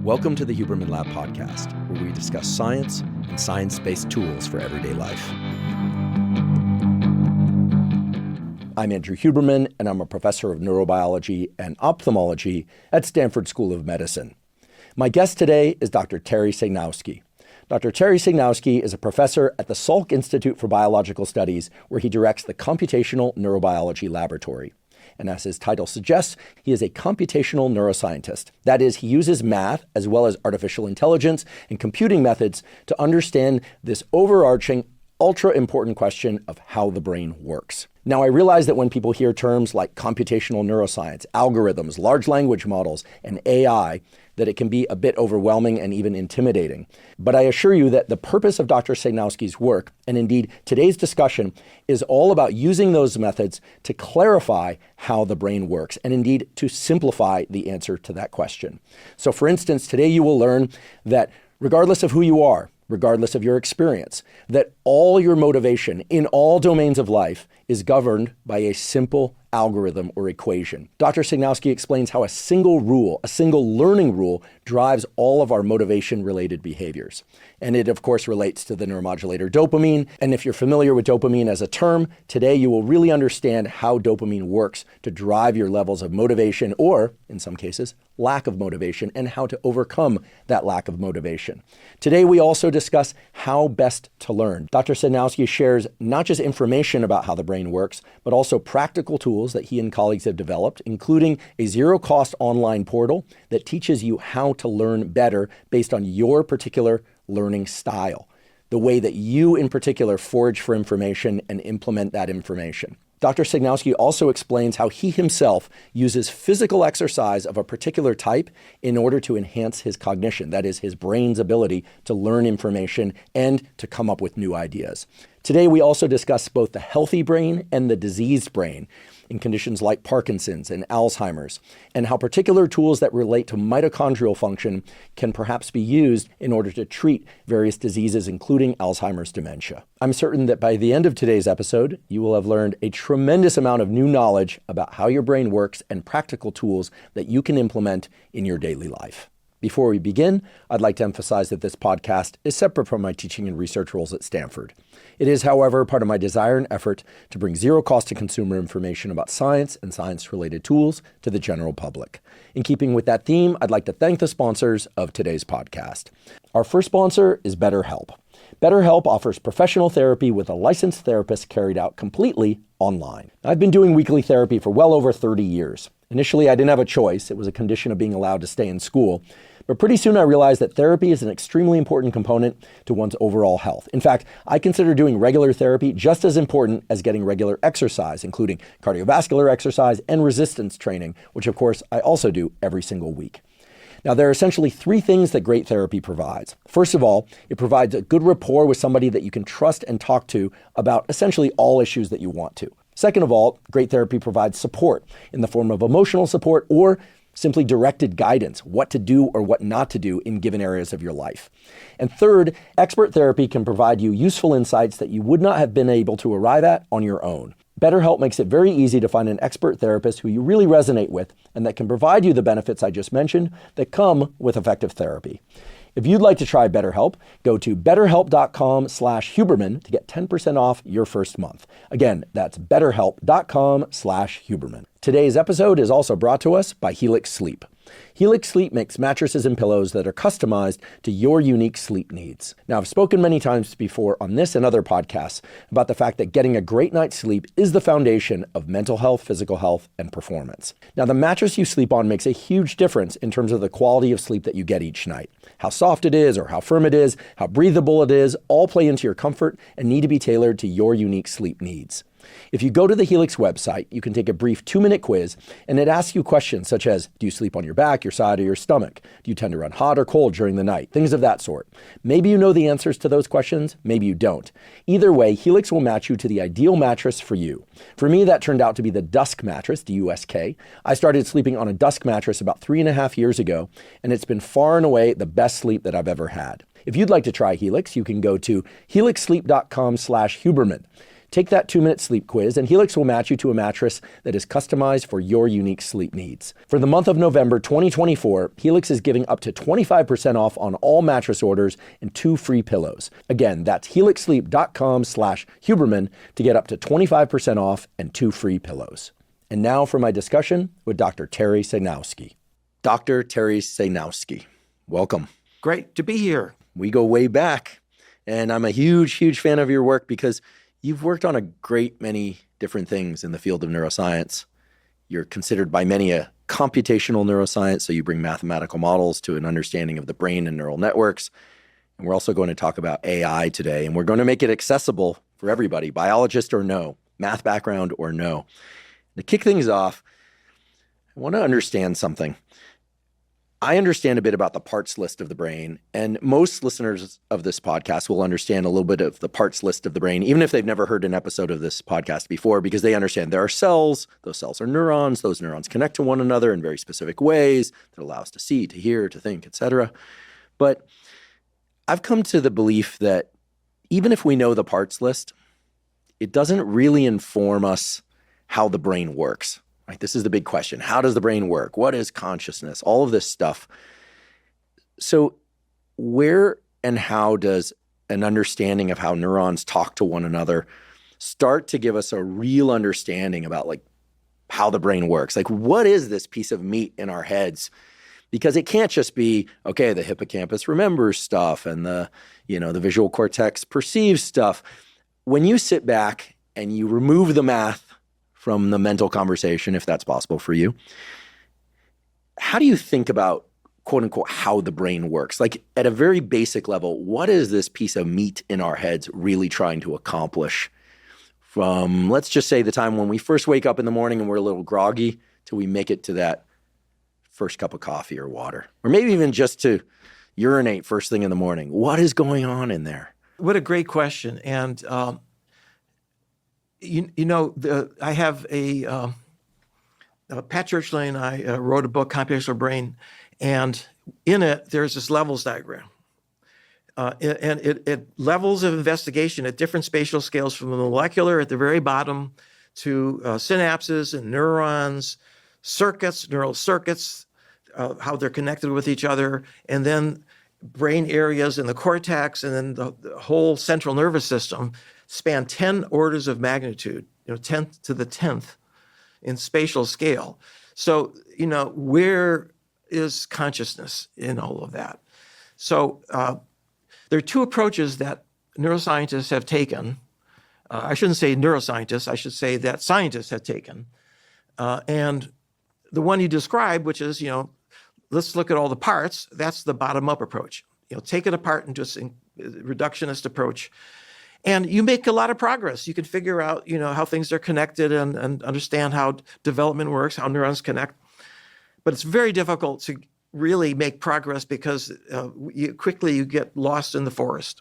Welcome to the Huberman Lab podcast, where we discuss science and science-based tools for everyday life. I'm Andrew Huberman, and I'm a professor of neurobiology and ophthalmology at Stanford School of Medicine. My guest today is Dr. Terry Sejnowski. Dr. Terry Sejnowski is a professor at the Salk Institute for Biological Studies, where he directs the Computational Neurobiology Laboratory. And as his title suggests, he is a computational neuroscientist. That is, he uses math as well as artificial intelligence and computing methods to understand this overarching, ultra-important question of how the brain works. Now, I realize that when people hear terms like computational neuroscience, algorithms, large language models, and AI, that it can be a bit overwhelming and even intimidating. But I assure you that the purpose of Dr. Sejnowski's work, and indeed today's discussion, is all about using those methods to clarify how the brain works, and indeed to simplify the answer to that question. So for instance, today you will learn that regardless of who you are, regardless of your experience, that all your motivation in all domains of life is governed by a simple algorithm or equation. Dr. Sejnowski explains how a single rule, a single learning rule, drives all of our motivation-related behaviors. And it, of course, relates to the neuromodulator dopamine. And if you're familiar with dopamine as a term, today you will really understand how dopamine works to drive your levels of motivation, or, in some cases, lack of motivation, and how to overcome that lack of motivation. Today, we also discuss how best to learn. Dr. Sejnowski shares not just information about how the brain works, but also practical tools that he and colleagues have developed, including a zero-cost online portal that teaches you how to learn better based on your particular learning style, the way that you in particular forage for information and implement that information. Dr. Sejnowski also explains how he himself uses physical exercise of a particular type in order to enhance his cognition, that is, his brain's ability to learn information and to come up with new ideas. Today, we also discuss both the healthy brain and the diseased brain in conditions like Parkinson's and Alzheimer's, and how particular tools that relate to mitochondrial function can perhaps be used in order to treat various diseases, including Alzheimer's dementia. I'm certain that by the end of today's episode, you will have learned a tremendous amount of new knowledge about how your brain works and practical tools that you can implement in your daily life. Before we begin, I'd like to emphasize that this podcast is separate from my teaching and research roles at Stanford. It is, however, part of my desire and effort to bring zero-cost-to-consumer information about science and science-related tools to the general public. In keeping with that theme, I'd like to thank the sponsors of today's podcast. Our first sponsor is BetterHelp. BetterHelp offers professional therapy with a licensed therapist carried out completely online. I've been doing weekly therapy for well over 30 years. Initially, I didn't have a choice. It was a condition of being allowed to stay in school. But pretty soon I realized that therapy is an extremely important component to one's overall health. In fact, I consider doing regular therapy just as important as getting regular exercise, including cardiovascular exercise and resistance training, which of course I also do every single week. Now, there are essentially three things that great therapy provides. First of all, it provides a good rapport with somebody that you can trust and talk to about essentially all issues that you want to. Second of all, great therapy provides support in the form of emotional support or simply directed guidance, what to do or what not to do in given areas of your life. And third, expert therapy can provide you useful insights that you would not have been able to arrive at on your own. BetterHelp makes it very easy to find an expert therapist who you really resonate with and that can provide you the benefits I just mentioned that come with effective therapy. If you'd like to try BetterHelp, go to betterhelp.com/Huberman to get 10% off your first month. Again, that's betterhelp.com/Huberman. Today's episode is also brought to us by Helix Sleep. Helix Sleep makes mattresses and pillows that are customized to your unique sleep needs. Now, I've spoken many times before on this and other podcasts about the fact that getting a great night's sleep is the foundation of mental health, physical health, and performance. Now, the mattress you sleep on makes a huge difference in terms of the quality of sleep that you get each night. How soft it is or how firm it is, how breathable it is, all play into your comfort and need to be tailored to your unique sleep needs. If you go to the Helix website, you can take a brief 2-minute quiz, and it asks you questions such as, do you sleep on your back, your side, or your stomach? Do you tend to run hot or cold during the night? Things of that sort. Maybe you know the answers to those questions, maybe you don't. Either way, Helix will match you to the ideal mattress for you. For me, that turned out to be the Dusk mattress, D-U-S-K. I started sleeping on a Dusk mattress about 3.5 years ago, and it's been far and away the best sleep that I've ever had. If you'd like to try Helix, you can go to helixsleep.com/Huberman. Take that 2-minute sleep quiz, and Helix will match you to a mattress that is customized for your unique sleep needs. For the month of November 2024, Helix is giving up to 25% off on all mattress orders and 2 free pillows. Again, that's helixsleep.com/Huberman to get up to 25% off and 2 free pillows. And now for my discussion with Dr. Terry Sejnowski. Dr. Terry Sejnowski, welcome. Great to be here. We go way back, and I'm a huge, huge fan of your work because you've worked on a great many different things in the field of neuroscience. You're considered by many a computational neuroscience, so you bring mathematical models to an understanding of the brain and neural networks. And we're also going to talk about AI today, and we're going to make it accessible for everybody, biologist or no, math background or no. To kick things off, I want to understand something. I understand a bit about the parts list of the brain, and most listeners of this podcast will understand a little bit of the parts list of the brain, even if they've never heard an episode of this podcast before, because they understand there are cells, those cells are neurons, those neurons connect to one another in very specific ways that allow us to see, to hear, to think, etc. But I've come to the belief that even if we know the parts list, it doesn't really inform us how the brain works. Right? This is the big question. How does the brain work? What is consciousness? All of this stuff. So where and how does an understanding of how neurons talk to one another start to give us a real understanding about like how the brain works? Like, what is this piece of meat in our heads? Because it can't just be, okay, the hippocampus remembers stuff and the visual cortex perceives stuff. When you sit back and you remove the math from the mental conversation, if that's possible for you, how do you think about, quote unquote, how the brain works? Like at a very basic level, what is this piece of meat in our heads really trying to accomplish from, let's just say, the time when we first wake up in the morning and we're a little groggy till we make it to that first cup of coffee or water, or maybe even just to urinate first thing in the morning? What is going on in there? What a great question. And I have Pat Churchley and I wrote a book, Computational Brain, and in it, there's this levels diagram. And it levels of investigation at different spatial scales from the molecular at the very bottom to synapses and neurons, circuits, neural circuits, how they're connected with each other, and then brain areas in the cortex, and then the whole central nervous system span 10 orders of magnitude, 10th to the 10th in spatial scale. So, where is consciousness in all of that? So there are 2 approaches that neuroscientists have taken. I shouldn't say neuroscientists, I should say that scientists have taken. And the one you described, which is, let's look at all the parts, that's the bottom-up approach. Take it apart into a reductionist approach. And you make a lot of progress. You can figure out, how things are connected and understand how development works, how neurons connect. But it's very difficult to really make progress because quickly you get lost in the forest.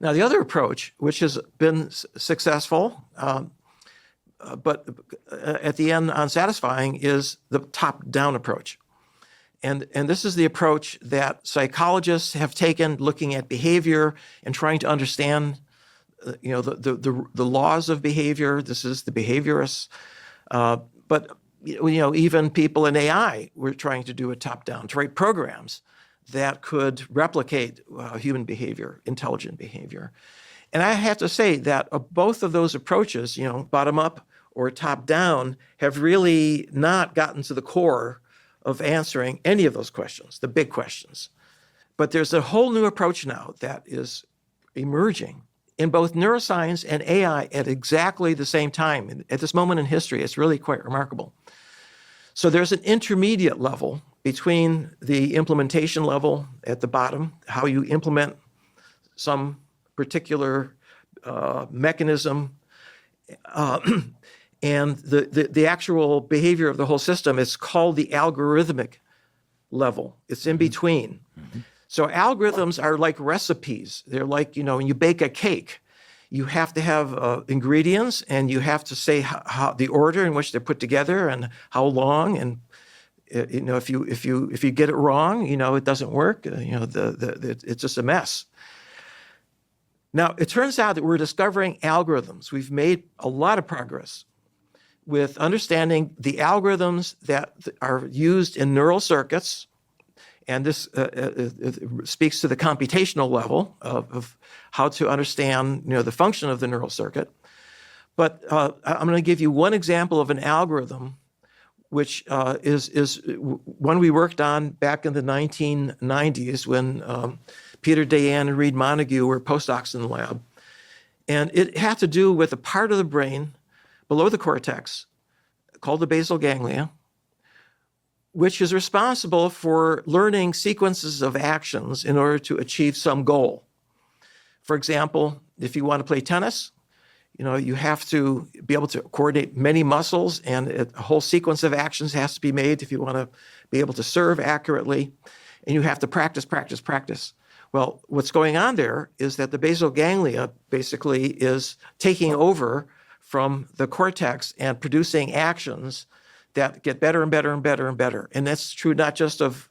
Now, the other approach, which has been successful, but at the end unsatisfying, is the top-down approach. And this is the approach that psychologists have taken, looking at behavior and trying to understand, the laws of behavior. This is the behaviorists. But even people in AI were trying to do it top-down, to write programs that could replicate human behavior, intelligent behavior. And I have to say that both of those approaches, bottom-up or top-down, have really not gotten to the core of answering any of those questions, the big questions. But there's a whole new approach now that is emerging in both neuroscience and AI at exactly the same time. At this moment in history, it's really quite remarkable. So there's an intermediate level between the implementation level at the bottom, how you implement some particular mechanism, and the actual behavior of the whole system is called the algorithmic level. It's in between. Mm-hmm. So algorithms are like recipes. They're like, when you bake a cake, you have to have ingredients, and you have to say how the order in which they're put together and how long. And if you get it wrong, it doesn't work. It's just a mess. Now, it turns out that we're discovering algorithms. We've made a lot of progress with understanding the algorithms that are used in neural circuits. And this speaks to the computational level of how to understand, the function of the neural circuit. But I'm going to give you one example of an algorithm, which is one we worked on back in the 1990s when Peter Dayan and Reed Montague were postdocs in the lab. And it had to do with a part of the brain below the cortex called the basal ganglia, which is responsible for learning sequences of actions in order to achieve some goal. For example, if you want to play tennis, you have to be able to coordinate many muscles, and a whole sequence of actions has to be made if you want to be able to serve accurately, and you have to practice, practice, practice. Well, what's going on there is that the basal ganglia basically is taking over from the cortex and producing actions that get better and better and better and better. And that's true not just of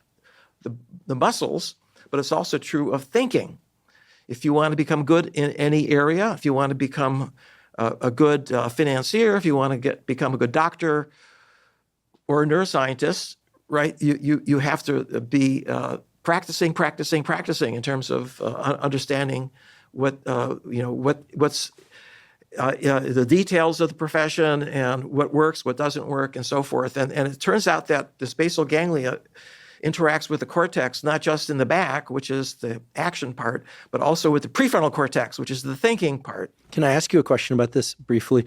the muscles, but it's also true of thinking. If you want to become good in any area, if you want to become a good financier, if you want to become a good doctor or a neuroscientist, right, you have to be practicing in terms of understanding what's the details of the profession and what works, what doesn't work, and so forth. And it turns out that this basal ganglia interacts with the cortex, not just in the back, which is the action part, but also with the prefrontal cortex, which is the thinking part. Can I ask you a question about this briefly?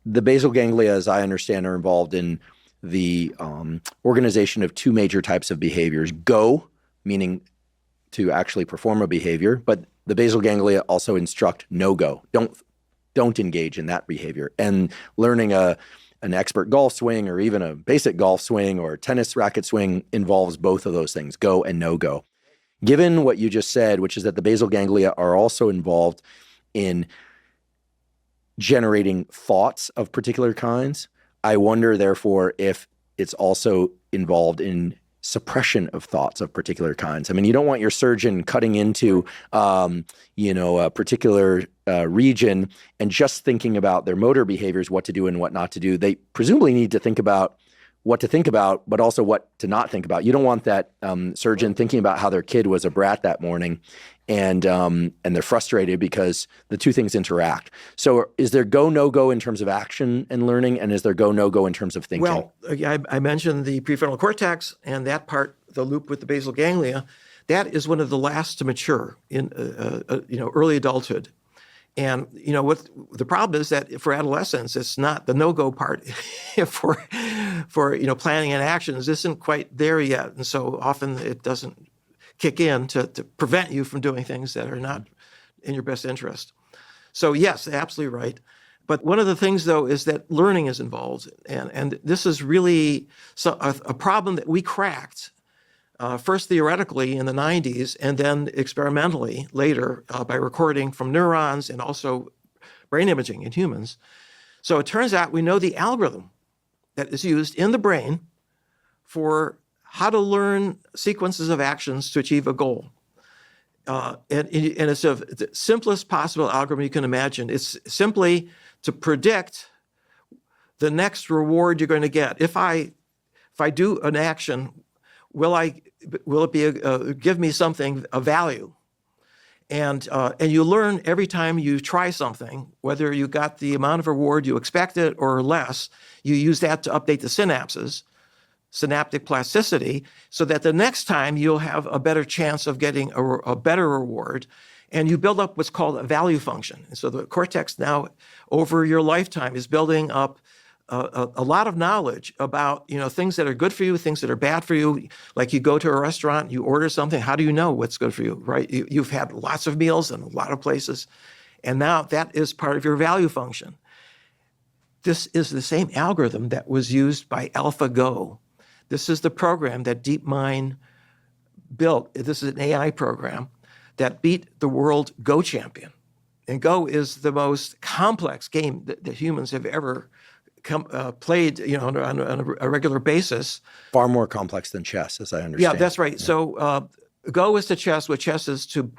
The basal ganglia, as I understand, are involved in the organization of two major types of behaviors. Go, meaning to actually perform a behavior, but the basal ganglia also instruct no-go. Don't engage in that behavior. And learning an expert golf swing or even a basic golf swing or tennis racket swing involves both of those things, go and no-go. Given what you just said, which is that the basal ganglia are also involved in generating thoughts of particular kinds, I wonder, therefore, if it's also involved in suppression of thoughts of particular kinds. I mean, you don't want your surgeon cutting into, a particular region and just thinking about their motor behaviors, what to do and what not to do. They presumably need to think about what to think about, but also what to not think about. You don't want that surgeon thinking about how their kid was a brat that morning and they're frustrated because the two things interact. So is there go, no-go in terms of action and learning, and is there go, no-go in terms of thinking? Well, I mentioned the prefrontal cortex, and that part, the loop with the basal ganglia, that is one of the last to mature in early adulthood. And what the problem is that for adolescents, it's not the no-go part for planning and actions isn't quite there yet, and so often it doesn't kick in to prevent you from doing things that are not in your best interest. So yes, absolutely right. But one of the things, though, is that learning is involved, and this is really a problem that we cracked. First theoretically in the 90s, and then experimentally later by recording from neurons and also brain imaging in humans. So it turns out we know the algorithm that is used in the brain for how to learn sequences of actions to achieve a goal. And it's the simplest possible algorithm you can imagine. It's simply to predict the next reward you're going to get. If I do an action, will it be give me something of value? And you learn every time you try something, whether you got the amount of reward you expected or less. You use that to update the synapses, synaptic plasticity, so that the next time you'll have a better chance of getting a better reward. And you build up what's called a value function. And so the cortex now, over your lifetime, is building up a lot of knowledge about things that are good for you, things that are bad for you. Like you go to a restaurant, you order something. How do you know what's good for you, right? You've had lots of meals in a lot of places, and now that is part of your value function. This is the same algorithm that was used by AlphaGo. This is the program that DeepMind built. This is an AI program that beat the world Go champion. And Go is the most complex game that humans have ever played, on a regular basis. Far more complex than chess, as I understand. Yeah, that's right. Yeah. So Go is to chess what chess is to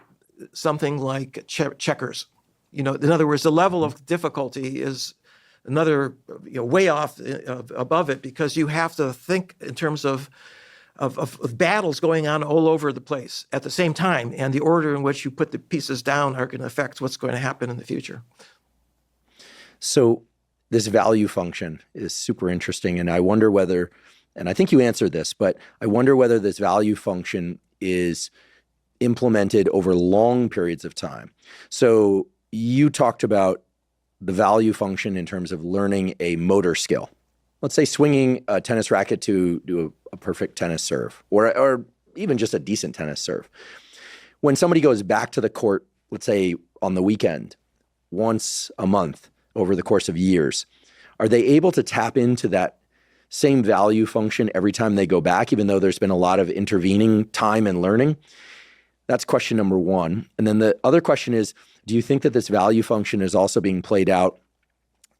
something like checkers. In other words, the level of difficulty is another way off above it, because you have to think in terms of battles going on all over the place at the same time, and the order in which you put the pieces down are going to affect what's going to happen in the future. So this value function is super interesting, and I wonder whether, and I think you answered this, but I wonder whether this value function is implemented over long periods of time. So you talked about the value function in terms of learning a motor skill. Let's say swinging a tennis racket to do a perfect tennis serve, or even just a decent tennis serve. When somebody goes back to the court, let's say on the weekend, once a month over the course of years, are they able to tap into that same value function every time they go back, even though there's been a lot of intervening time and learning? That's question number one. And then the other question is, do you think that this value function is also being played out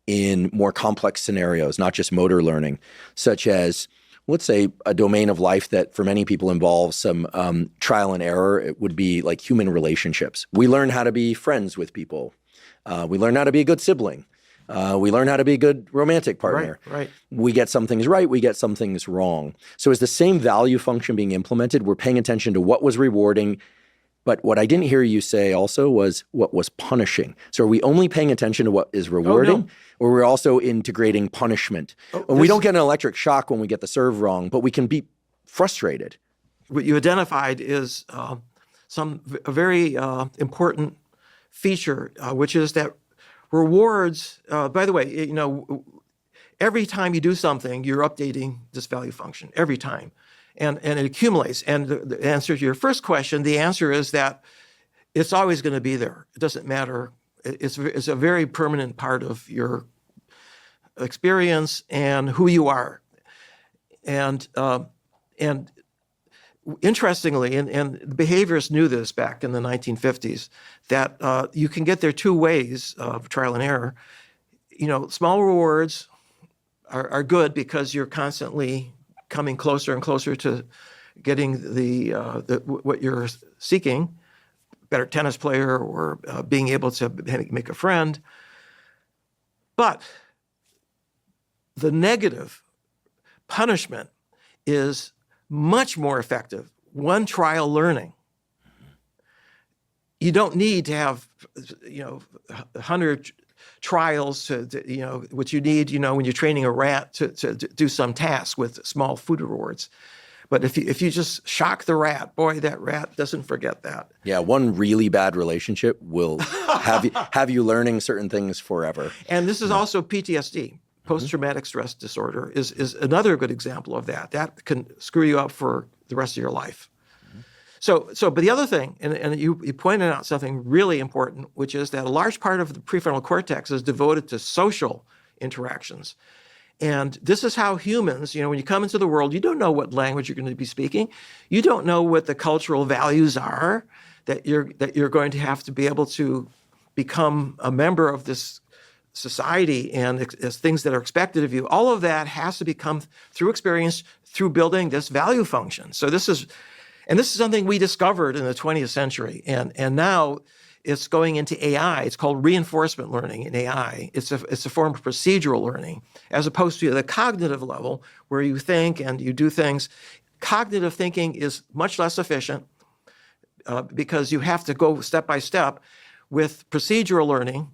in more complex scenarios, not just motor learning, such as, let's say, a domain of life that for many people involves some trial and error? It would be like human relationships. We learn how to be friends with people. We learn how to be a good sibling. We learn how to be a good romantic partner. Right. We get some things right. We get some things wrong. So is the same value function being implemented? We're paying attention to what was rewarding. But what I didn't hear you say also was what was punishing. So are we only paying attention to what is rewarding? Oh, no. Or we're also integrating punishment? And we don't get an electric shock when we get the serve wrong, but we can be frustrated. What you identified is a very important feature, which is that rewards, by the way, every time you do something, you're updating this value function, every time. And it accumulates. And the answer to your first question, the answer is that it's always going to be there. It doesn't matter. It's a very permanent part of your experience and who you are. And interestingly, and behaviorists knew this back in the 1950s, that you can get there two ways of trial and error. Small rewards are good because you're constantly coming closer and closer to getting the what you're seeking, better tennis player or being able to make a friend. But the negative punishment is much more effective. One trial learning. You don't need to have 100 trials to what you need, when you're training a rat to do some task with small food rewards. But if you just shock the rat, boy, that rat doesn't forget that. Yeah, one really bad relationship will have you learning certain things forever. And this is also PTSD, post-traumatic stress disorder, is another good example of that. That can screw you up for the rest of your life. But the other thing, and you pointed out something really important, which is that a large part of the prefrontal cortex is devoted to social interactions. And this is how humans, when you come into the world, you don't know what language you're going to be speaking. You don't know what the cultural values are that you're going to have to be able to become a member of this society, and as things that are expected of you. All of that has to become through experience, through building this value function. So this is something we discovered in the 20th century, and now it's going into AI. It's called reinforcement learning in AI. It's a form of procedural learning, as opposed to the cognitive level where you think and you do things. Cognitive thinking is much less efficient because you have to go step by step. With procedural learning,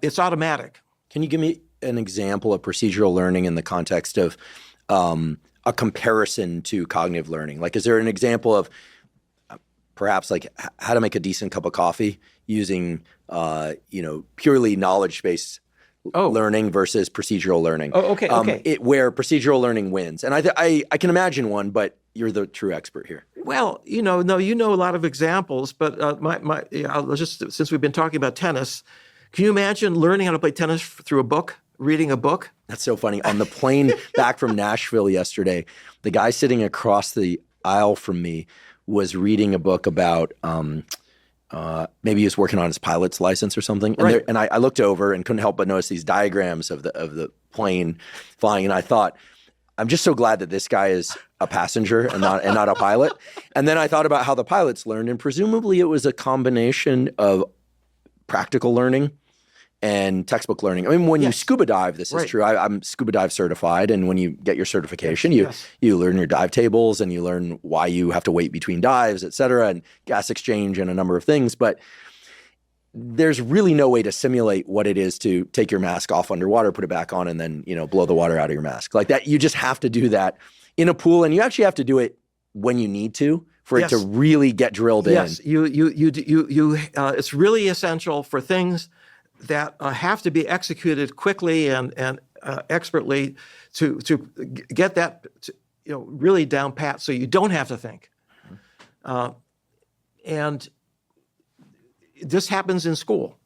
it's automatic. Can you give me an example of procedural learning in the context of a comparison to cognitive learning? Like, is there an example of perhaps like how to make a decent cup of coffee using, purely knowledge-based learning versus procedural learning? Oh, okay. Where procedural learning wins. And I can imagine one, but you're the true expert here. Well, you know a lot of examples, but I'll just, since we've been talking about tennis, can you imagine learning how to play tennis through a book, reading a book? That's so funny. On the plane back from Nashville yesterday, the guy sitting across the aisle from me was reading a book about maybe he was working on his pilot's license or something. And, right. I looked over and couldn't help but notice these diagrams of the plane flying. And I thought, I'm just so glad that this guy is a passenger and not a pilot. And then I thought about how the pilots learned, and presumably it was a combination of practical learning and textbook learning. I mean, when you scuba dive, this is true. I'm scuba dive certified, and when you get your certification, you learn your dive tables and you learn why you have to wait between dives, et cetera, and gas exchange and a number of things. But there's really no way to simulate what it is to take your mask off underwater, put it back on, and then, blow the water out of your mask. Like that, you just have to do that in a pool, and you actually have to do it when you need to for it to really get drilled in. Yes, it's really essential for things that have to be executed quickly and expertly to get that really down pat, so you don't have to think. And this happens in school,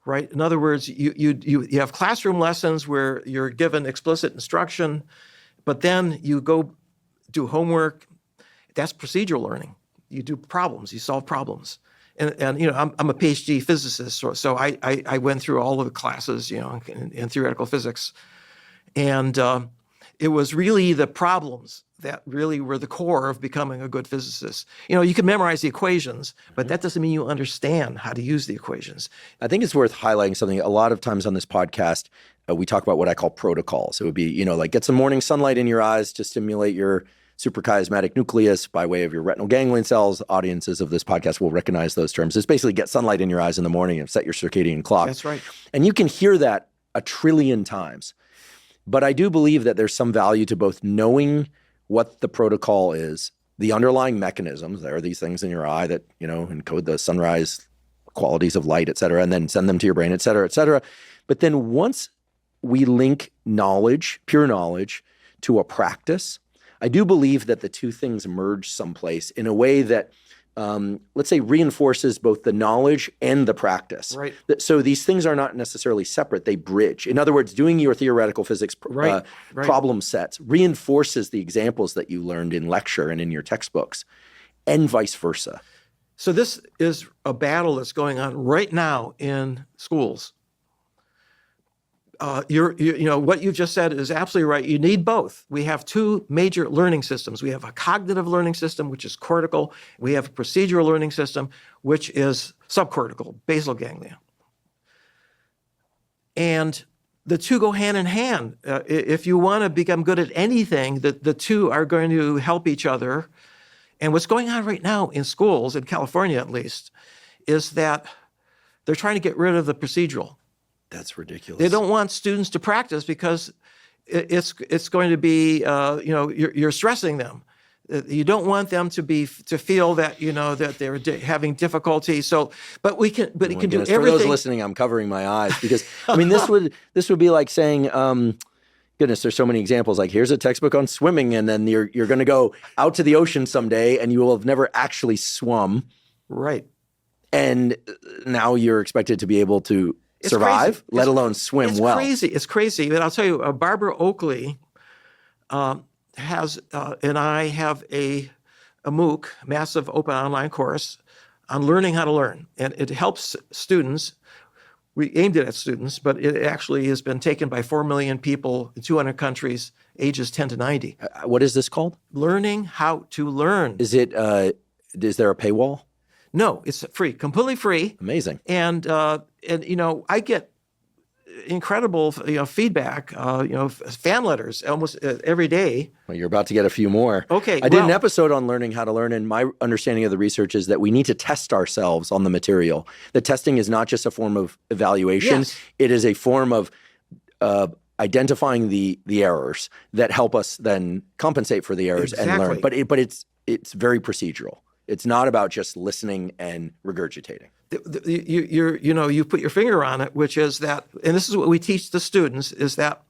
right? In other words, you have classroom lessons where you're given explicit instruction, but then you go do homework. That's procedural learning. You do problems, you solve problems. And I'm a Ph.D. physicist, so I went through all of the classes, in theoretical physics. And it was really the problems that really were the core of becoming a good physicist. You can memorize the equations, but that doesn't mean you understand how to use the equations. I think it's worth highlighting something. A lot of times on this podcast, we talk about what I call protocols. It would be, like get some morning sunlight in your eyes to stimulate your suprachiasmatic nucleus by way of your retinal ganglion cells. Audiences of this podcast will recognize those terms. It's basically get sunlight in your eyes in the morning and set your circadian clock. That's right. And you can hear that a trillion times. But I do believe that there's some value to both knowing what the protocol is, the underlying mechanisms. There are these things in your eye that, encode the sunrise qualities of light, et cetera, and then send them to your brain, et cetera, et cetera. But then once we link knowledge, pure knowledge, to a practice, I do believe that the two things merge someplace in a way that, let's say, reinforces both the knowledge and the practice. Right. So these things are not necessarily separate, they bridge. In other words, doing your theoretical physics problem sets reinforces the examples that you learned in lecture and in your textbooks, and vice versa. So this is a battle that's going on right now in schools. What you just said is absolutely right. You need both. We have two major learning systems. We have a cognitive learning system, which is cortical. We have a procedural learning system, which is subcortical, basal ganglia. And the two go hand in hand. If you want to become good at anything, the two are going to help each other. And what's going on right now in schools, in California at least, is that they're trying to get rid of the procedural. That's ridiculous. They don't want students to practice because it's going to be you're stressing them. You don't want them to feel that that they're having difficulty. So, but we can do everything. For those listening, I'm covering my eyes because this would be like saying, goodness, there's so many examples. Like here's a textbook on swimming, and then you're going to go out to the ocean someday, and you will have never actually swum. Right. And now you're expected to be able to survive, let alone swim well. It's crazy. But I'll tell you, Barbara Oakley has, and I have a MOOC, massive open online course on learning how to learn. And it helps students. We aimed it at students, but it actually has been taken by 4 million people in 200 countries, ages 10 to 90. What is this called? Learning how to learn. Is there a paywall? No, it's free, completely free. Amazing. And I get incredible feedback, fan letters almost every day. Well, you're about to get a few more. Okay. I did an episode on learning how to learn, and my understanding of the research is that we need to test ourselves on the material. The testing is not just a form of evaluation. Yes. It is a form of identifying the errors that help us then compensate for the errors and learn. But it's very procedural. It's not about just listening and regurgitating. You put your finger on it, which is that, and this is what we teach the students, is that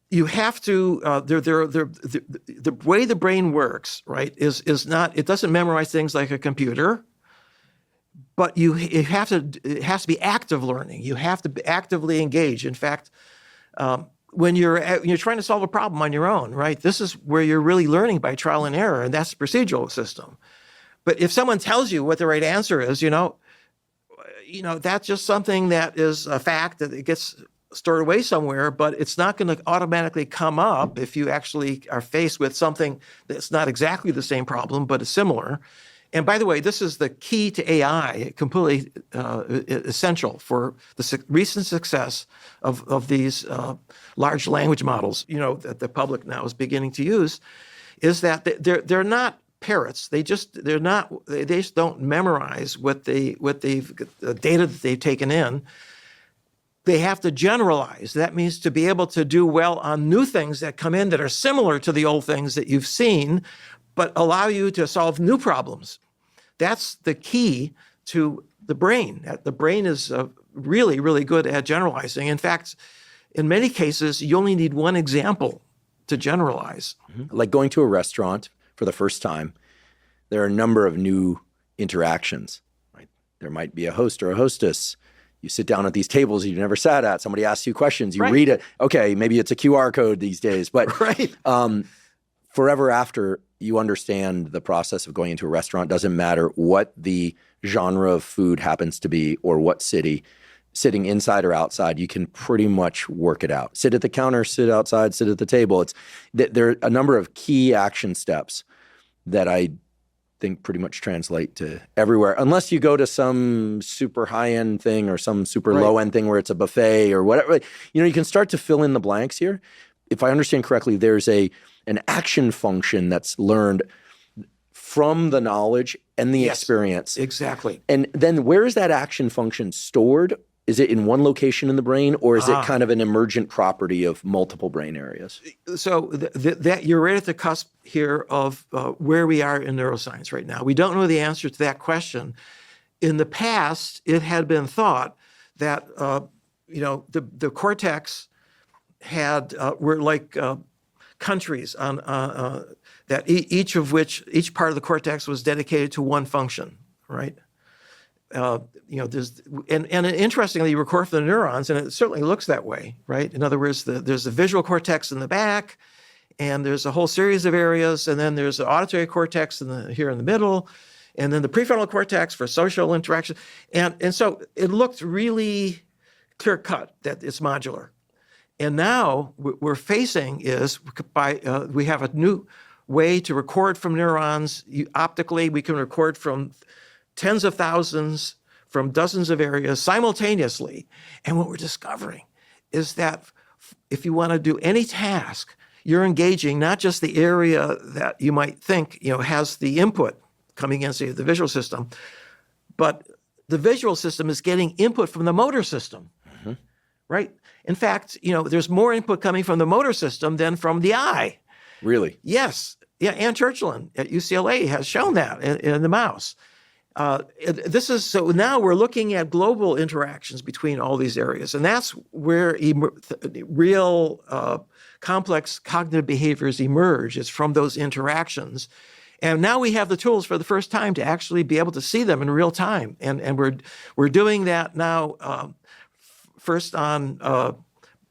you have to, the way the brain works, right, is not, it doesn't memorize things like a computer, but it has to be active learning. You have to actively engage. In fact, when you're trying to solve a problem on your own, right? This is where you're really learning by trial and error, and that's the procedural system. But if someone tells you what the right answer is, that's just something that is a fact that it gets stored away somewhere, but it's not going to automatically come up if you actually are faced with something that's not exactly the same problem, but is similar. And by the way, this is the key to AI, completely essential for the recent success of these large language models, that the public now is beginning to use, is that they're not parrots. They just don't memorize what the data that they've taken in. They have to generalize. That means to be able to do well on new things that come in that are similar to the old things that you've seen, but allow you to solve new problems. That's the key to the brain. The brain is really, really good at generalizing. In fact, in many cases, you only need one example to generalize. Mm-hmm. Like going to a restaurant for the first time, there are a number of new interactions. Right? There might be a host or a hostess. You sit down at these tables you've never sat at. Somebody asks you questions. You read it. Okay, maybe it's a QR code these days. But forever after you understand the process of going into a restaurant, doesn't matter what the genre of food happens to be or what city, sitting inside or outside, you can pretty much work it out. Sit at the counter, sit outside, sit at the table. There are a number of key action steps that I think pretty much translate to everywhere, unless you go to some super high-end thing or some super low-end thing where it's a buffet or whatever. You can start to fill in the blanks here. If I understand correctly, there's an action function that's learned from the knowledge and the experience. Exactly. And then where is that action function stored? Is it in one location in the brain, or is it kind of an emergent property of multiple brain areas? So that you're right at the cusp here of where we are in neuroscience right now. We don't know the answer to that question. In the past, it had been thought that the cortex were like countries on that each part of the cortex was dedicated to one function, right? There's and interestingly, you record from the neurons, and it certainly looks that way, right? In other words, there's the visual cortex in the back, and there's a whole series of areas, and then there's the auditory cortex here in the middle, and then the prefrontal cortex for social interaction, and so it looked really clear cut that it's modular. And now what we're facing is we have a new way to record from neurons. Optically, we can record from tens of thousands from dozens of areas simultaneously. And what we're discovering is that if you want to do any task, you're engaging not just the area that you might think has the input coming in, say, the visual system, but the visual system is getting input from the motor system, right? In fact, there's more input coming from the motor system than from the eye. Really? Yes. Yeah, Ann Churchland at UCLA has shown that in the mouse. So now we're looking at global interactions between all these areas, and that's where real complex cognitive behaviors emerge. It's from those interactions. And now we have the tools for the first time to actually be able to see them in real time. And we're doing that now first on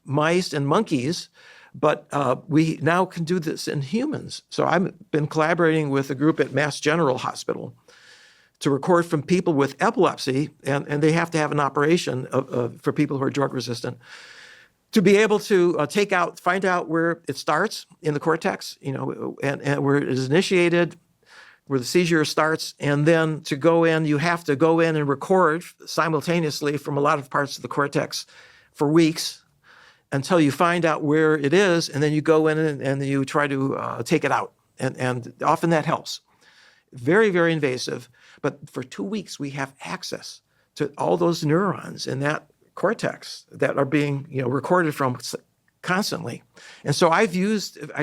mice and monkeys, but we now can do this in humans. So I've been collaborating with a group at Mass General Hospital to record from people with epilepsy, and they have to have an operation for people who are drug resistant, to be able to find out where it starts in the cortex, and where it is initiated, where the seizure starts, and then you have to go in and record simultaneously from a lot of parts of the cortex for weeks until you find out where it is, and then you go in and you try to take it out, and often that helps. Very, very invasive. But for 2 weeks, we have access to all those neurons in that cortex that are being recorded from constantly. And so I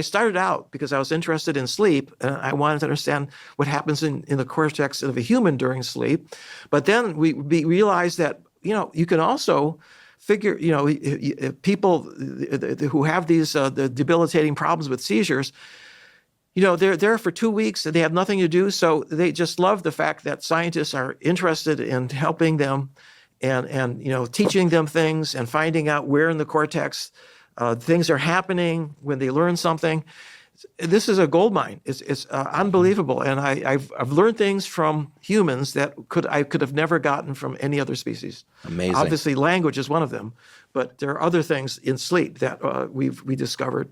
started out because I was interested in sleep, and I wanted to understand what happens in the cortex of a human during sleep. But then we realized that, you can also figure, people who have these the debilitating problems with seizures, they're there for 2 weeks and they have nothing to do. So they just love the fact that scientists are interested in helping them and teaching them things and finding out where in the cortex things are happening when they learn something. This is a gold mine. It's unbelievable, and I've learned things from humans that I could have never gotten from any other species. Amazing. Obviously, language is one of them, but there are other things in sleep that we discovered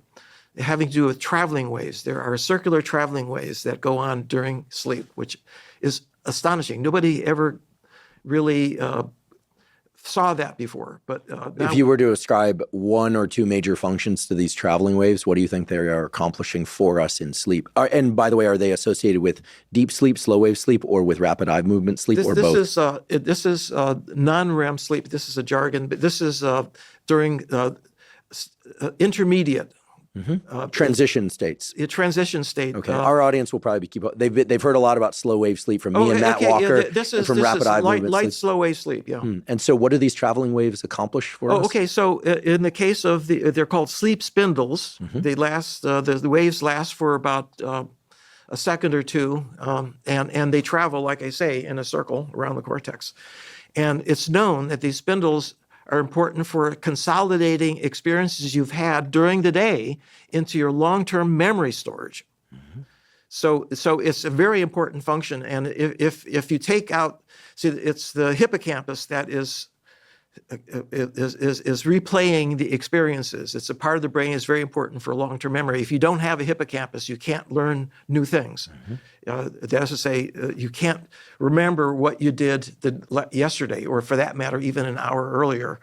having to do with traveling waves. There are circular traveling waves that go on during sleep, which is astonishing. Nobody ever really saw that before. But if you were to ascribe one or two major functions to these traveling waves, what do you think they are accomplishing for us in sleep? And by the way, are they associated with deep sleep, slow wave sleep, or with rapid eye movement sleep, or both? This is non-REM sleep. This is a jargon, but this is during intermediate. Transition states. Transition state. Okay. Our audience will probably keep up. They've heard a lot about slow wave sleep from me and Matt Walker, and from rapid eye movement light sleep. slow wave sleep. Yeah. And so, what do these traveling waves accomplish for us? Okay. So, in the case of they're called sleep spindles. They last. The waves last for about a second or two, and they travel, like I say, in a circle around the cortex. And it's known that these spindles are important for consolidating experiences you've had during the day into your long-term memory storage. So it's a very important function. And if you take out, see, it's the hippocampus that is replaying the experiences. It's a part of the brain that's very important for long-term memory. If you don't have a hippocampus, you can't learn new things. That is to say, you can't remember what you did yesterday, or for that matter, even an hour earlier.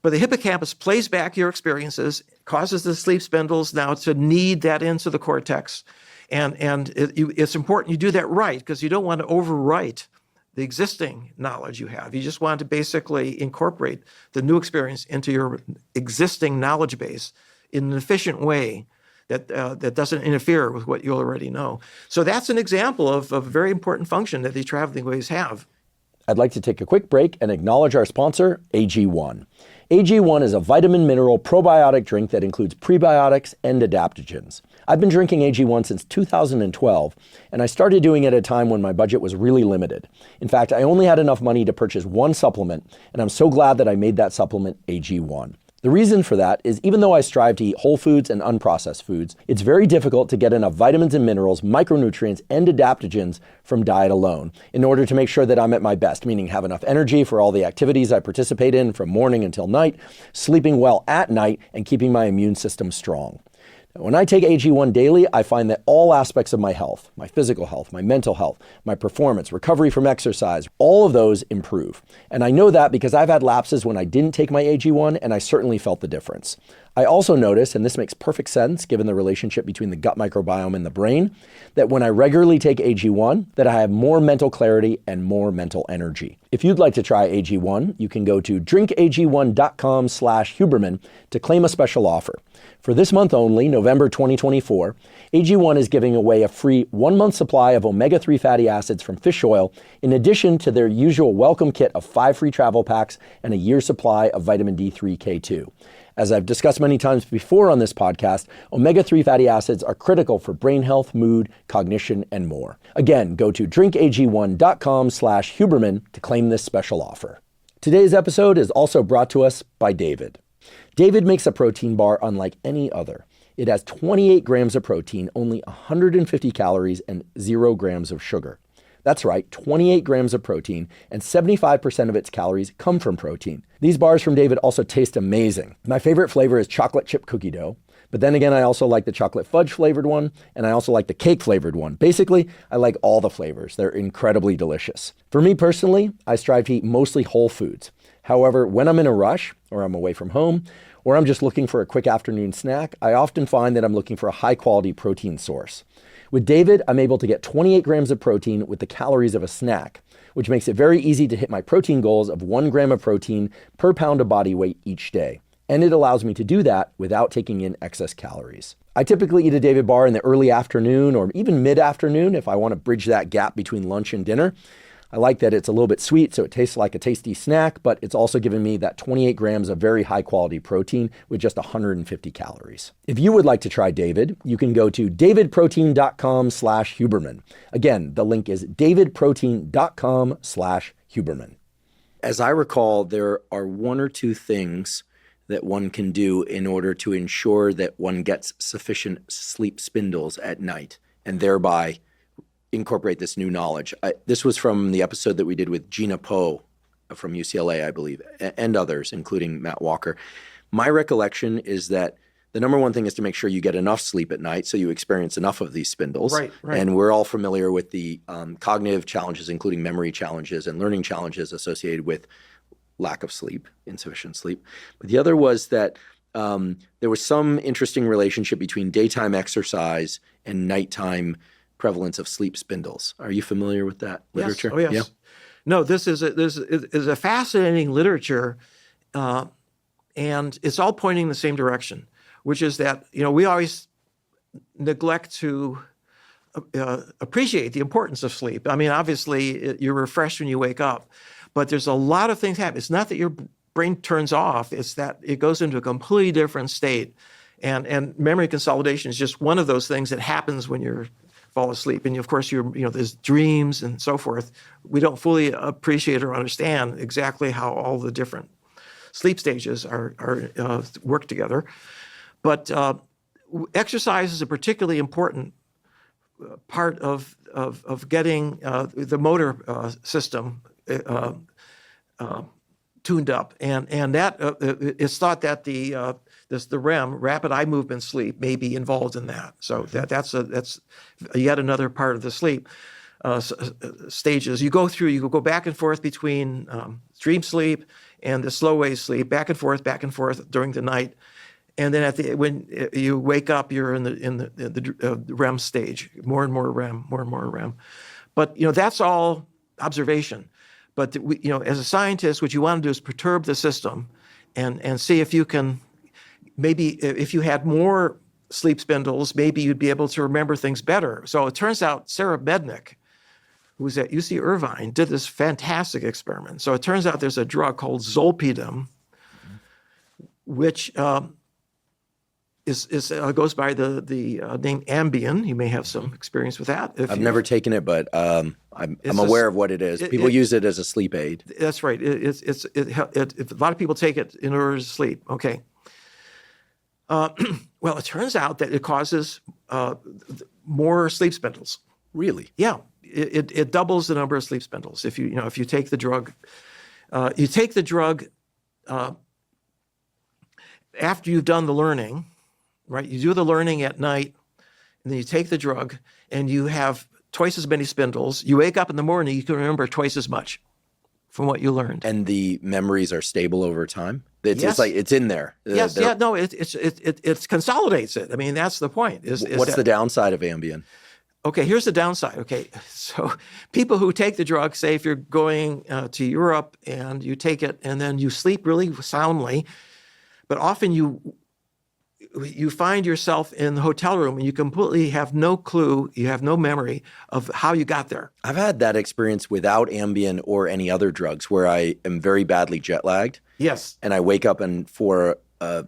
But the hippocampus plays back your experiences, causes the sleep spindles now to knead that into the cortex. And it's important you do that right, because you don't want to overwrite the existing knowledge you have. You just want to basically incorporate the new experience into your existing knowledge base in an efficient way that doesn't interfere with what you already know. So that's an example of a very important function that these traveling waves have. I'd like to take a quick break and acknowledge our sponsor, AG1. AG1 is a vitamin mineral probiotic drink that includes prebiotics and adaptogens. I've been drinking AG1 since 2012, and I started doing it at a time when my budget was really limited. In fact, I only had enough money to purchase one supplement, and I'm so glad that I made that supplement AG1. The reason for that is even though I strive to eat whole foods and unprocessed foods, it's very difficult to get enough vitamins and minerals, micronutrients, and adaptogens from diet alone in order to make sure that I'm at my best, meaning have enough energy for all the activities I participate in from morning until night, sleeping well at night, and keeping my immune system strong. When I take AG1 daily, I find that all aspects of my health, my physical health, my mental health, my performance, recovery from exercise, all of those improve. And I know that because I've had lapses when I didn't take my AG1, and I certainly felt the difference. I also notice, and this makes perfect sense given the relationship between the gut microbiome and the brain, that when I regularly take AG1, that I have more mental clarity and more mental energy. If you'd like to try AG1, you can go to drinkag1.com/Huberman to claim a special offer. For this month only, November 2024, AG1 is giving away a free 1-month supply of omega-3 fatty acids from fish oil, in addition to their usual welcome kit of 5 free travel packs and a year's supply of vitamin D3K2. As I've discussed many times before on this podcast, omega-3 fatty acids are critical for brain health, mood, cognition, and more. Again, go to drinkag1.com/Huberman to claim this special offer. Today's episode is also brought to us by David. David makes a protein bar unlike any other. It has 28 grams of protein, only 150 calories, and 0 grams of sugar. That's right, 28 grams of protein, and 75% of its calories come from protein. These bars from David also taste amazing. My favorite flavor is chocolate chip cookie dough, but then again, I also like the chocolate fudge flavored one, and I also like the cake flavored one. Basically, I like all the flavors. They're incredibly delicious. For me personally, I strive to eat mostly whole foods. However, when I'm in a rush, or I'm away from home, or I'm just looking for a quick afternoon snack, I often find that I'm looking for a high-quality protein source. With David, I'm able to get 28 grams of protein with the calories of a snack, which makes it very easy to hit my protein goals of 1 gram of protein per pound of body weight each day. And it allows me to do that without taking in excess calories. I typically eat a David bar in the early afternoon or even mid-afternoon if I want to bridge that gap between lunch and dinner. I like that it's a little bit sweet, so it tastes like a tasty snack, but it's also giving me that 28 grams of very high quality protein with just 150 calories. If you would like to try David, you can go to davidprotein.com/Huberman. Again, the link is davidprotein.com/Huberman. As I recall, there are 1 or 2 things that one can do in order to ensure that one gets sufficient sleep spindles at night and thereby incorporate this new knowledge? This was from the episode that we did with Gina Poe from UCLA, I believe, and others, including Matt Walker. My recollection is that the number one thing is to make sure you get enough sleep at night so you experience enough of these spindles. Right. And we're all familiar with the cognitive challenges, including memory challenges and learning challenges associated with lack of sleep, insufficient sleep. But the other was that there was some interesting relationship between daytime exercise and nighttime prevalence of sleep spindles. Are you familiar with that literature? Yes. Oh, yes. Yeah. No, this is a fascinating literature, and it's all pointing in the same direction, which is that, we always neglect to appreciate the importance of sleep. I mean, obviously, you're refreshed when you wake up, but there's a lot of things happen. It's not that your brain turns off. It's that it goes into a completely different state. And memory consolidation is just one of those things that happens when you fall asleep. And of course, there's dreams and so forth. We don't fully appreciate or understand exactly how all the different sleep stages are work together. But exercise is a particularly important part of getting the motor system tuned up, and that it's thought that the REM, rapid eye movement sleep, may be involved in that. So that's yet another part of the sleep stages. You go back and forth between dream sleep and the slow wave sleep, back and forth during the night. And then when you wake up, you're in the REM stage, more and more REM. But that's all observation. But as a scientist, what you want to do is perturb the system, and see if you can, maybe if you had more sleep spindles, maybe you'd be able to remember things better. So it turns out Sarah Mednick, who was at UC Irvine, did this fantastic experiment. So it turns out there's a drug called zolpidem, which goes by the name Ambien. You may have some experience with that. I've never taken it, but I'm aware of what it is. People use it as a sleep aid. That's right. A lot of people take it in order to sleep. Okay. Well, it turns out that it causes more sleep spindles. Really? Yeah. It doubles the number of sleep spindles if you take the drug. You take the drug after you've done the learning. Right, you do the learning at night, and then you take the drug, and you have twice as many spindles. You wake up in the morning, you can remember twice as much from what you learned. And the memories are stable over time. It's Yes. like it's in there. Yes, no, it consolidates it. I mean, that's the point. What's the downside of Ambien? Okay, here's the downside. Okay, so people who take the drug, say if you're going to Europe and you take it, and then you sleep really soundly, but often you find yourself in the hotel room and you completely have no clue, you have no memory of how you got there. I've had that experience without Ambien or any other drugs where I am very badly jet lagged. Yes. And I wake up and for a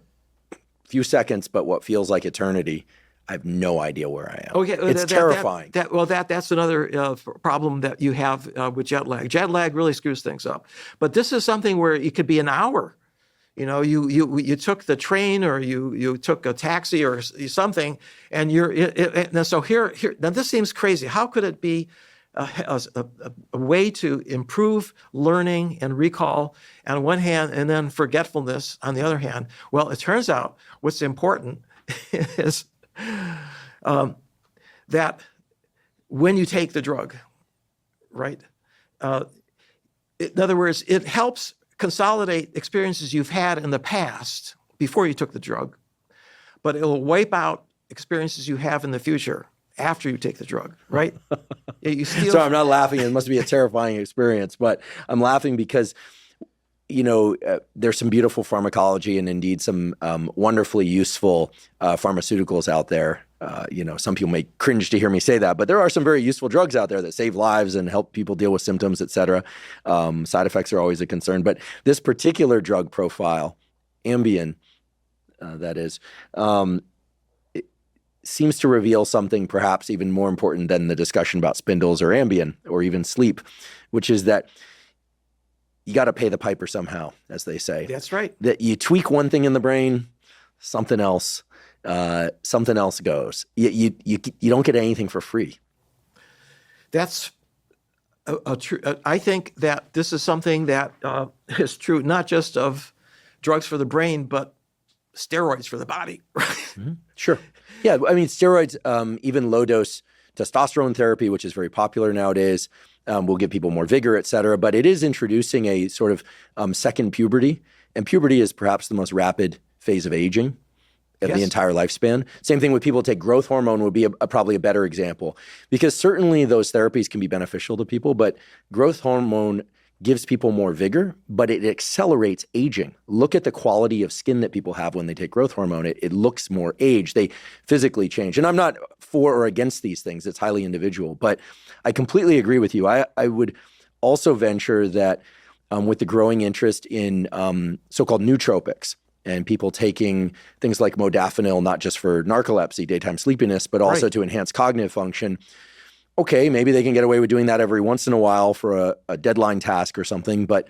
few seconds, but what feels like eternity, I have no idea where I am. Okay, it's terrifying. That's another problem that you have with jet lag. Jet lag really screws things up. But this is something where it could be an hour. You took the train or you took a taxi or something, and so here. Now this seems crazy. How could it be a way to improve learning and recall on one hand, and then forgetfulness on the other hand? Well, it turns out what's important is that when you take the drug, right? In other words, it helps consolidate experiences you've had in the past before you took the drug, but it will wipe out experiences you have in the future after you take the drug, right? So I'm not laughing. It must be a terrifying experience, but I'm laughing because, there's some beautiful pharmacology and indeed some wonderfully useful pharmaceuticals out there. Some people may cringe to hear me say that, but there are some very useful drugs out there that save lives and help people deal with symptoms, et cetera. Side effects are always a concern. But this particular drug profile, Ambien, that is, it seems to reveal something perhaps even more important than the discussion about spindles or Ambien or even sleep, which is that you got to pay the piper somehow, as they say. That's right. That you tweak one thing in the brain, something else goes. You don't get anything for free. That's a true. I think that this is something that is true not just of drugs for the brain, but steroids for the body. Mm-hmm. Sure. Yeah. I mean, steroids, even low dose testosterone therapy, which is very popular nowadays, will give people more vigor, et cetera. But it is introducing a sort of second puberty. And puberty is perhaps the most rapid phase of aging of the entire lifespan. Same thing with people who take growth hormone would be probably a better example, because certainly those therapies can be beneficial to people, but growth hormone gives people more vigor, but it accelerates aging. Look at the quality of skin that people have when they take growth hormone. It looks more aged. They physically change. And I'm not for or against these things. It's highly individual. But I completely agree with you. I would also venture that with the growing interest in so-called nootropics, and people taking things like modafinil, not just for narcolepsy, daytime sleepiness, but also to enhance cognitive function. Okay, maybe they can get away with doing that every once in a while for a deadline task or something. But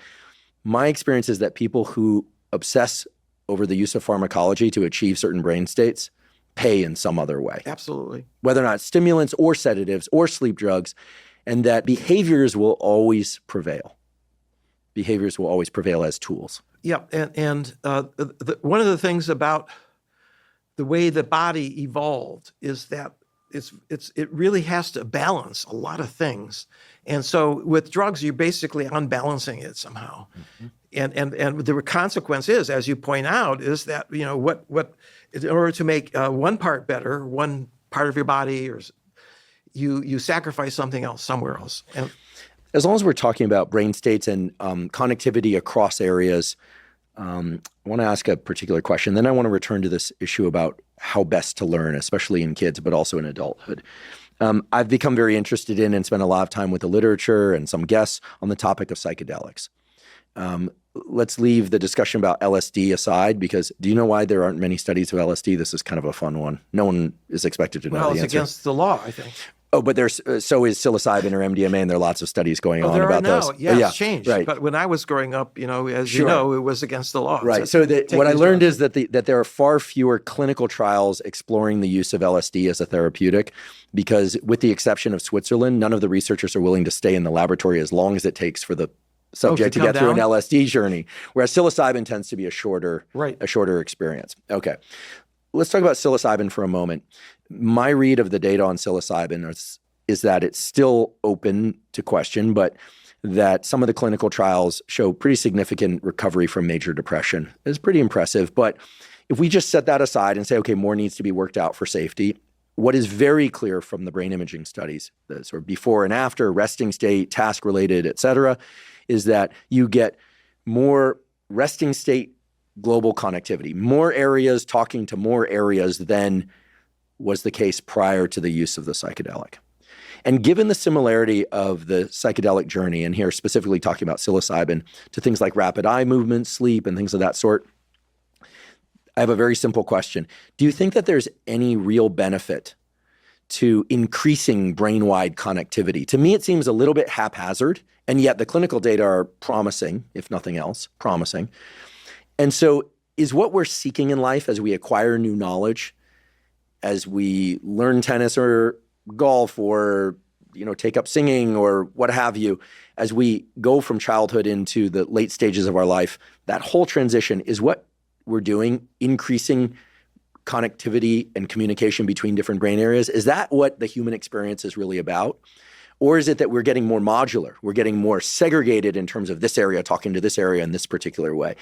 my experience is that people who obsess over the use of pharmacology to achieve certain brain states pay in some other way. Absolutely. Whether or not stimulants or sedatives or sleep drugs, and that behaviors will always prevail. Behaviors will always prevail as tools. Yeah, and one of the things about the way the body evolved is that it really has to balance a lot of things, and so with drugs you're basically unbalancing it somehow, and the consequence is, as you point out, is that what in order to make one part better, one part of your body, or you sacrifice something else somewhere else. And as long as we're talking about brain states and connectivity across areas, I want to ask a particular question. Then I want to return to this issue about how best to learn, especially in kids, but also in adulthood. I've become very interested in and spent a lot of time with the literature and some guests on the topic of psychedelics. Let's leave the discussion about LSD aside, because do you know why there aren't many studies of LSD? This is kind of a fun one. No one is expected to know the answer. Well, it's against the law, I think. Oh, but so is psilocybin or MDMA, and there are lots of studies going on about those. Yeah, it's changed. Right. But when I was growing up, as you know, it was against the law. Right. So what I learned is that there are far fewer clinical trials exploring the use of LSD as a therapeutic, because with the exception of Switzerland, none of the researchers are willing to stay in the laboratory as long as it takes for the subject to get through an LSD journey, whereas psilocybin tends to be a shorter experience. Okay. Let's talk about psilocybin for a moment. My read of the data on psilocybin is that it's still open to question, but that some of the clinical trials show pretty significant recovery from major depression. It's pretty impressive. But if we just set that aside and say, okay, more needs to be worked out for safety, what is very clear from the brain imaging studies, the sort of before and after, resting state, task-related, et cetera, is that you get more resting state global connectivity, more areas talking to more areas than was the case prior to the use of the psychedelic. And given the similarity of the psychedelic journey, and here specifically talking about psilocybin, to things like rapid eye movement, sleep, and things of that sort, I have a very simple question. Do you think that there's any real benefit to increasing brain-wide connectivity? To me, it seems a little bit haphazard, and yet the clinical data are promising, if nothing else, promising. And so is what we're seeking in life as we acquire new knowledge, as we learn tennis or golf or take up singing or what have you, as we go from childhood into the late stages of our life, that whole transition is what we're doing, increasing connectivity and communication between different brain areas? Is that what the human experience is really about? Or is it that we're getting more modular? We're getting more segregated in terms of this area talking to this area in this particular way.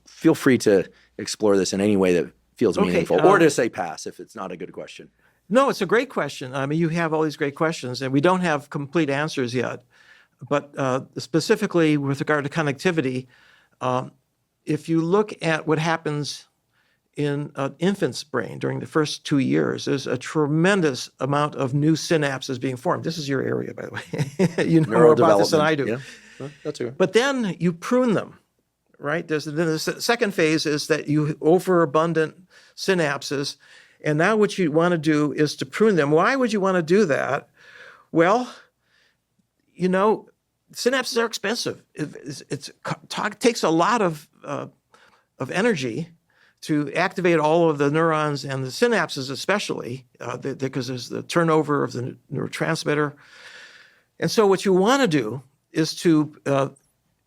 Feel free to explore this in any way that feels meaningful, or to say pass if it's not a good question. No, it's a great question. I mean, you have all these great questions, and we don't have complete answers yet. But specifically with regard to connectivity, if you look at what happens in an infant's brain during the first 2 years, there's a tremendous amount of new synapses being formed. This is your area, by the way. You know more about this than I do. Yeah. Well, that's right. But then you prune them, right? Then the second phase is that you overabundant synapses, and now what you want to do is to prune them. Why would you want to do that? Well, synapses are expensive. It takes a lot of energy to activate all of the neurons and the synapses especially, because there's the turnover of the neurotransmitter. And so what you want to do is to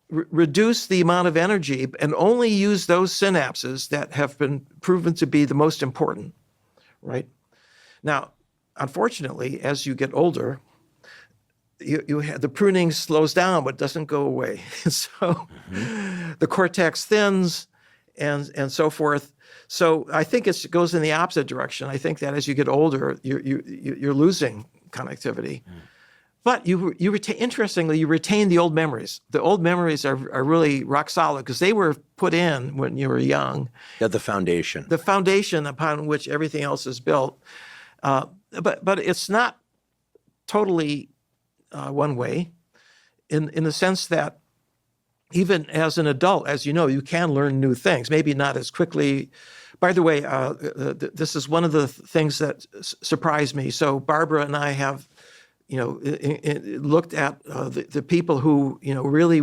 reduce the amount of energy and only use those synapses that have been proven to be the most important, right? Now, unfortunately, as you get older, you have, the pruning slows down but doesn't go away. So the cortex thins and so forth. So I think it goes in the opposite direction. I think that as you get older, you're losing connectivity. But you retain, interestingly, you retain the old memories. The old memories are really rock solid because they were put in when you were young. Yeah, the foundation. The foundation upon which everything else is built. But it's not totally one way in the sense that even as an adult, as you know, you can learn new things, maybe not as quickly. By the way, this is one of the things that surprised me. So Barbara and I have, looked at the people who, really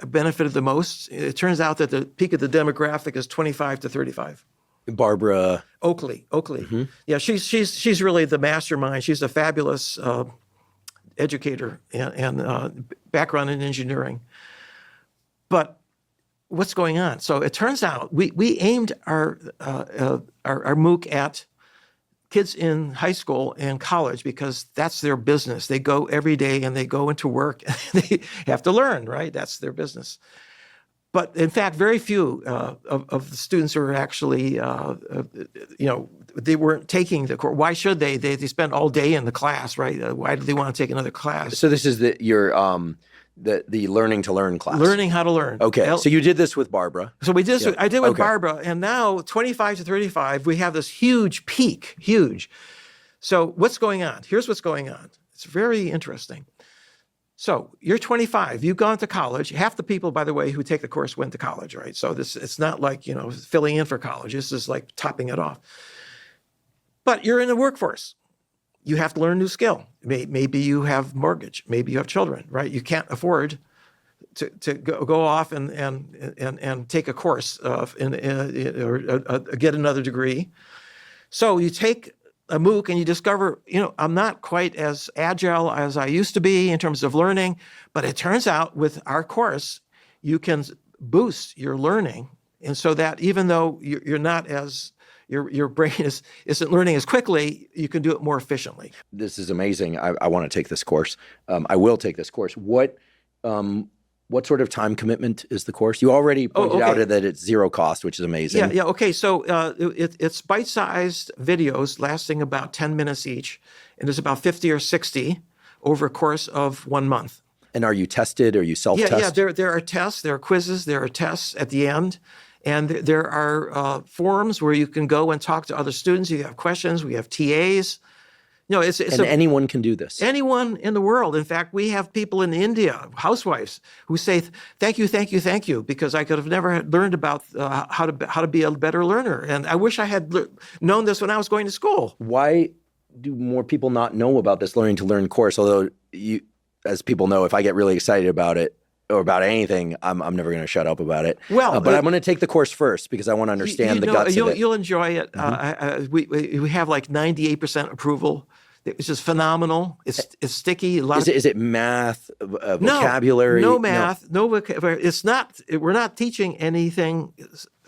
benefited the most. It turns out that the peak of the demographic is 25 to 35. Barbara Oakley. Yeah, she's really the mastermind. She's a fabulous educator and background in engineering. But what's going on? So it turns out we aimed our MOOC at kids in high school and college because that's their business. They go every day and they go into work and they have to learn, right? That's their business. But in fact, very few of the students are actually, they weren't taking the course. Why should they? They spend all day in the class, right? Why do they want to take another class? So this is the learning to learn class. Learning how to learn. Okay, so you did this with Barbara. So we did. Yeah. I did with Okay. Barbara, and now 25 to 35, we have this huge peak, huge. So what's going on? Here's what's going on. It's very interesting. So you're 25. You've gone to college. Half the people, by the way, who take the course went to college, right? So it's not like filling in for college. This is like topping it off. But you're in the workforce. You have to learn a new skill. Maybe you have mortgage. Maybe you have children, right? You can't afford to go off and take a course or get another degree. So you take a MOOC and you discover, I'm not quite as agile as I used to be in terms of learning, but it turns out with our course, you can boost your learning. And so that even though you're not as your brain isn't learning as quickly, you can do it more efficiently. This is amazing. I want to take this course. I will take this course. What sort of time commitment is the course? You already pointed out that it's zero cost, which is amazing. Yeah. Okay. So it's bite-sized videos lasting about 10 minutes each, and there's about 50 or 60 over a course of 1 month. And are you tested? Are you self-test? Yeah. There are tests, there are quizzes, there are tests at the end. And there are forums where you can go and talk to other students. You have questions. We have TAs. Anyone can do this. Anyone in the world. In fact, we have people in India, housewives, who say, "Thank you, because I could have never learned about how to be a better learner. And I wish I had known this when I was going to school." Why do more people not know about this learning to learn course? Although as people know, if I get really excited about it, or about anything, I'm never going to shut up about it. Well, but I'm going to take the course first because I want to understand the guts of it. You'll enjoy it. We have like 98% approval. It's just phenomenal. It's sticky. Is it math, vocabulary? No math, no vocabulary. It's not. We're not teaching anything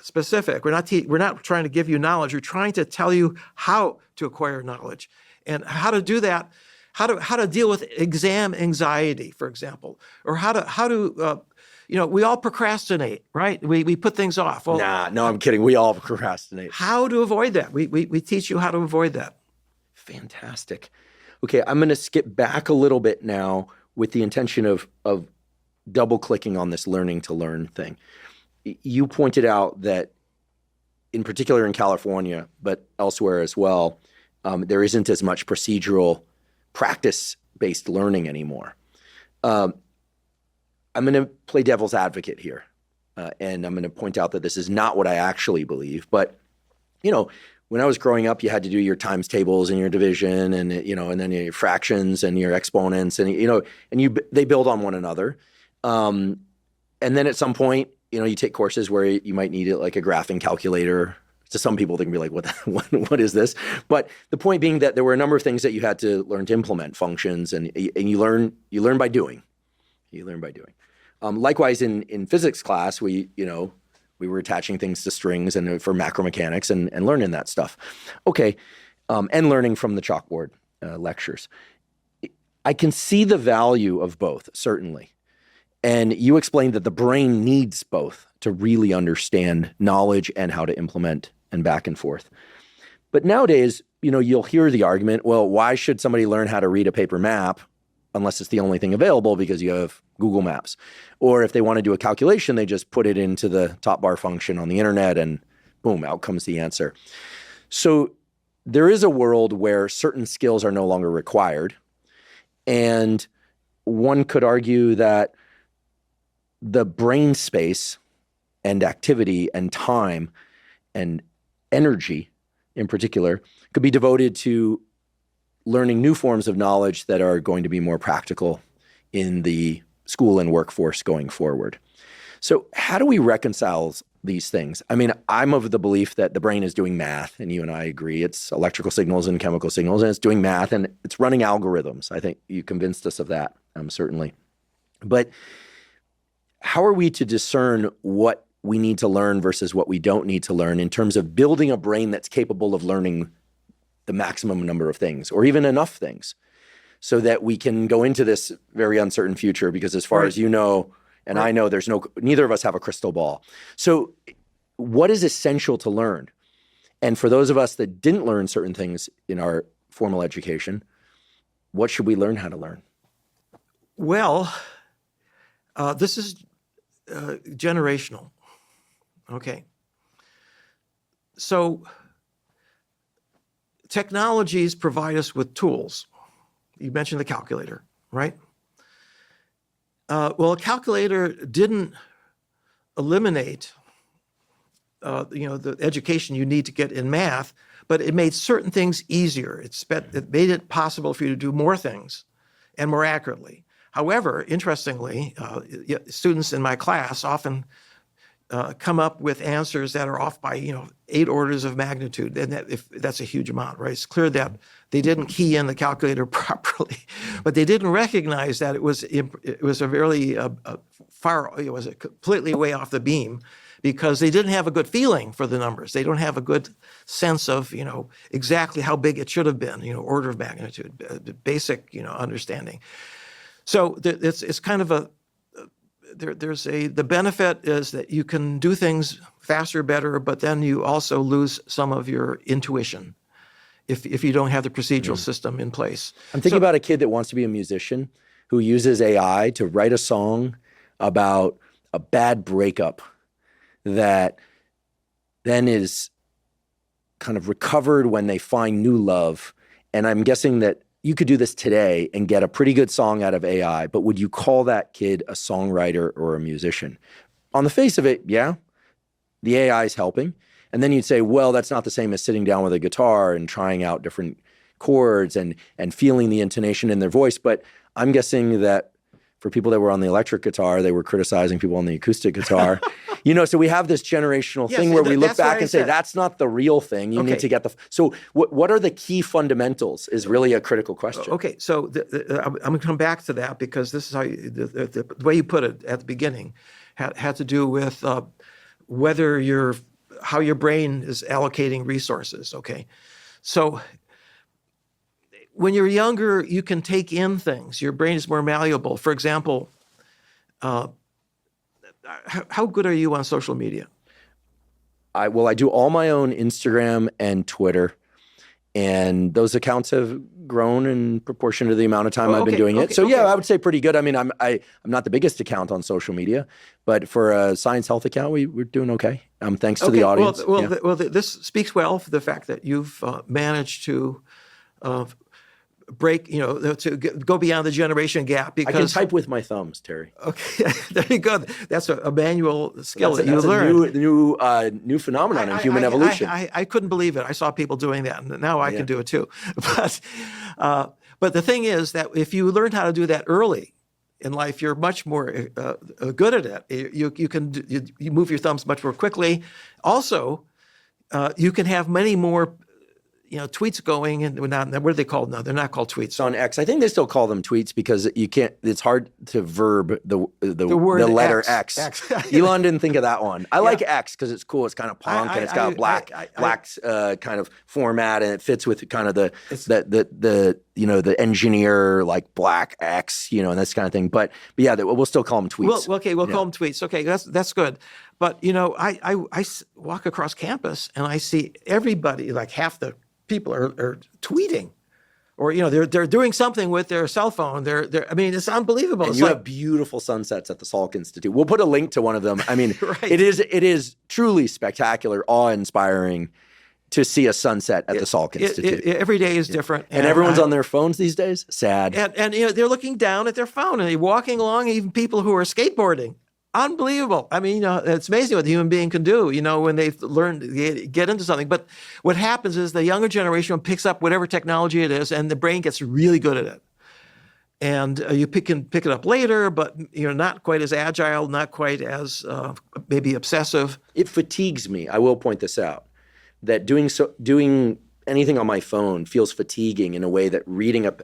specific. We're not trying to give you knowledge. We're trying to tell you how to acquire knowledge and how to do that. How to deal with exam anxiety, for example, or how to we all procrastinate, right? We put things off. Well, no, I'm kidding. We all procrastinate. How to avoid that? We teach you how to avoid that. Fantastic. Okay, I'm going to skip back a little bit now with the intention of double clicking on this learning to learn thing. You pointed out that, in particular in California, but elsewhere as well, there isn't as much procedural practice-based learning anymore. I'm going to play devil's advocate here, and I'm going to point out that this is not what I actually believe. But, when I was growing up, you had to do your times tables and your division and, and then your fractions and your exponents and, they build on one another. And then at some point, you take courses where you might need it, like a graphing calculator. To some people, they can be like, what is this? But the point being that there were a number of things that you had to learn to implement, functions, and you learn by doing. You learn by doing. Likewise, in physics class, we were attaching things to strings and for macromechanics and learning that stuff. Okay, and learning from the chalkboard lectures. I can see the value of both, certainly. And you explained that the brain needs both to really understand knowledge and how to implement and back and forth. But nowadays, you'll hear the argument, well, why should somebody learn how to read a paper map unless it's the only thing available because you have Google Maps? Or if they want to do a calculation, they just put it into the top bar function on the internet and boom, out comes the answer. So there is a world where certain skills are no longer required. And one could argue that the brain space and activity and time and energy in particular could be devoted to learning new forms of knowledge that are going to be more practical in the school and workforce going forward. So how do we reconcile these things? I mean, I'm of the belief that the brain is doing math, and you and I agree. It's electrical signals and chemical signals, and it's doing math, and it's running algorithms. I think you convinced us of that, certainly. But how are we to discern what we need to learn versus what we don't need to learn in terms of building a brain that's capable of learning the maximum number of things or even enough things so that we can go into this very uncertain future? Because as far as you know, and I know, neither of us have a crystal ball. So what is essential to learn? And for those of us that didn't learn certain things in our formal education, what should we learn how to learn? Well, this is generational. Okay. So technologies provide us with tools. You mentioned the calculator, right? Well, a calculator didn't eliminate the education you need to get in math, but it made certain things easier. It made it possible for you to do more things and more accurately. However, interestingly, students in my class often come up with answers that are off by 8 orders of magnitude, and that's a huge amount, right? It's clear that they didn't key in the calculator properly, but they didn't recognize that it was a really it was completely way off the beam, because they didn't have a good feeling for the numbers. They don't have a good sense of exactly how big it should have been, order of magnitude, basic understanding. So it's kind of the benefit is that you can do things faster, better, but then you also lose some of your intuition if you don't have the procedural system in place. I'm thinking about a kid that wants to be a musician who uses AI to write a song about a bad breakup that then is kind of recovered when they find new love. And I'm guessing that you could do this today and get a pretty good song out of AI, but would you call that kid a songwriter or a musician? On the face of it, yeah, the AI is helping. And then you'd say, well, that's not the same as sitting down with a guitar and trying out different chords and feeling the intonation in their voice. But I'm guessing that for people that were on the electric guitar, they were criticizing people on the acoustic guitar. So we have this generational thing where we look back and say, that's not the real thing. You need to get so what are the key fundamentals is really a critical question. Okay, so I'm going to come back to that, because this is how the way you put it at the beginning had to do with how your brain is allocating resources, okay? So when you're younger, you can take in things. Your brain is more malleable. For example, how good are you on social media? I do all my own Instagram and Twitter, and those accounts have grown in proportion to the amount of time I've been doing it. So yeah, I would say pretty good. I mean, I'm not the biggest account on social media, but for a science health account, we're doing okay. Thanks to the audience. Well, this speaks well for the fact that you've managed to break, to go beyond the generation gap. I can Because type with my thumbs, Terry. okay, there you go. That's a manual skill That's that you learned. new phenomenon in human evolution. I couldn't believe it. I saw people doing that, and now I can do it too. But the thing is that if you learn how to do that early in life, you're much more good at it. You move your thumbs much more quickly. Also, you can have many more tweets going, and what are they called now? They're not called tweets. It's on X. I think they still call them tweets because you can't. It's hard to verb the word letter X. X. Elon didn't think of that one. I like X because it's cool. It's kind of punk and it's got a black kind of format, and it fits with kind of the engineer like black X, and this kind of thing. But yeah, we'll still call them tweets. We'll call them tweets. Okay, that's good. But I walk across campus and I see everybody, like half the people are tweeting, or they're doing something with their cell phone. I mean, it's unbelievable. And it's you have beautiful sunsets at the Salk Institute. We'll put a link to one of them. I mean, right. it is truly spectacular, awe-inspiring to see a sunset at the Salk Institute. Every day is different, and everyone's on their phones these days. Sad. And they're looking down at their phone and they're walking along. Even people who are skateboarding. Unbelievable. I mean, it's amazing what the human being can do, when they've learned to get into something. But what happens is the younger generation picks up whatever technology it is, and the brain gets really good at it. And you can pick it up later, but you're not quite as agile, not quite as maybe obsessive. It fatigues me. I will point this out, that doing anything on my phone feels fatiguing in a way that reading a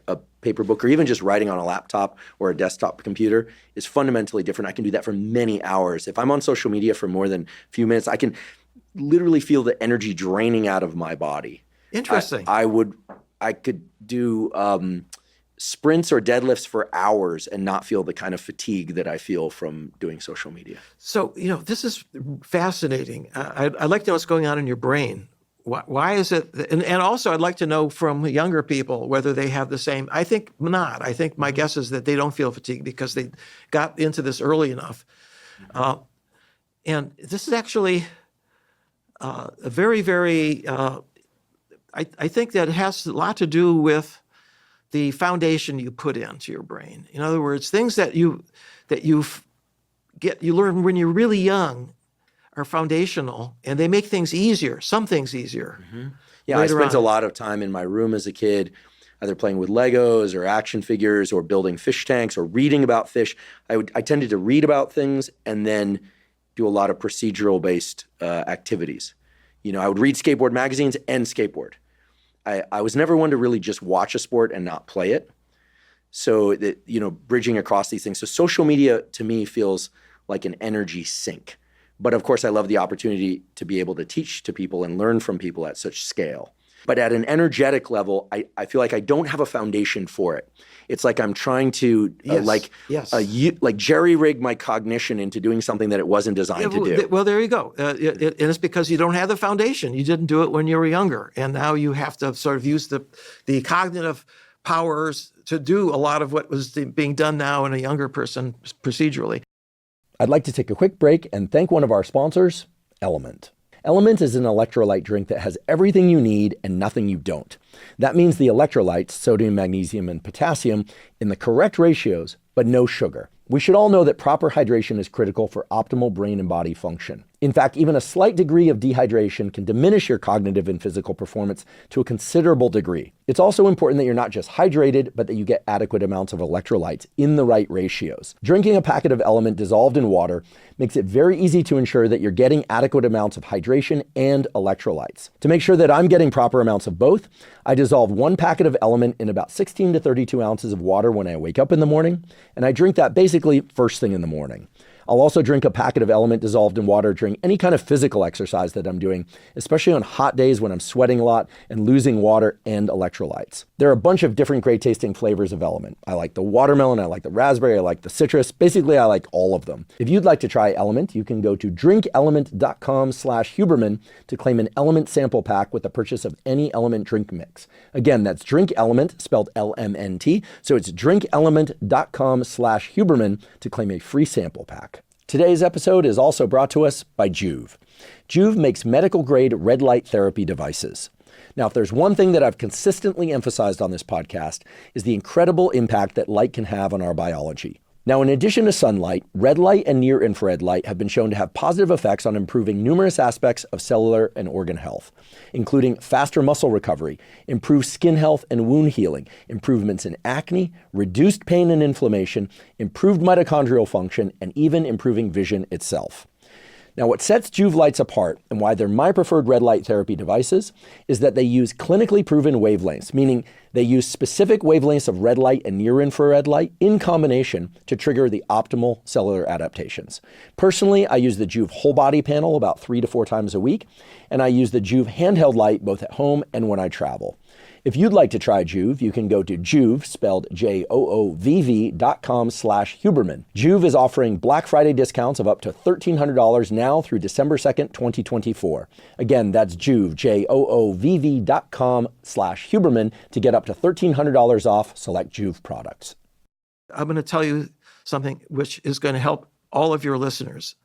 paper book or even just writing on a laptop or a desktop computer is fundamentally different. I can do that for many hours. If I'm on social media for more than a few minutes, I can literally feel the energy draining out of my body. Interesting. I could do sprints or deadlifts for hours and not feel the kind of fatigue that I feel from doing social media. So, this is fascinating. I'd like to know what's going on in your brain. Why is it? And also, I'd like to know from younger people whether they have the same. I think not. I think my guess is that they don't feel fatigued because they got into this early enough. And this is actually a very, very. I think that it has a lot to do with the foundation you put into your brain. In other words, things that you learn when you're really young are foundational, and they make things easier, some things easier. Mm-hmm. Yeah, I spent a lot of time in my room as a kid, either playing with Legos or action figures or building fish tanks or reading about fish. I tended to read about things and then do a lot of procedural-based activities. I would read skateboard magazines and skateboard. I was never one to really just watch a sport and not play it. So that, bridging across these things. So social media to me feels like an energy sink. But of course, I love the opportunity to be able to teach to people and learn from people at such scale. But at an energetic level, I feel like I don't have a foundation for it. It's like I'm trying to jerry-rig my cognition into doing something that it wasn't designed to do. Well, there you go. And it's because you don't have the foundation. You didn't do it when you were younger. And now you have to sort of use the cognitive powers to do a lot of what was being done now in a younger person procedurally. I'd like to take a quick break and thank one of our sponsors, LMNT. LMNT is an electrolyte drink that has everything you need and nothing you don't. That means the electrolytes, sodium, magnesium, and potassium, in the correct ratios, but no sugar. We should all know that proper hydration is critical for optimal brain and body function. In fact, even a slight degree of dehydration can diminish your cognitive and physical performance to a considerable degree. It's also important that you're not just hydrated, but that you get adequate amounts of electrolytes in the right ratios. Drinking a packet of LMNT dissolved in water makes it very easy to ensure that you're getting adequate amounts of hydration and electrolytes. To make sure that I'm getting proper amounts of both, I dissolve one packet of LMNT in about 16 to 32 ounces of water when I wake up in the morning, and I drink that basically first thing in the morning. I'll also drink a packet of LMNT dissolved in water during any kind of physical exercise that I'm doing, especially on hot days when I'm sweating a lot and losing water and electrolytes. There are a bunch of different great tasting flavors of LMNT. I like the watermelon, I like the raspberry, I like the citrus. Basically, I like all of them. If you'd like to try LMNT, you can go to drinkelement.com/Huberman to claim an LMNT sample pack with the purchase of any LMNT drink mix. Again, that's DrinkElement, spelled LMNT. So it's drinkelement.com/Huberman to claim a free sample pack. Today's episode is also brought to us by Joovv. Joovv makes medical-grade red light therapy devices. Now, if there's one thing that I've consistently emphasized on this podcast is the incredible impact that light can have on our biology. Now, in addition to sunlight, red light and near-infrared light have been shown to have positive effects on improving numerous aspects of cellular and organ health, including faster muscle recovery, improved skin health and wound healing, improvements in acne, reduced pain and inflammation, improved mitochondrial function, and even improving vision itself. Now, what sets Joovv lights apart and why they're my preferred red light therapy devices is that they use clinically proven wavelengths, meaning they use specific wavelengths of red light and near-infrared light in combination to trigger the optimal cellular adaptations. Personally, I use the Joovv whole body panel about 3 to 4 times a week, and I use the Joovv handheld light both at home and when I travel. If you'd like to try Joovv, you can go to Joovv, spelled JOOVV.com/Huberman. Joovv is offering Black Friday discounts of up to $1,300 now through December 2nd, 2024. Again, that's Joovv, JOOVV.com/Huberman to get up to $1,300 off select Joovv products. I'm going to tell you something which is going to help all of your listeners.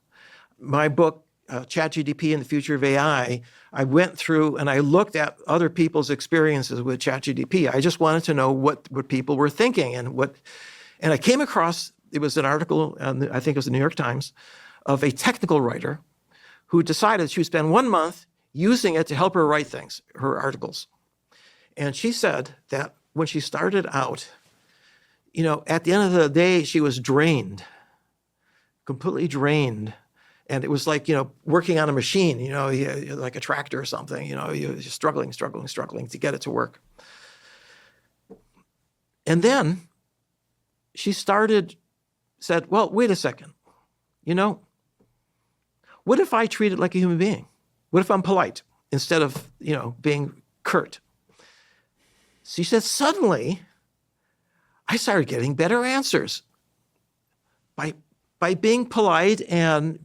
My book, ChatGPT and the Future of AI, I went through and I looked at other people's experiences with ChatGPT. I just wanted to know what people were thinking and I came across, it was an article, I think it was the New York Times, of a technical writer who decided she would spend 1 month using it to help her write things, her articles. And she said that when she started out, at the end of the day, she was drained, completely drained. And it was like, working on a machine, like a tractor or something, you're struggling to get it to work. And then she said, well, wait a second. What if I treat it like a human being? What if I'm polite instead of, being curt? She said, suddenly, I started getting better answers by being polite and,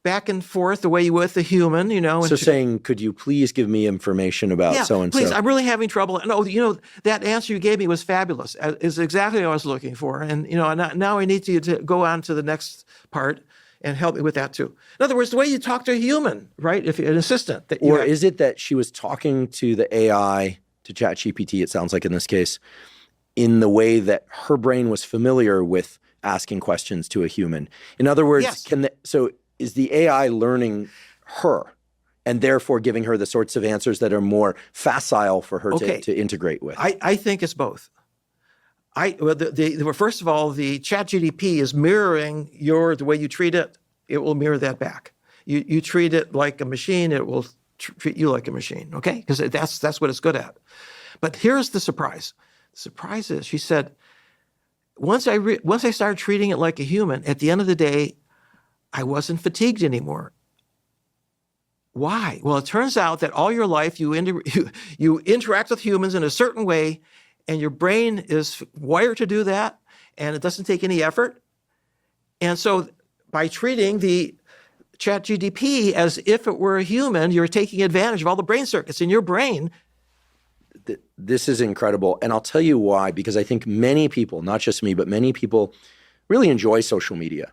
back and forth the way you would with a human, So saying, could you please give me information about so-and-so? Please, I'm really having trouble. No, that answer you gave me was fabulous. Is exactly what I was looking for. And, now I need you to go on to the next part and help me with that too. In other words, the way you talk to a human, right? If you're an assistant. Or is it that she was talking to the AI, to ChatGPT, it sounds like in this case, in the way that her brain was familiar with asking questions to a human? In other words, yes. So is the AI learning her and therefore giving her the sorts of answers that are more facile for her to integrate with? I think it's both. First of all, the ChatGPT is mirroring the way you treat it. It will mirror that back. You treat it like a machine, it will treat you like a machine, okay? Because that's what it's good at. But here's the surprise. The surprise is, she said, once I started treating it like a human, at the end of the day, I wasn't fatigued anymore. Why? Well, it turns out that all your life you interact with humans in a certain way, and your brain is wired to do that, and it doesn't take any effort. And so by treating the ChatGPT as if it were a human, you're taking advantage of all the brain circuits in your brain. This is incredible. And I'll tell you why, because I think many people, not just me, but many people really enjoy social media,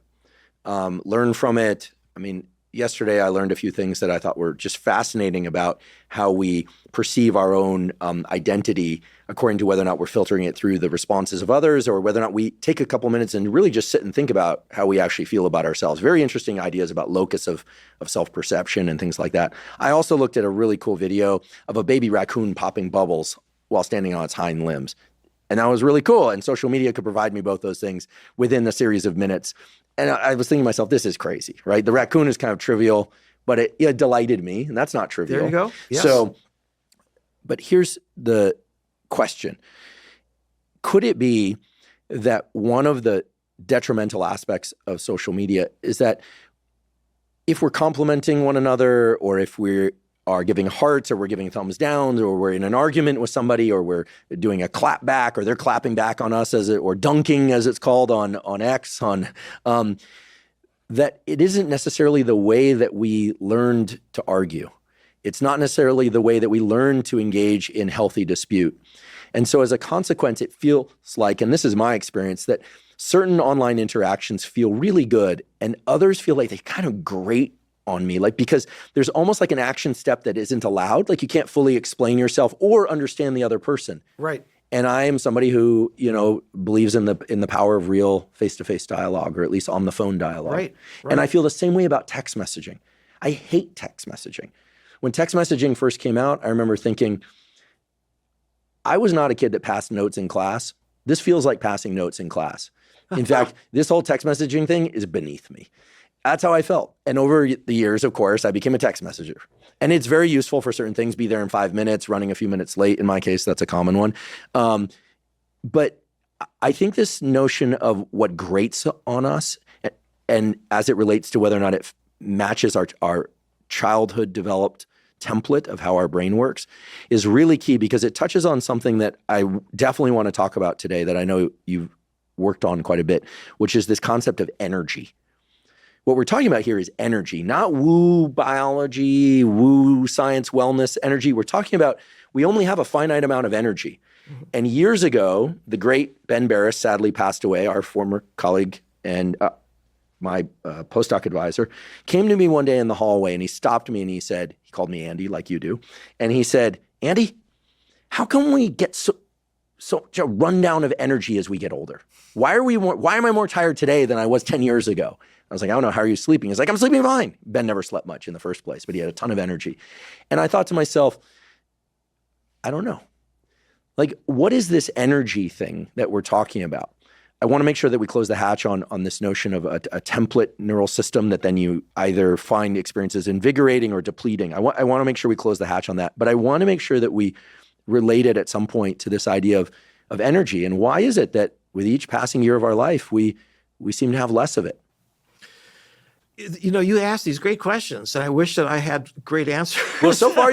learn from it. I mean, yesterday I learned a few things that I thought were just fascinating about how we perceive our own identity according to whether or not we're filtering it through the responses of others or whether or not we take a couple minutes and really just sit and think about how we actually feel about ourselves. Very interesting ideas about locus of self-perception and things like that. I also looked at a really cool video of a baby raccoon popping bubbles while standing on its hind limbs. And that was really cool. And social media could provide me both those things within a series of minutes. And I was thinking to myself, this is crazy, right? The raccoon is kind of trivial, but it delighted me, and that's not trivial. There you go. Yes. So, but here's the question. Could it be that one of the detrimental aspects of social media is that if we're complimenting one another, or if we are giving hearts, or we're giving thumbs down, or we're in an argument with somebody, or we're doing a clap back, or they're clapping back on us or dunking as it's called on X, that it isn't necessarily the way that we learned to argue. It's not necessarily the way that we learn to engage in healthy dispute. And so as a consequence, it feels like, and this is my experience, that certain online interactions feel really good and others feel like they kind of grate on me, like, because there's almost like an action step that isn't allowed. Like you can't fully explain yourself or understand the other person. Right. And I am somebody who, believes in the power of real face-to-face dialogue, or at least on the phone dialogue. Right. And I feel the same way about text messaging. I hate text messaging. When text messaging first came out, I remember thinking, I was not a kid that passed notes in class. This feels like passing notes in class. In fact, this whole text messaging thing is beneath me. That's how I felt. And over the years, of course, I became a text messenger. And it's very useful for certain things, be there in 5 minutes, running a few minutes late. In my case, that's a common one. But I think this notion of what grates on us, and as it relates to whether or not it matches our childhood developed template of how our brain works, is really key, because it touches on something that I definitely want to talk about today that I know you've worked on quite a bit, which is this concept of energy. What we're talking about here is energy, not woo biology, woo science, wellness, energy. We're talking about we only have a finite amount of energy. Mm-hmm. And years ago, the great Ben Barris sadly passed away, our former colleague and my postdoc advisor, came to me one day in the hallway and he stopped me and he said, he called me Andy like you do. And he said, Andy, how come we get such a rundown of energy as we get older? Why am I more tired today than I was 10 years ago? I was like, I don't know, how are you sleeping? He's like, I'm sleeping fine. Ben never slept much in the first place, but he had a ton of energy. And I thought to myself, I don't know. Like, what is this energy thing that we're talking about? I want to make sure that we close the hatch on this notion of a template neural system that then you either find experiences invigorating or depleting. I want to make sure we close the hatch on that. But I want to make sure that we relate it at some point to this idea of energy. And why is it that with each passing year of our life, we seem to have less of it? You ask these great questions, and I wish that I had great answers. Well, so far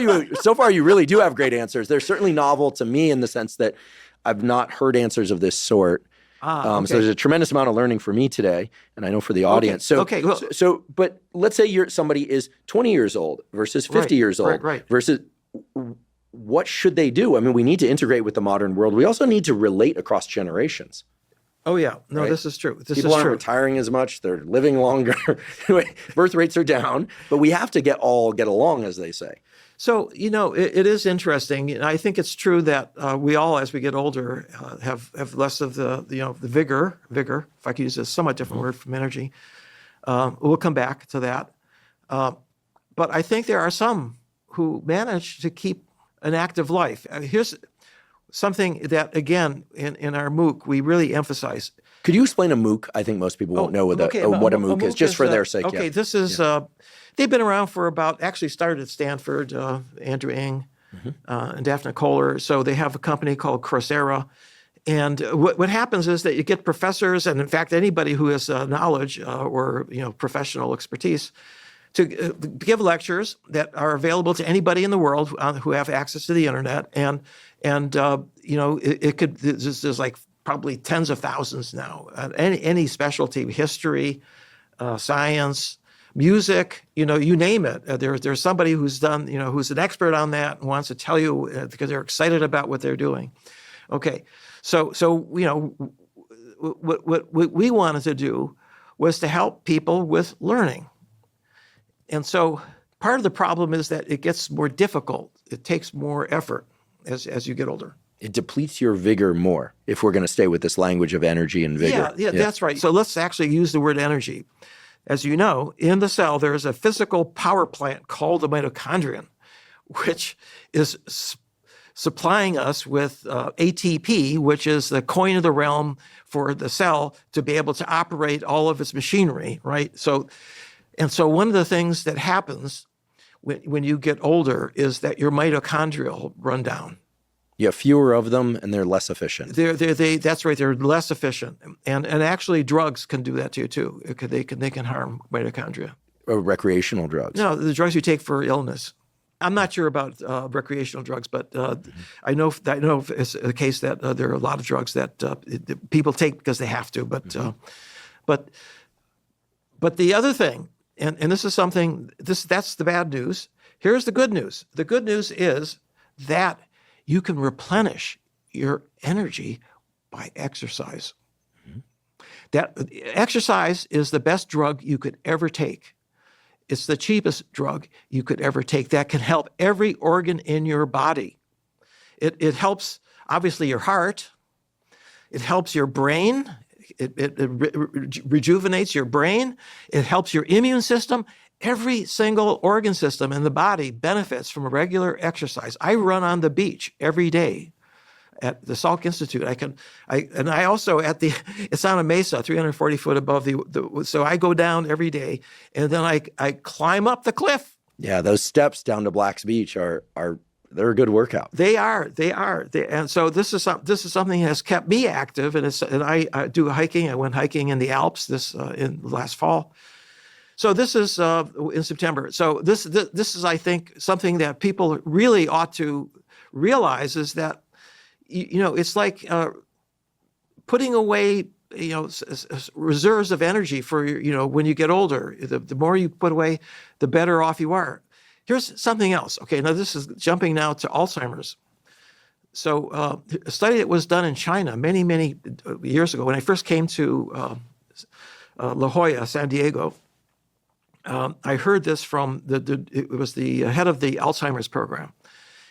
you really do have great answers. They're certainly novel to me in the sense that I've not heard answers of this sort. Okay. So there's a tremendous amount of learning for me today, and I know for the audience. But let's say somebody is 20 years old versus 50 years old versus what should they do? I mean, we need to integrate with the modern world. We also need to relate across generations. Oh, yeah. No, right? This is true. People aren't retiring as much. They're living longer. Birth rates are down, but we have to get along, as they say. So, it is interesting. I think it's true that we all, as we get older, have less of the vigor, if I could use a somewhat different word from energy. We'll come back to that. But I think there are some who manage to keep an active life. Here's something that, again, in our MOOC, we really emphasize. Could you explain a MOOC? I think most people won't know what a MOOC is, just for their sake. Okay, this is, they've been around for actually started at Stanford, Andrew Ng and Daphne Kohler. So they have a company called Coursera. And what happens is that you get professors, and in fact, anybody who has knowledge or professional expertise, to give lectures that are available to anybody in the world who have access to the internet. And it could, there's like probably tens of thousands now, any specialty, history, science, music, you name it. There's somebody who's done, who's an expert on that and wants to tell you because they're excited about what they're doing. Okay. So what we wanted to do was to help people with learning. And so part of the problem is that it gets more difficult. It takes more effort as you get older. It depletes your vigor more if we're going to stay with this language of energy and vigor. Yeah, that's right. So let's actually use the word energy. As you know, in the cell, there is a physical power plant called the mitochondrion, which is supplying us with ATP, which is the coin of the realm for the cell to be able to operate all of its machinery, right? So one of the things that happens when you get older is that your mitochondria run down. You have fewer of them, and they're less efficient. That's right. They're less efficient, and actually, drugs can do that to you too. They can harm mitochondria. Recreational drugs. No, the drugs you take for illness. I'm not sure about recreational drugs, but I know it's a case that there are a lot of drugs that people take because they have to. But the other thing. And this is something, that's the bad news. Here's the good news. The good news is that you can replenish your energy by exercise. Mm-hmm. That exercise is the best drug you could ever take. It's the cheapest drug you could ever take that can help every organ in your body. It helps, obviously, your heart. It helps your brain. It rejuvenates your brain. It helps your immune system. Every single organ system in the body benefits from a regular exercise. I run on the beach every day at the Salk Institute. I also it's on a mesa, 340 foot above so I go down every day, and then I climb up the cliff. Yeah, those steps down to Black's Beach they're a good workout. They are. And so this is something that has kept me active, and I do hiking. I went hiking in the Alps in last fall. So this is in September. So this is, I think, something that people really ought to realize is that, it's like putting away, reserves of energy for, when you get older. The more you put away, the better off you are. Here's something else. Okay, now this is jumping now to Alzheimer's. So a study that was done in China many, many years ago, when I first came to La Jolla, San Diego, I heard this from it was the head of the Alzheimer's program.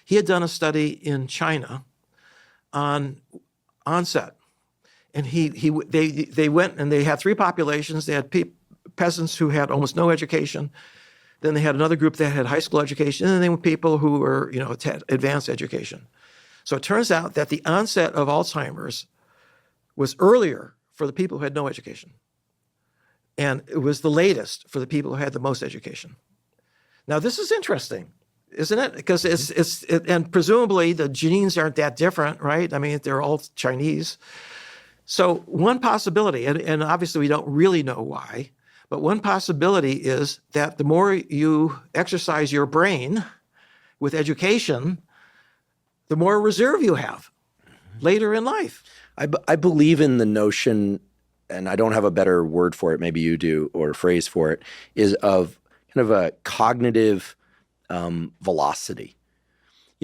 He had done a study in China on onset, and they went and they had three populations. They had peasants who had almost no education. Then they had another group that had high school education, and then they were people who were had advanced education. So it turns out that the onset of Alzheimer's was earlier for the people who had no education. And it was the latest for the people who had the most education. Now, this is interesting, isn't it? Because and presumably the genes aren't that different, right? I mean, they're all Chinese. So one possibility, and obviously we don't really know why, but one possibility is that the more you exercise your brain with education, the more reserve you have later in life. I believe in the notion, and I don't have a better word for it, maybe you do, or a phrase for it, is of kind of a cognitive velocity.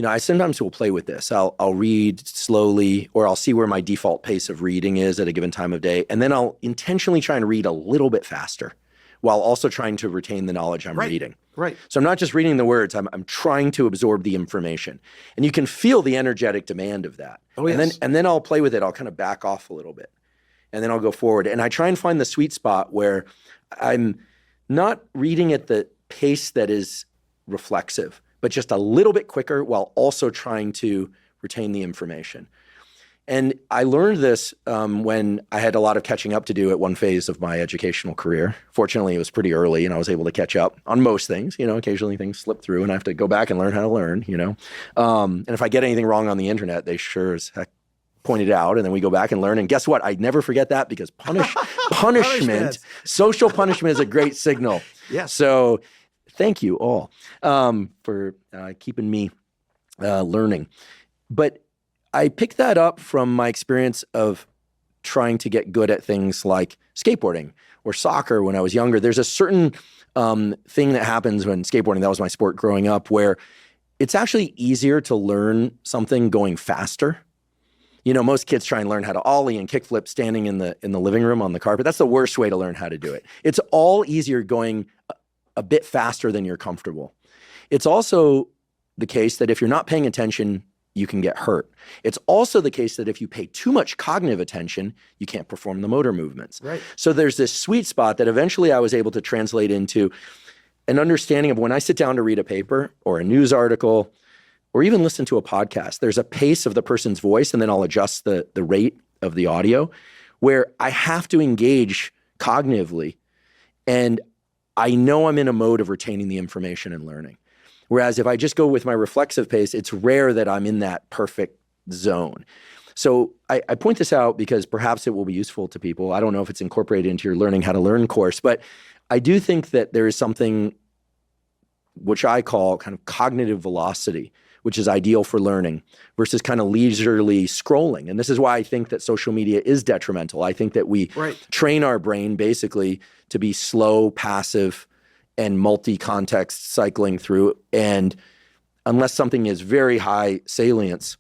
I sometimes will play with this. I'll read slowly, or I'll see where my default pace of reading is at a given time of day, and then I'll intentionally try and read a little bit faster while also trying to retain the knowledge I'm reading. Right. So I'm not just reading the words, I'm trying to absorb the information. And you can feel the energetic demand of that. Oh, yes. And then I'll play with it. I'll kind of back off a little bit. And then I'll go forward. And I try and find the sweet spot where I'm not reading at the pace that is reflexive, but just a little bit quicker while also trying to retain the information. And I learned this when I had a lot of catching up to do at one phase of my educational career. Fortunately, it was pretty early, and I was able to catch up on most things. Occasionally things slip through, and I have to go back and learn how to learn, And if I get anything wrong on the internet, they sure as heck point it out, and then we go back and learn. And guess what? I never forget that, because punishment, social punishment is a great signal. Yes. So thank you all for keeping me learning. But I picked that up from my experience of trying to get good at things like skateboarding or soccer when I was younger. There's a certain thing that happens when skateboarding, that was my sport growing up, where it's actually easier to learn something going faster. Most kids try and learn how to ollie and kickflip standing in the living room on the carpet. That's the worst way to learn how to do it. It's all easier going a bit faster than you're comfortable. It's also the case that if you're not paying attention, you can get hurt. It's also the case that if you pay too much cognitive attention, you can't perform the motor movements. Right. So there's this sweet spot that eventually I was able to translate into an understanding of when I sit down to read a paper or a news article or even listen to a podcast, there's a pace of the person's voice, and then I'll adjust the rate of the audio where I have to engage cognitively, and I know I'm in a mode of retaining the information and learning. Whereas if I just go with my reflexive pace, it's rare that I'm in that perfect zone. So I point this out because perhaps it will be useful to people. I don't know if it's incorporated into your Learning How to Learn course, but I do think that there is something which I call kind of cognitive velocity, which is ideal for learning versus kind of leisurely scrolling. And this is why I think that social media is detrimental. I think that we train our brain basically to be slow, passive, and multi-context cycling through. And unless something is very high salience,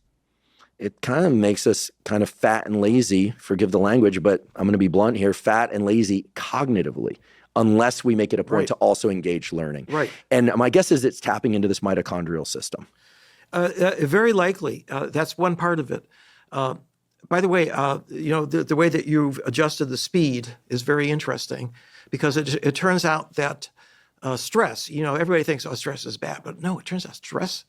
it kind of makes us kind of fat and lazy, forgive the language, but I'm going to be blunt here, fat and lazy cognitively, unless we make it a point to also engage learning. Right. And my guess is it's tapping into this mitochondrial system. Very likely. That's one part of it. By the way, the way that you've adjusted the speed is very interesting, because it turns out that stress, everybody thinks, stress is bad, but no, it turns out stress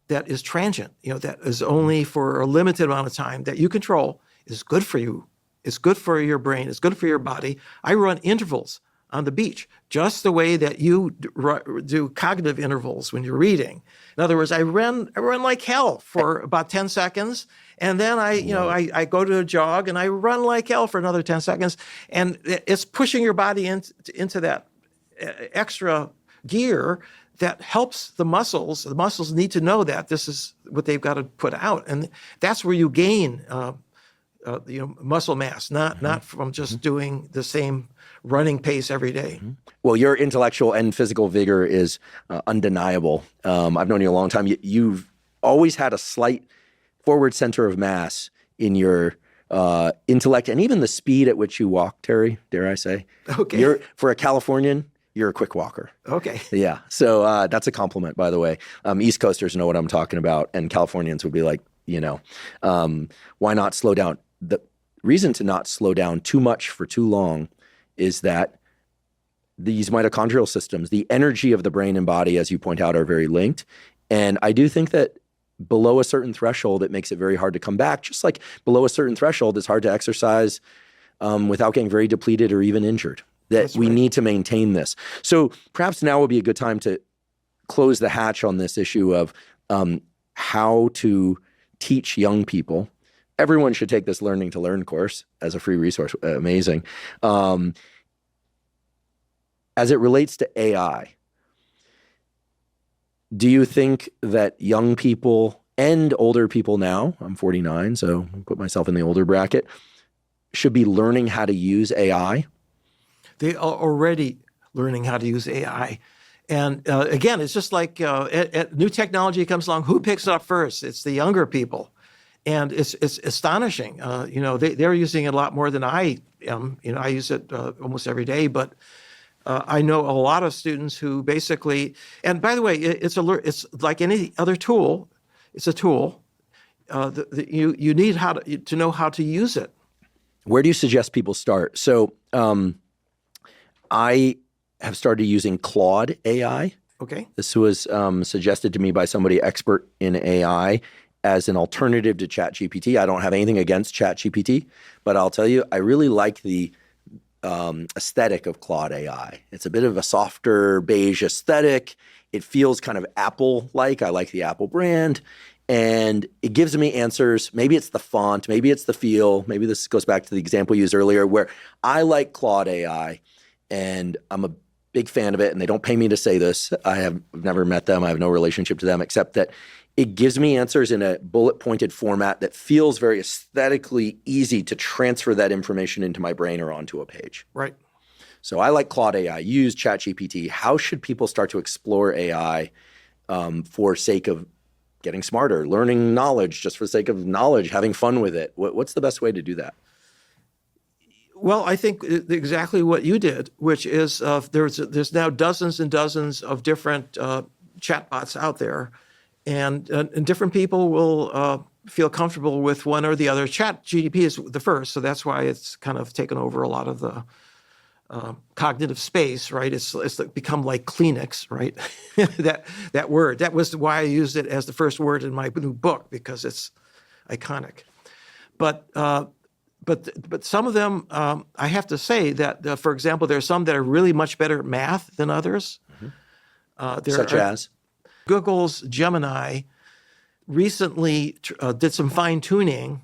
that is transient, that is only for a limited amount of time, that you control, is good for you. It's good for your brain. It's good for your body. I run intervals on the beach, just the way that you do cognitive intervals when you're reading. In other words, I run like hell for about 10 seconds, and then I go to a jog and I run like hell for another 10 seconds, and it's pushing your body into that extra gear that helps the muscles. The muscles need to know that this is what they've got to put out, and that's where you gain muscle mass, not from just doing the same running pace every day. Well, your intellectual and physical vigor is undeniable. I've known you a long time. You've always had a slight forward center of mass in your intellect, and even the speed at which you walk, Terry, dare I say. Okay. For a Californian, you're a quick walker. Okay. Yeah. So that's a compliment, by the way. East Coasters know what I'm talking about, and Californians would be like, why not slow down? The reason to not slow down too much for too long is that these mitochondrial systems, the energy of the brain and body, as you point out, are very linked. And I do think that below a certain threshold, it makes it very hard to come back. Just like below a certain threshold, it's hard to exercise without getting very depleted or even injured. That we need to maintain this. So perhaps now would be a good time to close the hatch on this issue of how to teach young people. Everyone should take this Learning to Learn course as a free resource. Amazing. As it relates to AI, do you think that young people and older people now, I'm 49, so I put myself in the older bracket, should be learning how to use AI? They are already learning how to use AI. And again, it's just like new technology comes along, who picks it up first? It's the younger people. And it's astonishing. They're using it a lot more than I am. I use it almost every day, but I know a lot of students who basically, and by the way, it's like any other tool. It's a tool. You need to know how to use it. Where do you suggest people start? So I have started using Claude AI. Okay. This was suggested to me by somebody expert in AI as an alternative to ChatGPT. I don't have anything against ChatGPT, but I'll tell you, I really like the aesthetic of Claude AI. It's a bit of a softer beige aesthetic. It feels kind of Apple-like. I like the Apple brand. And it gives me answers. Maybe it's the font. Maybe it's the feel. Maybe this goes back to the example you used earlier, where I like Claude AI, and I'm a big fan of it. And they don't pay me to say this. I've never met them. I have no relationship to them, except that it gives me answers in a bullet-pointed format that feels very aesthetically easy to transfer that information into my brain or onto a page. Right. So I like Claude AI. Use ChatGPT. How should people start to explore AI for sake of getting smarter, learning knowledge just for the sake of knowledge, having fun with it? What's the best way to do that? Well, I think exactly what you did, which is there's now dozens and dozens of different chatbots out there. And different people will feel comfortable with one or the other. ChatGPT is the first, so that's why it's kind of taken over a lot of the cognitive space, right? It's become like Kleenex, right? that word. That was why I used it as the first word in my new book, because it's iconic. But some of them, I have to say that, for example, there are some that are really much better at math than others. Mm-hmm. Such as? Google's Gemini recently did some fine tuning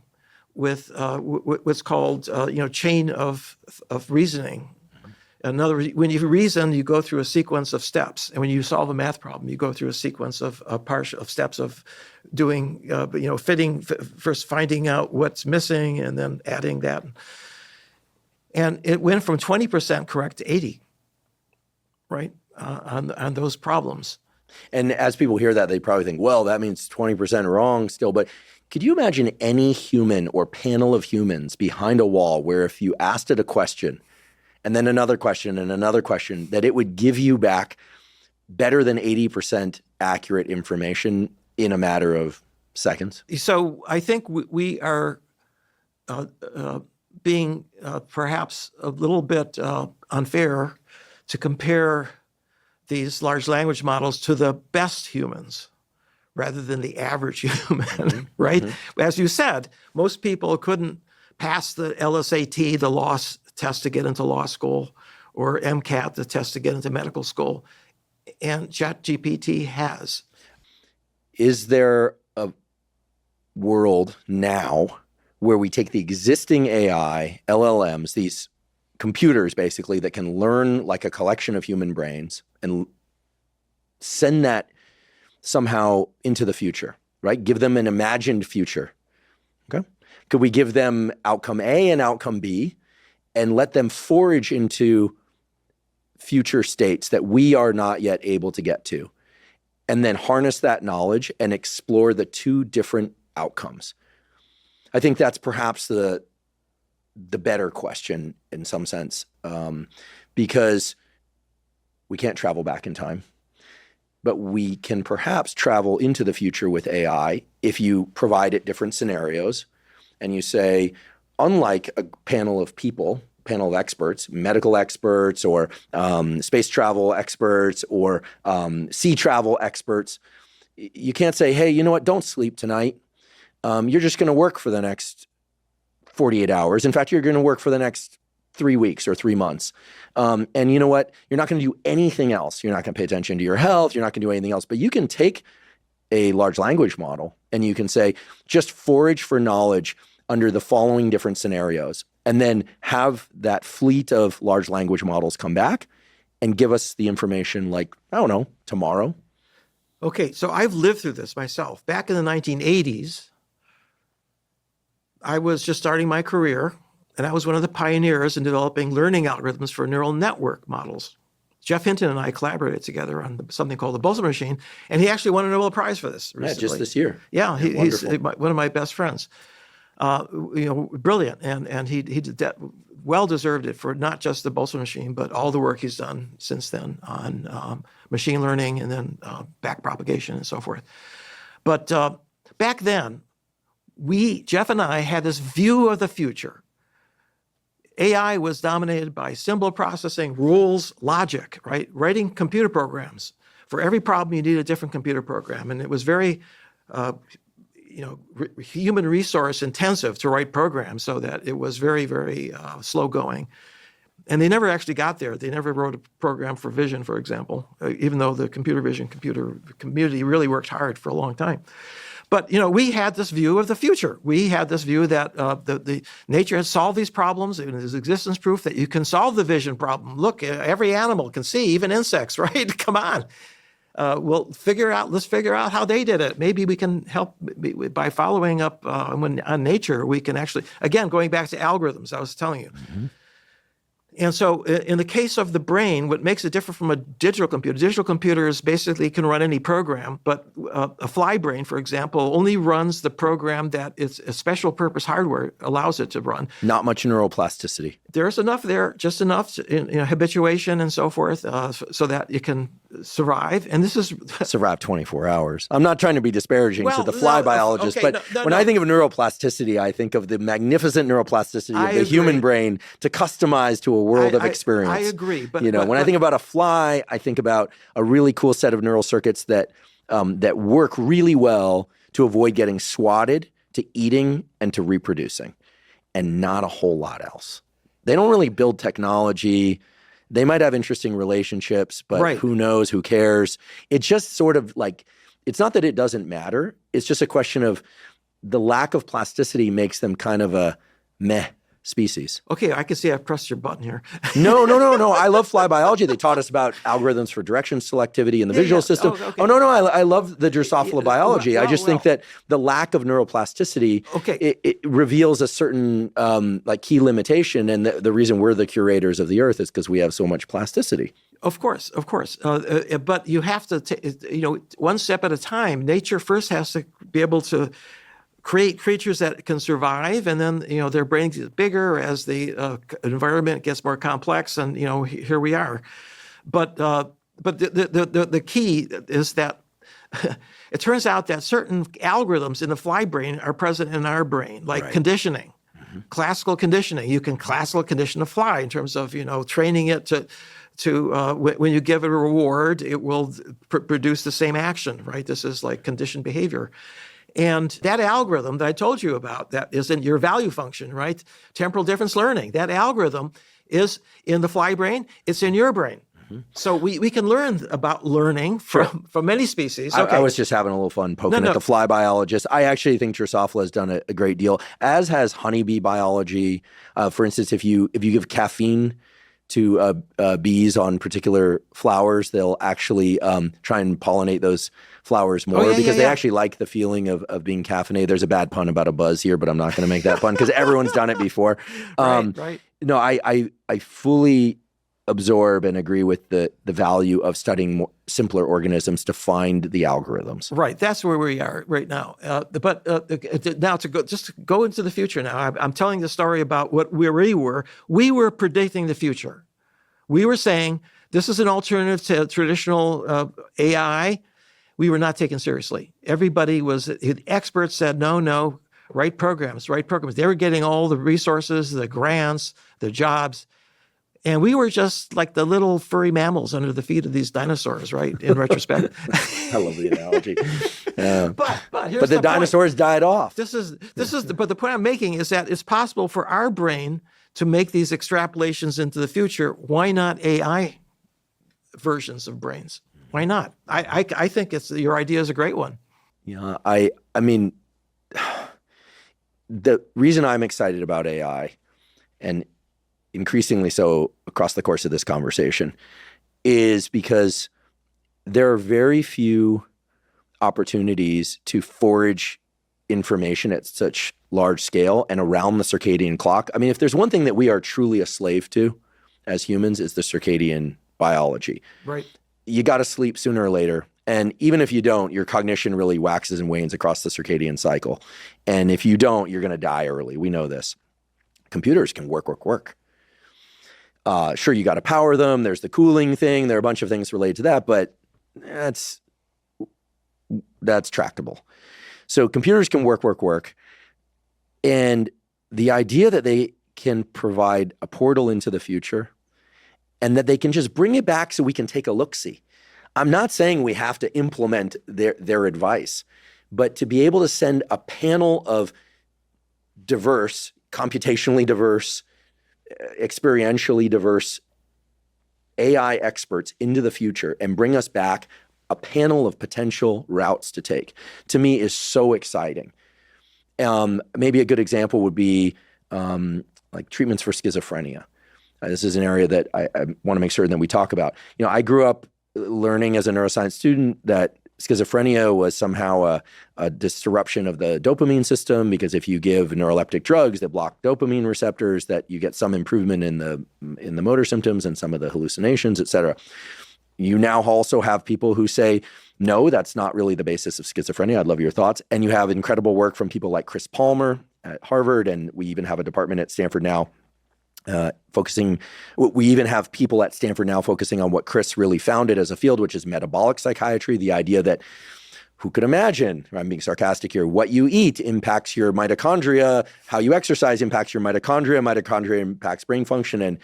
with what's called chain of reasoning. In other words, when you reason, you go through a sequence of steps, and when you solve a math problem, you go through a sequence of steps of doing fitting, first finding out what's missing, and then adding that. And it went from 20% correct to 80%, right, on those problems. And as people hear that, they probably think, well, that means 20% wrong still. But Could you imagine any human or panel of humans behind a wall where if you asked it a question and then another question and another question, that it would give you back better than 80% accurate information in a matter of seconds? So I think we are being perhaps a little bit unfair to compare these large language models to the best humans rather than the average human, right? Mm-hmm. As you said, most people couldn't pass the LSAT, the law test to get into law school, or MCAT, the test to get into medical school, and ChatGPT has. Is there a world now where we take the existing AI, LLMs, these computers basically that can learn like a collection of human brains and send that somehow into the future, right? Give them an imagined future, okay? Could we give them outcome A and outcome B and let them forage into future states that we are not yet able to get to, and then harness that knowledge and explore the two different outcomes? I think that's perhaps the better question in some sense, because we can't travel back in time, but we can perhaps travel into the future with AI if you provide it different scenarios and you say, unlike a panel of people, panel of experts, medical experts or space travel experts or sea travel experts, you can't say, hey, you know what, don't sleep tonight. You're just going to work for the next 48 hours. In fact, you're going to work for the next 3 weeks or 3 months. And you know what? You're not going to do anything else. You're not going to pay attention to your health. You're not going to do anything else. But you can take a large language model and you can say, just forage for knowledge under the following different scenarios, and then have that fleet of large language models come back and give us the information like, I don't know, tomorrow. Okay, so I've lived through this myself. Back in the 1980s, I was just starting my career, and I was one of the pioneers in developing learning algorithms for neural network models. Jeff Hinton and I collaborated together on something called the Basal machine, and he actually won a Nobel Prize for this recently. Yeah, just this year. Yeah, he's one of my best friends. Brilliant, and he did that, well deserved it for not just the Basal machine, but all the work he's done since then on machine learning and then backpropagation and so forth. But back then, Jeff and I had this view of the future. AI was dominated by symbol processing, rules, logic, right? Writing computer programs. For every problem, you need a different computer program, and it was very human resource intensive to write programs, so that it was very, very slow going. And they never actually got there. They never wrote a program for vision, for example, even though the computer vision community really worked hard for a long time. But, we had this view of the future. We had this view that the nature has solved these problems. And there's existence proof that you can solve the vision problem. Look, every animal can see, even insects, right? Come on. Let's figure out how they did it. Maybe we can help by following up on nature. We can actually, again, going back to algorithms, I was telling you. Mm-hmm. And so in the case of the brain, what makes it different from a digital computers basically can run any program, but a fly brain, for example, only runs the program that its special purpose hardware allows it to run. Not much neuroplasticity. There's enough there, just enough habituation and so forth, so that it can survive. And this is survive 24 hours. I'm not trying to be disparaging to the fly biologist, but when I think of neuroplasticity, I think of the magnificent neuroplasticity of the human brain to customize to a world of experience. I agree. But when I think about a fly, I think about a really cool set of neural circuits that work really well to avoid getting swatted, to eating, and to reproducing, and not a whole lot else. They don't really build technology. They might have interesting relationships, but right. Who knows? Who cares? It's just sort of like, it's not that it doesn't matter. It's just a question of the lack of plasticity makes them kind of a meh species. Okay, I can see I've pressed your button here. No. I love fly biology. They taught us about algorithms for direction selectivity in the visual system. Okay. I love the Drosophila biology. I just think that the lack of neuroplasticity, it reveals a certain key limitation, and the reason we're the curators of the earth is because we have so much plasticity. Of course. But you have to, one step at a time. Nature first has to be able to create creatures that can survive, and then their brains get bigger as the environment gets more complex, and here we are. But the key is that it turns out that certain algorithms in the fly brain are present in our brain, like conditioning, classical conditioning. You can classical condition a fly in terms of training it to when you give it a reward, it will produce the same action, right? This is like conditioned behavior. And that algorithm that I told you about, that is in your value function, right? Temporal difference learning. That algorithm is in the fly brain. It's in your brain. So we can learn about learning from many species. Okay. I was just having a little fun poking at the fly biologist. I actually think Drosophila has done a great deal, as has honeybee biology. For instance, if you give caffeine to bees on particular flowers, they'll actually try and pollinate those flowers more because they actually like the feeling of being caffeinated. There's a bad pun about a buzz here, but I'm not going to make that pun because everyone's done it before. Right. No, I fully absorb and agree with the value of studying more simpler organisms to find the algorithms. Right. That's where we are right now. But now to go into the future now, I'm telling the story about what we were. We were predicting the future. We were saying this is an alternative to traditional AI. We were not taken seriously. Experts said, no, write programs. They were getting all the resources, the grants, the jobs. And we were just like the little furry mammals under the feet of these dinosaurs, right? In retrospect. I love the analogy. But the dinosaurs died off. But the point I'm making is that it's possible for our brain to make these extrapolations into the future. Why not AI versions of brains? Why not? I think your idea is a great one. Yeah, I mean, the reason I'm excited about AI, and increasingly so across the course of this conversation, is because there are very few opportunities to forage information at such large scale and around the circadian clock. I mean, if there's one thing that we are truly a slave to as humans, is the circadian biology. Right. You got to sleep sooner or later. And even if you don't, your cognition really waxes and wanes across the circadian cycle. And if you don't, you're going to die early. We know this. Computers can work. Sure, you got to power them. There's the cooling thing. There are a bunch of things related to that, but that's tractable. So computers can work. And the idea that they can provide a portal into the future and that they can just bring it back so we can take a look-see. I'm not saying we have to implement their advice, but to be able to send a panel of diverse, computationally diverse, experientially diverse AI experts into the future and bring us back a panel of potential routes to take, to me is so exciting. Maybe a good example would be like treatments for schizophrenia. This is an area that I want to make certain that we talk about. I grew up learning as a neuroscience student that schizophrenia was somehow a disruption of the dopamine system, because if you give neuroleptic drugs that block dopamine receptors, that you get some improvement in the motor symptoms and some of the hallucinations, et cetera. You now also have people who say, no, that's not really the basis of schizophrenia. I'd love your thoughts. And you have incredible work from people like Chris Palmer at Harvard, and we even have a department at Stanford now we even have people at Stanford now focusing on what Chris really founded as a field, which is metabolic psychiatry, the idea that, who could imagine, I'm being sarcastic here, what you eat impacts your mitochondria, how you exercise impacts your mitochondria impacts brain function, and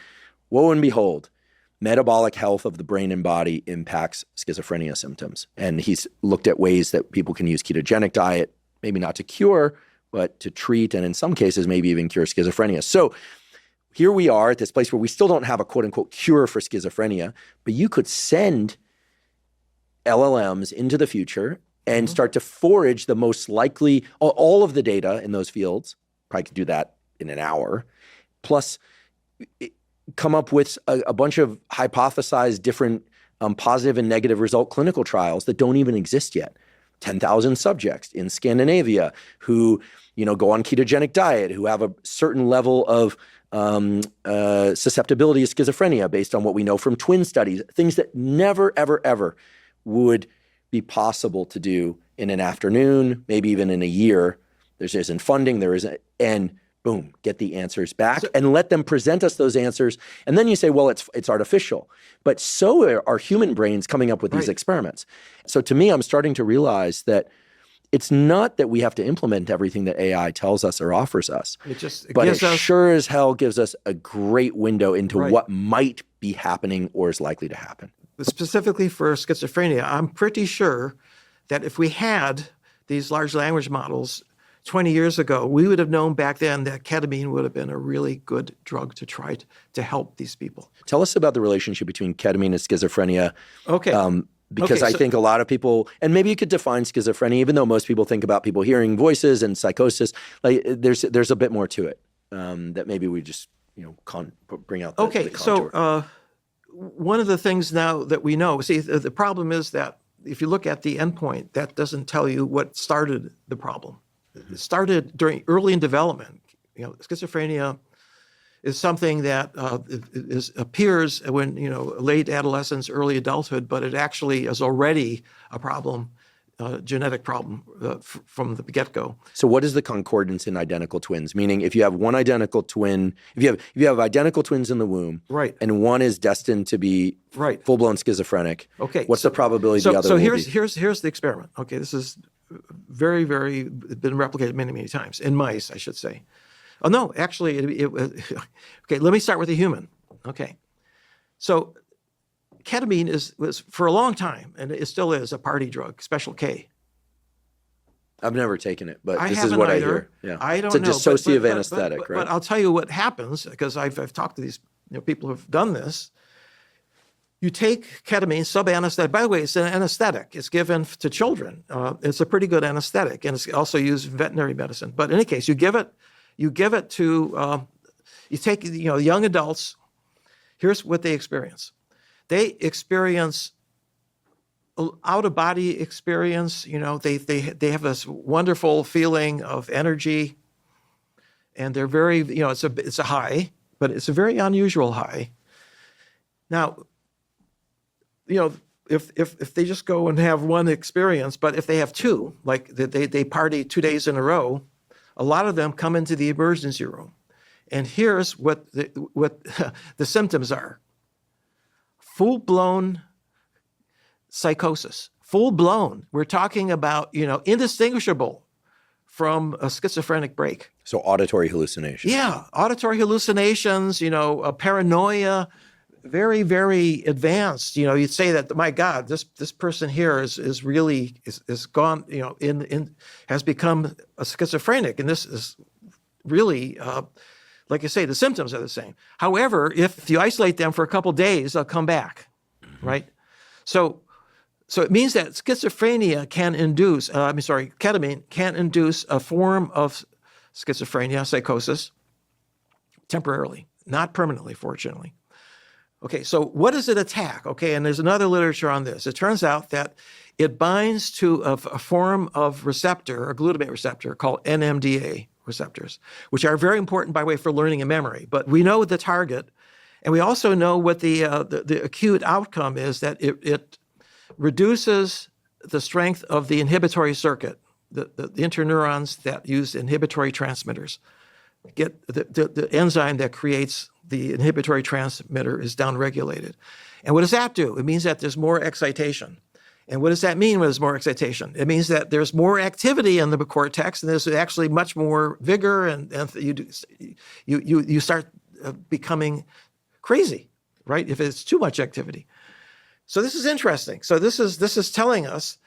woe and behold, metabolic health of the brain and body impacts schizophrenia symptoms. And he's looked at ways that people can use ketogenic diet, maybe not to cure, but to treat, and in some cases, maybe even cure schizophrenia. So here we are at this place where we still don't have a quote unquote cure for schizophrenia, but you could send LLMs into the future and start to forage the most likely, all of the data in those fields. Probably could do that in an hour, plus come up with a bunch of hypothesized different positive and negative result clinical trials that don't even exist yet. 10,000 subjects in Scandinavia who, go on ketogenic diet, who have a certain level of susceptibility to schizophrenia based on what we know from twin studies, things that never, ever, ever would be possible to do in an afternoon, maybe even in a year. isn't funding, there isn't, and boom, get the answers back and let them present us those answers. And then you say, well, it's artificial. But so are human brains coming up with these experiments. So to me, I'm starting to realize that it's not that we have to implement everything that AI tells us or offers us, but it sure as hell gives us a great window into what might be happening or is likely to happen. Specifically for schizophrenia, I'm pretty sure that if we had these large language models 20 years ago, we would have known back then that ketamine would have been a really good drug to try to help these people. Tell us about the relationship between ketamine and schizophrenia. Because I think a lot of people, and maybe you could define schizophrenia, even though most people think about people hearing voices and psychosis, like there's a bit more to it that maybe we just bring out. The so one of the things now that we know, see, the problem is that if you look at the endpoint, that doesn't tell you what started the problem. It started early in development. Schizophrenia is something that appears when, late adolescence, early adulthood, but it actually is already a problem, genetic problem from the get-go. So what is the concordance in identical twins? Meaning if you have one identical twin, if you have identical twins in the womb, and one is destined to be full-blown schizophrenic, what's the probability the other will be? So here's the experiment. Okay, this is very, very been replicated many, many times in mice, I should say. Oh no, actually, okay. Let me start with the human. Okay, so ketamine was for a long time, and it still is, a party drug, Special K. I've never taken it, but this is what I hear. Yeah, I don't know. It's a dissociative anesthetic, right? But I'll tell you what happens, because I've talked to these people who've done this. You take ketamine, sub-anesthetic. By the way, it's an anesthetic. It's given to children. It's a pretty good anesthetic, and it's also used in veterinary medicine. But in any case, you give it to, you take young adults. Here's what they experience. They experience out-of-body experience. They have this wonderful feeling of energy, and they're very, it's a high, but it's a very unusual high. Now, if they just go and have one experience, but if they have two, like they party 2 days in a row, a lot of them come into the emergency room. And here's what the symptoms are. Full-blown psychosis. Full-blown. We're talking about, indistinguishable from a schizophrenic break. So auditory hallucinations. Yeah, auditory hallucinations, a paranoia, very, very advanced. You'd say that, my God, this person here is really gone, has become a schizophrenic, and this is really, like I say, the symptoms are the same. However, if you isolate them for a couple of days, they'll come back, right? So it means that schizophrenia can induce, ketamine can induce a form of schizophrenia, psychosis, temporarily, not permanently, fortunately. Okay, so what does it attack? Okay, and there's another literature on this. It turns out that it binds to a form of receptor, a glutamate receptor called NMDA receptors, which are very important, by the way, for learning and memory. But we know the target, and we also know what the acute outcome is, that it reduces the strength of the inhibitory circuit, the interneurons that use inhibitory transmitters. The enzyme that creates the inhibitory transmitter is downregulated. And what does that do? It means that there's more excitation. And what does that mean when there's more excitation? It means that there's more activity in the cortex, and there's actually much more vigor, and you start becoming crazy, right? If it's too much activity. So this is interesting. So this is telling us,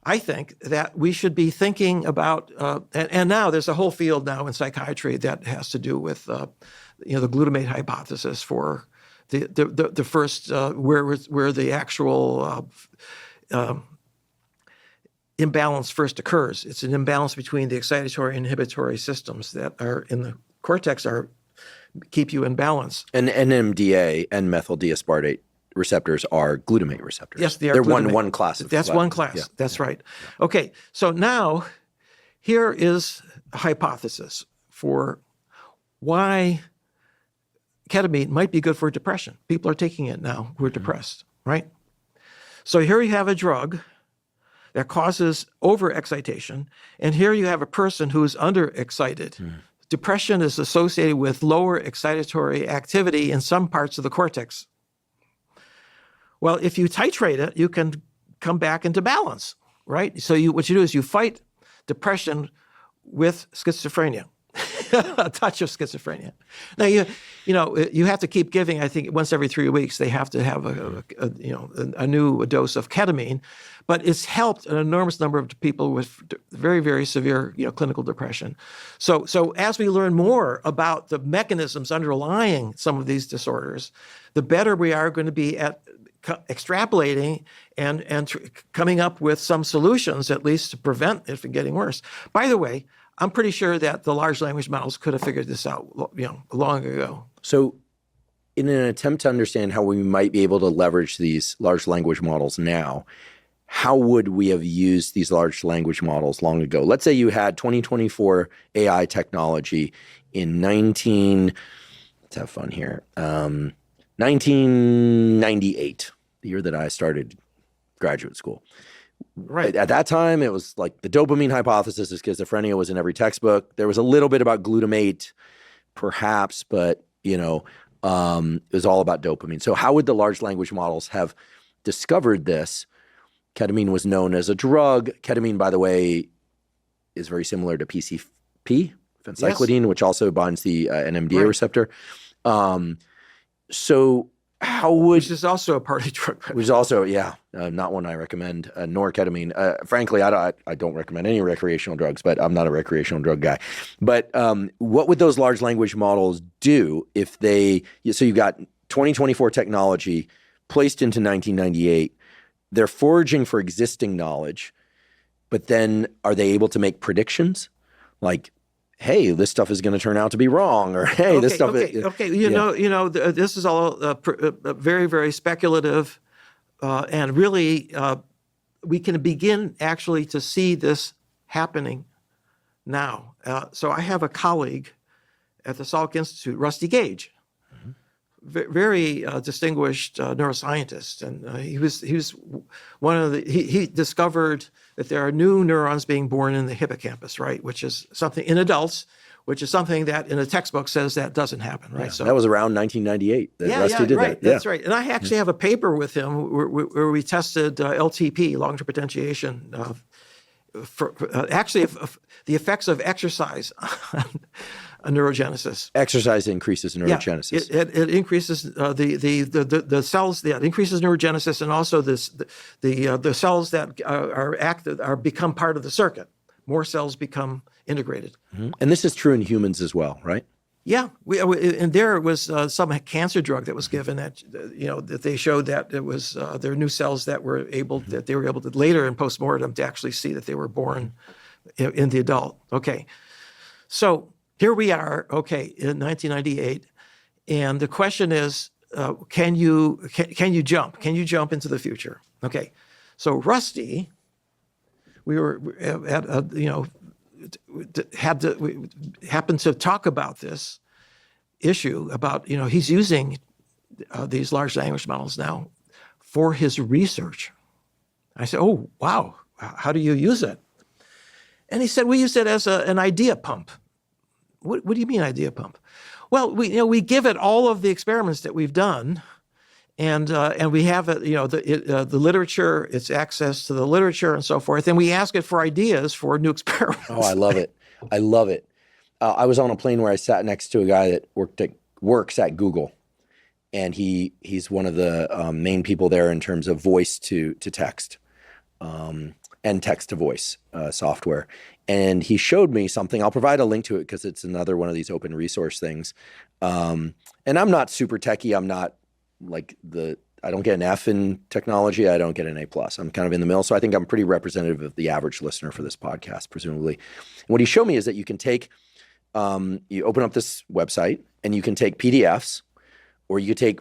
I think, that we should be thinking about, and now there's a whole field now in psychiatry that has to do with, the glutamate hypothesis for the first, where the actual imbalance first occurs. It's an imbalance between the excitatory and inhibitory systems that are in the cortex keep you in balance. And NMDA and methyl D-aspartate receptors are glutamate receptors. Yes, they are. They're glutamate. one class. That's one class. Yeah. That's right. Okay, so now here is a hypothesis for why ketamine might be good for depression. People are taking it now who are depressed, right? So here you have a drug that causes overexcitation. And here you have a person who is underexcited. Depression is associated with lower excitatory activity in some parts of the cortex. Well, if you titrate it, you can come back into balance, right? So what you do is you fight depression with schizophrenia, a touch of schizophrenia. Now you have to keep giving. I think once every 3 weeks they have to have a new dose of ketamine, but it's helped an enormous number of people with very, very severe clinical depression. So as we learn more about the mechanisms underlying some of these disorders, the better we are going to be at extrapolating and coming up with some solutions, at least to prevent it from getting worse. By the way, I'm pretty sure that the large language models could have figured this out, long ago. So in an attempt to understand how we might be able to leverage these large language models now, how would we have used these large language models long ago? Let's say you had 2024 AI technology in let's have fun here, 1998, the year that I started graduate school. Right. At that time, it was like the dopamine hypothesis of schizophrenia was in every textbook. There was a little bit about glutamate, perhaps, but it was all about dopamine. So how would the large language models have discovered this? Ketamine was known as a drug. Ketamine, by the way, is very similar to PCP, phencyclidine, which also binds the NMDA receptor. So how would... Which is also a party drug. Which is also, not one I recommend, nor ketamine. Frankly, I don't recommend any recreational drugs, but I'm not a recreational drug guy. But what would those large language models do if so you've got 2024 technology placed into 1998, they're foraging for existing knowledge, but then are they able to make predictions? Like, hey, this stuff is going to turn out to be wrong, or hey, this stuff. This is all very, very speculative, and really, we can begin actually to see this happening now. So I have a colleague at the Salk Institute, Rusty Gage, very distinguished neuroscientist, and he was one of he discovered that there are new neurons being born in the hippocampus, right? Which is something in adults, which is something that in a textbook says that doesn't happen, right? Yeah, so that was around 1998 that Rusty did right, that. Yeah, that's right. And I actually have a paper with him where we tested LTP, long-term potentiation, for the effects of exercise on neurogenesis. Exercise increases neurogenesis. Yeah, it increases the cells. Yeah, it increases neurogenesis, and also the cells that are active become part of the circuit. More cells become integrated. Mm-hmm. And this is true in humans as well, right? Yeah, and there was some cancer drug that was given that that they showed that it was there were new cells that were able to later in postmortem to actually see that they were born in the adult. Okay, so here we are. Okay, in 1998, and the question is, can you jump? Can you jump into the future? Okay, so Rusty, we were at we happened to talk about this issue about, he's using these large language models now for his research. I said, oh, wow, how do you use it? And he said, we use it as an idea pump. What do you mean idea pump? Well, we give it all of the experiments that we've done, and we have it, the literature, its access to the literature and so forth, and we ask it for ideas for new experiments. Oh, I love it. I love it. I was on a plane where I sat next to a guy that works at Google, and he's one of the main people there in terms of voice to text and text to voice software. And he showed me something. I'll provide a link to it because it's another one of these open resource things. And I'm not super techie. I'm not I don't get an F in technology. I don't get an A+. I'm kind of in the middle. So I think I'm pretty representative of the average listener for this podcast, presumably. And what he showed me is that you can take, you open up this website and you can take PDFs, or you could take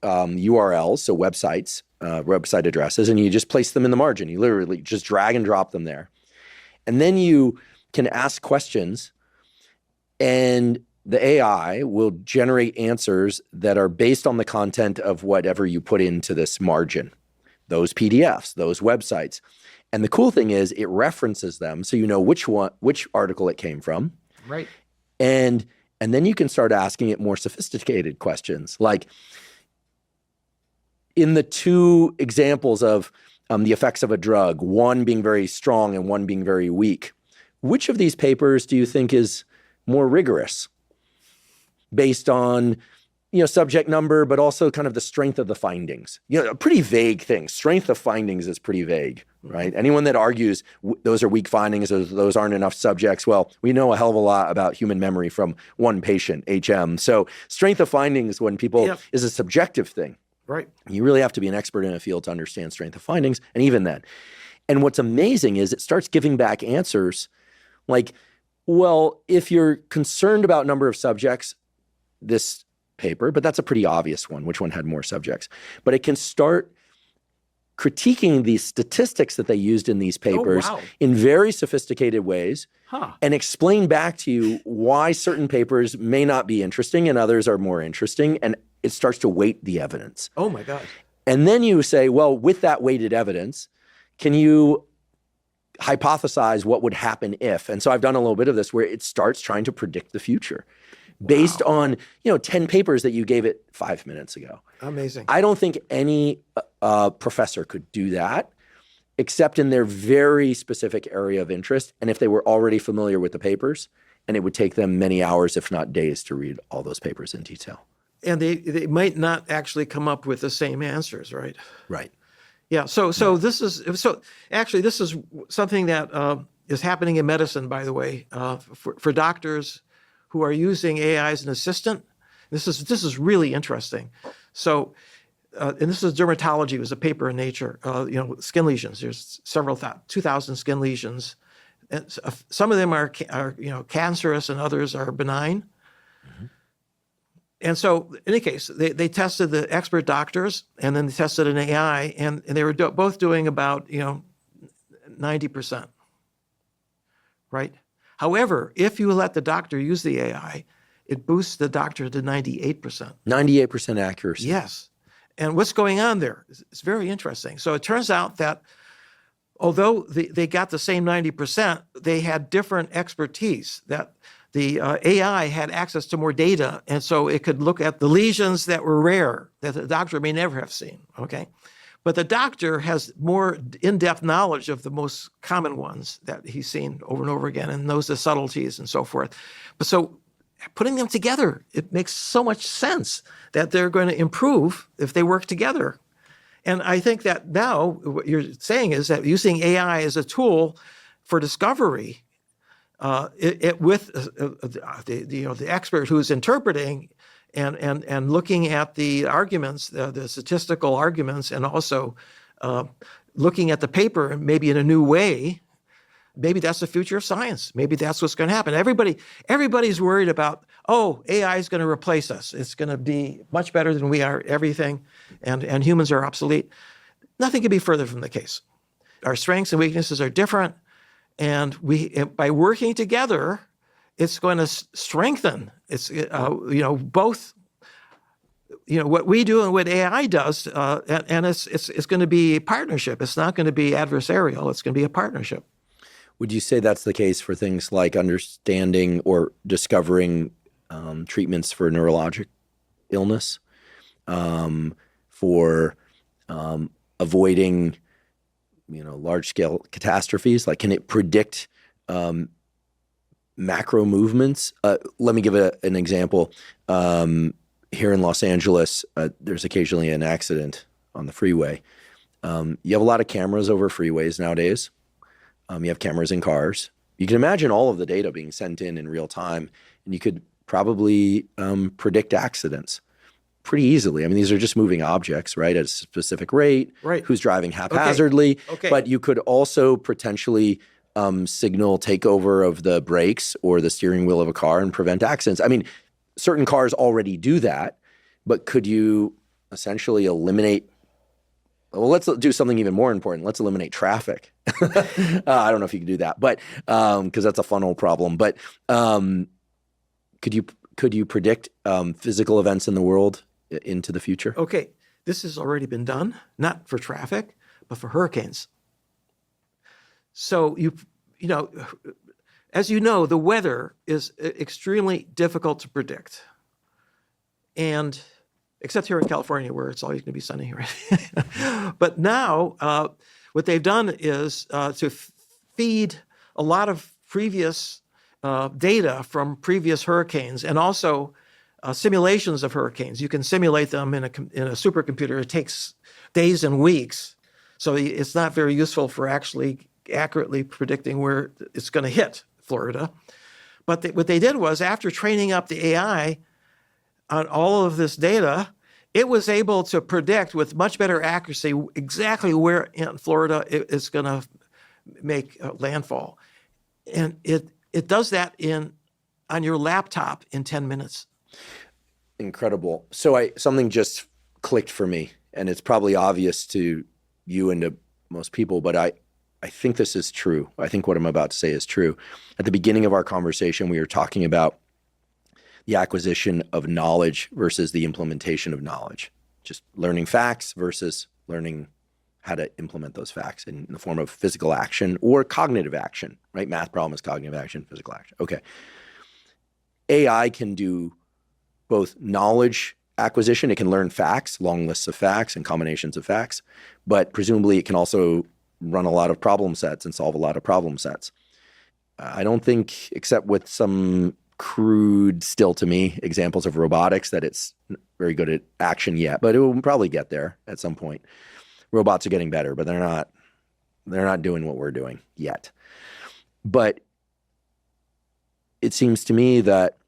URLs, so websites, website addresses, and you just place them in the margin. You literally just drag and drop them there. And then you can ask questions, and the AI will generate answers that are based on the content of whatever you put into this margin. those PDFs, those websites. And the cool thing is it references them so you know which article it came from. Right. And then you can start asking it more sophisticated questions. Like in the two examples of the effects of a drug, one being very strong and one being very weak, which of these papers do you think is more rigorous based on, subject number, but also kind of the strength of the findings? A pretty vague thing. Strength of findings is pretty vague, right? Anyone that argues those are weak findings, those aren't enough subjects, well, we know a hell of a lot about human memory from one patient, HM. So strength of findings when people is a subjective thing. Right. You really have to be an expert in a field to understand strength of findings, and even then. And what's amazing is it starts giving back answers like, well, if you're concerned about number of subjects, this paper, but that's a pretty obvious one, which one had more subjects. But it can start critiquing the statistics that they used in these papers in very sophisticated ways and explain back to you why certain papers may not be interesting and others are more interesting. And it starts to weight the evidence. Oh my God. And then you say, well, with that weighted evidence, can you hypothesize what would happen if? And so I've done a little bit of this where it starts trying to predict the future based on, 10 papers that you gave it 5 minutes ago. Amazing. I don't think any professor could do that except in their very specific area of interest. And if they were already familiar with the papers, and it would take them many hours, if not days, to read all those papers in detail. And they might not actually come up with the same answers, right? Right. Yeah. So this is something that is happening in medicine, by the way, for doctors who are using AI as an assistant. This is really interesting. So, and this is dermatology. It was a paper in Nature. Skin lesions. There's 2,000 skin lesions. And some of them are cancerous, and others are benign. Mm-hmm. And so, in any case, they tested the expert doctors, and then they tested an AI, and they were both doing about 90%. Right. However, if you let the doctor use the AI, it boosts the doctor to 98%. 98% accuracy. Yes. And what's going on there? It's very interesting. So it turns out that although they got the same 90%, they had different expertise. That the AI had access to more data, and so it could look at the lesions that were rare that the doctor may never have seen. Okay. But the doctor has more in-depth knowledge of the most common ones that he's seen over and over again and knows the subtleties and so forth. But so putting them together, it makes so much sense that they're going to improve if they work together. And I think that now what you're saying is that using AI as a tool for discovery, with the expert who's interpreting and looking at the arguments, the statistical arguments, and also looking at the paper maybe in a new way, maybe that's the future of science. Maybe that's what's going to happen. Everybody's worried about, AI is going to replace us. It's going to be much better than we are, everything, and humans are obsolete. Nothing could be further from the case. Our strengths and weaknesses are different, and by working together, it's going to strengthen. It's both what we do and what AI does, and it's going to be a partnership. It's not going to be adversarial. It's going to be a partnership. Would you say that's the case for things like understanding or discovering treatments for neurologic illness, for avoiding large-scale catastrophes? Like, can it predict macro movements? Let me give an example. Here in Los Angeles, there's occasionally an accident on the freeway. You have a lot of cameras over freeways nowadays. You have cameras in cars. You can imagine all of the data being sent in real time, and you could probably predict accidents pretty easily. I mean, these are just moving objects, right, at a specific rate, right. Who's driving haphazardly. Okay. But you could also potentially signal takeover of the brakes or the steering wheel of a car and prevent accidents. I mean, certain cars already do that, but could you essentially eliminate? Well, let's do something even more important. Let's eliminate traffic. I don't know if you can do that, but because that's a funnel problem. But could you predict physical events in the world into the future? Okay. This has already been done, not for traffic, but for hurricanes. So as you know, the weather is extremely difficult to predict. And except here in California, where it's always going to be sunny, right? But now, what they've done is to feed a lot of previous data from previous hurricanes, and also simulations of hurricanes. You can simulate them in a supercomputer. It takes days and weeks, so it's not very useful for actually accurately predicting where it's going to hit Florida. But what they did was, after training up the AI on all of this data, it was able to predict with much better accuracy exactly where in Florida it's going to make landfall. And it does that on your laptop in 10 minutes. Incredible. So something just clicked for me, and it's probably obvious to you and to most people, but I think this is true. I think what I'm about to say is true. At the beginning of our conversation, we were talking about the acquisition of knowledge versus the implementation of knowledge, just learning facts versus learning how to implement those facts in the form of physical action or cognitive action, right? Math problem is cognitive action, physical action. Okay. AI can do both knowledge acquisition. It can learn facts, long lists of facts and combinations of facts, but presumably it can also run a lot of problem sets and solve a lot of problem sets. I don't think, except with some crude, still to me, examples of robotics, that it's very good at action yet, but it will probably get there at some point. Robots are getting better, but they're not doing what we're doing yet. But it seems to me that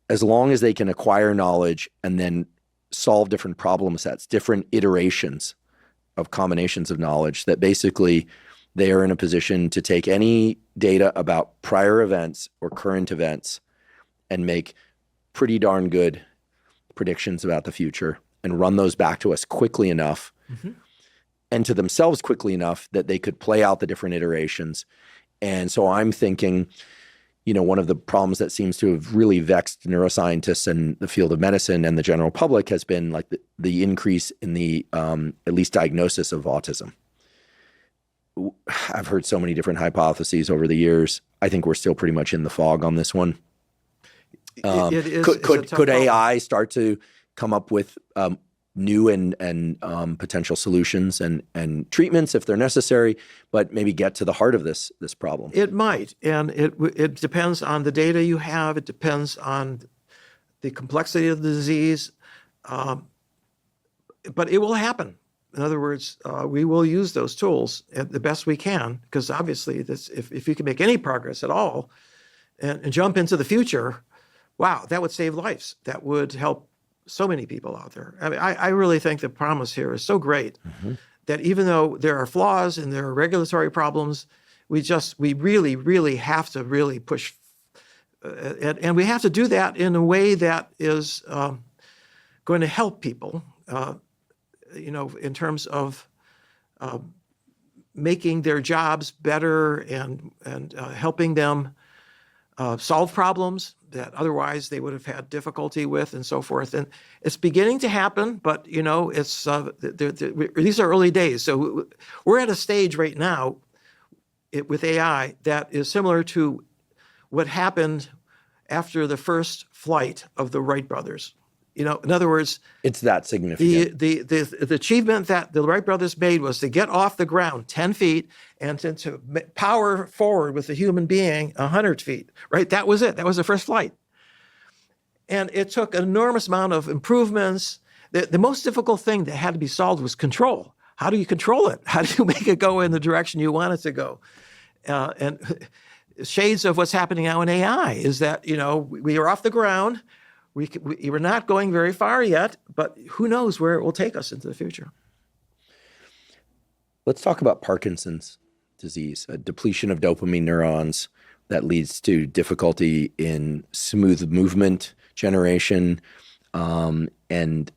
as long as they can acquire knowledge and then solve different problem sets, different iterations of combinations of knowledge, that basically they are in a position to take any data about prior events or current events and make pretty darn good predictions about the future and run those back to us quickly enough and to themselves quickly enough that they could play out the different iterations. And so I'm thinking, one of the problems that seems to have really vexed neuroscientists and the field of medicine and the general public has been like the increase in the at least diagnosis of autism. I've heard so many different hypotheses over the years. I think we're still pretty much in the fog on this one. Could AI start to come up with new and potential solutions and treatments if they're necessary, but maybe get to the heart of this problem? It might, and it depends on the data you have. It depends on the complexity of the disease, but it will happen. In other words, we will use those tools the best we can, because obviously if you can make any progress at all and jump into the future, wow, that would save lives. That would help so many people out there. I mean, I really think the promise here is so great that even though there are flaws and there are regulatory problems, we really, really have to really push. And we have to do that in a way that is going to help people, in terms of making their jobs better and helping them solve problems that otherwise they would have had difficulty with, and so forth. And it's beginning to happen, but it's these are early days. So we're at a stage right now with AI that is similar to what happened after the first flight of the Wright brothers. In other words, it's that significant. The achievement that the Wright brothers made was to get off the ground 10 feet and to power forward with a human being 100 feet, right? That was it. That was the first flight. And it took an enormous amount of improvements. The most difficult thing that had to be solved was control. How do you control it? How do you make it go in the direction you want it to go? And shades of what's happening now in AI is that, we are off the ground. We're not going very far yet, but who knows where it will take us into the future. Let's talk about Parkinson's disease, a depletion of dopamine neurons that leads to difficulty in smooth movement generation, and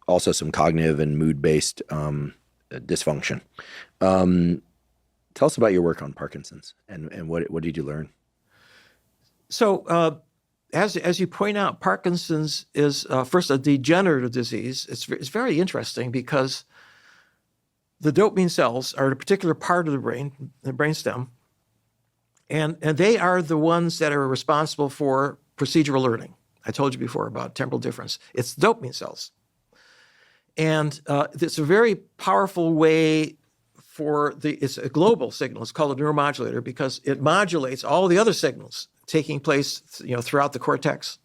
also some cognitive and mood-based dysfunction. Tell us about your work on Parkinson's and what did you learn? So as you point out, Parkinson's is first a degenerative disease. It's very interesting because the dopamine cells are a particular part of the brain, the brainstem, and they are the ones that are responsible for procedural learning. I told you before about temporal difference. It's dopamine cells. And it's a very powerful way it's a global signal. It's called a neuromodulator because it modulates all the other signals taking place, throughout the cortex.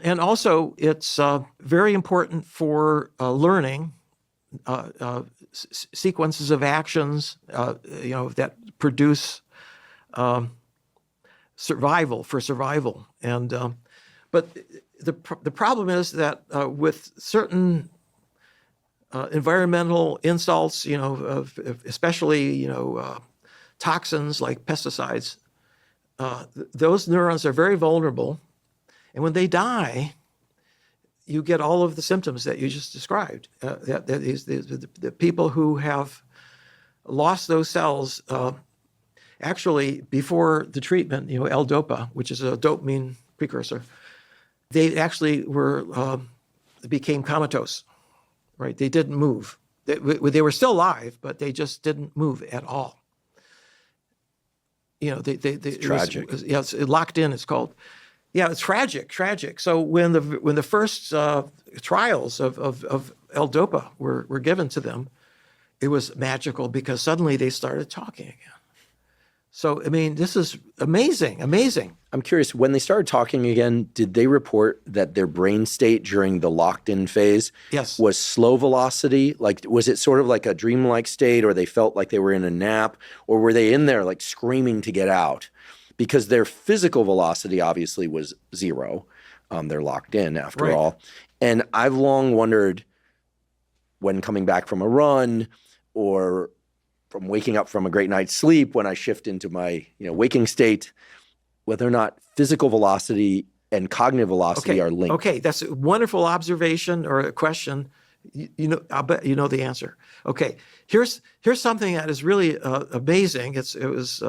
And also, it's very important for learning sequences of actions, that produce survival. And but the problem is that with certain environmental insults, especially toxins like pesticides, those neurons are very vulnerable, and when they die, you get all of the symptoms that you just described. The people who have lost those cells, actually before the treatment, L-DOPA, which is a dopamine precursor, they actually became comatose. Right? They didn't move. They were still alive, but they just didn't move at all. It's tragic. It's locked in. It's called. Yeah, it's tragic. So when the first trials of L-DOPA were given to them, it was magical because suddenly they started talking again. So, this is amazing. I'm curious, when they started talking again, did they report that their brain state during the locked-in phase was slow velocity? Like, was it sort of like a dreamlike state, or they felt like they were in a nap, or were they in there like screaming to get out? Because their physical velocity obviously was zero. They're locked in after all. And I've long wondered, when coming back from a run or from waking up from a great night's sleep, when I shift into my waking state, whether or not physical velocity and cognitive velocity are linked. Okay, that's a wonderful observation or a question. I'll bet you know the answer. Okay, here's something that is really amazing. It was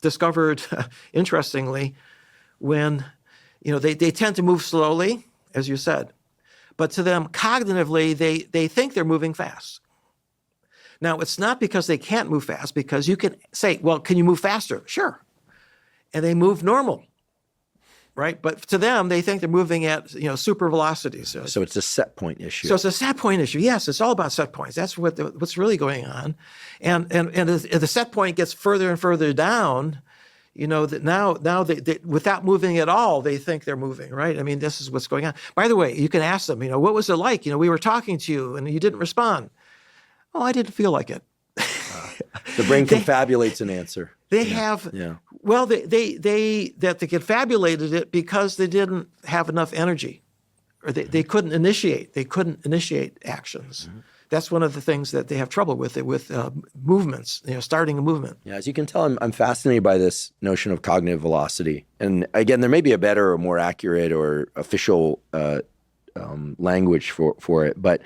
discovered interestingly when they tend to move slowly, as you said, but to them cognitively they think they're moving fast. Now, it's not because they can't move fast, because you can say, well, can you move faster? Sure. And they move normal, right? But to them, they think they're moving at super velocities. So it's a set point issue. So it's a set point issue. Yes, it's all about set points. That's what's really going on. And as the set point gets further and further down, that now they without moving at all, they think they're moving, right? This is what's going on. By the way, you can ask them, what was it like? We were talking to you and you didn't respond. Oh, I didn't feel like it. The brain confabulates an answer. They confabulated it because they didn't have enough energy, or they couldn't initiate. They couldn't initiate actions. Mm-hmm. That's one of the things that they have trouble with movements. Starting a movement. Yeah, as you can tell, I'm fascinated by this notion of cognitive velocity. And again, there may be a better or more accurate or official language for it, but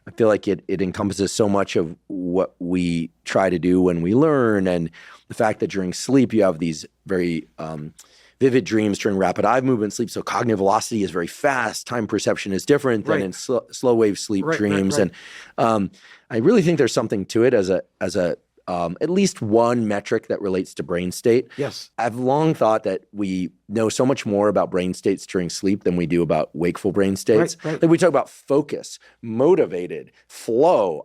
I feel like it encompasses so much of what we try to do when we learn, and the fact that during sleep you have these very vivid dreams during rapid eye movement sleep. So cognitive velocity is very fast. Time perception is different than in slow wave sleep dreams. Right. And I really think there's something to it as a at least one metric that relates to brain state. Yes. I've long thought that we know so much more about brain states during sleep than we do about wakeful brain states. Right. Like we talk about focus, motivated, flow.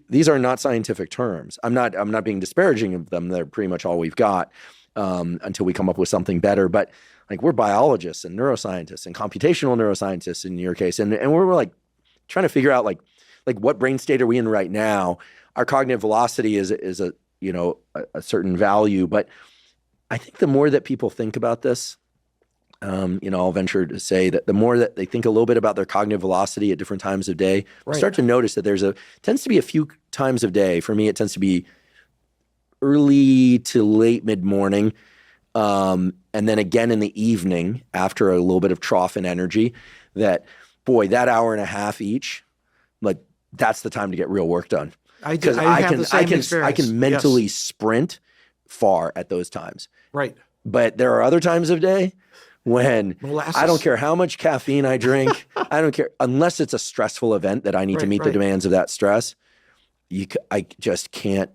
These are not scientific terms. I'm not being disparaging of them. They're pretty much all we've got until we come up with something better. But like we're biologists and neuroscientists and computational neuroscientists in your case, and we're like trying to figure out like what brain state are we in right now. Our cognitive velocity is a certain value, but I think the more that people think about this, I'll venture to say that the more that they think a little bit about their cognitive velocity at different times of day, start to notice that tends to be a few times of day. For me, it tends to be early to late mid-morning, and then again in the evening after a little bit of trough in energy. That hour and a half each, like that's the time to get real work done. Because I can mentally sprint far at those times. Right. But there are other times of day when Molasses. I don't care how much caffeine I drink. I don't care unless it's a stressful event that I need to meet the demands of that stress. I just can't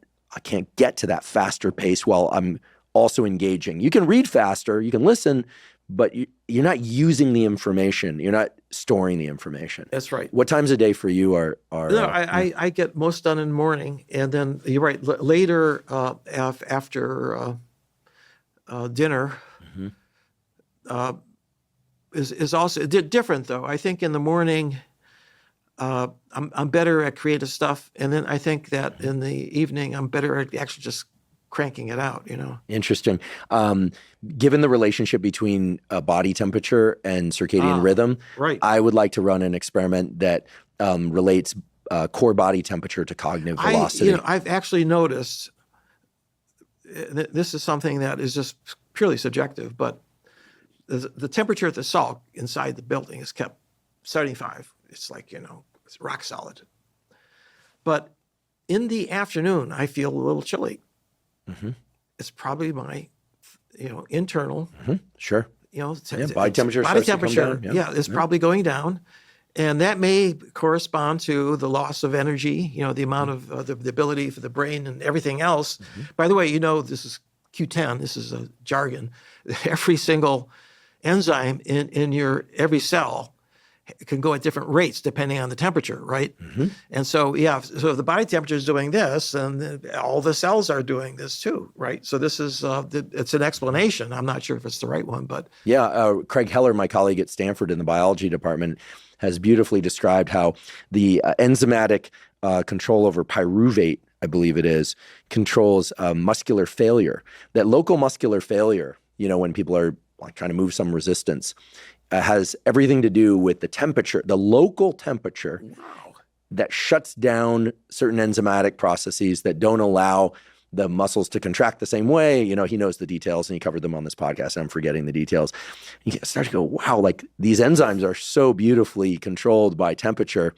get to that faster pace while I'm also engaging. You can read faster, you can listen, but you're not using the information. You're not storing the information. That's right. What times a day for you are No, I get most done in the morning, and then you're right. Later, after dinner, is also different though. I think in the morning, I'm better at creative stuff, and then I think that in the evening, I'm better at actually just cranking it out. Interesting. Given the relationship between body temperature and circadian rhythm, right. I would like to run an experiment that relates core body temperature to cognitive velocity. I've actually noticed, this is something that is just purely subjective, but the temperature at the Salk inside the building is kept 75. It's like, it's rock solid. But in the afternoon, I feel a little chilly. Mm-hmm. It's probably my, internal. Mm-hmm. Sure. Body temperature. Body temperature, is probably going down. And that may correspond to the loss of energy, the amount of the ability for the brain and everything else. Mm-hmm. By the way, this is Q10, this is a jargon. Every single enzyme in your every cell can go at different rates depending on the temperature, right? Mm-hmm. And so, so if the body temperature is doing this, and all the cells are doing this too, right? So this is, it's an explanation. I'm not sure if it's the right one, but. Yeah, Craig Heller, my colleague at Stanford in the biology department, has beautifully described how the enzymatic control over pyruvate, I believe it is, controls muscular failure. That local muscular failure, when people are like trying to move some resistance, has everything to do with the temperature, the local temperature that shuts down certain enzymatic processes that don't allow the muscles to contract the same way. He knows the details, and he covered them on this podcast, and I'm forgetting the details. You start to go, wow, like these enzymes are so beautifully controlled by temperature.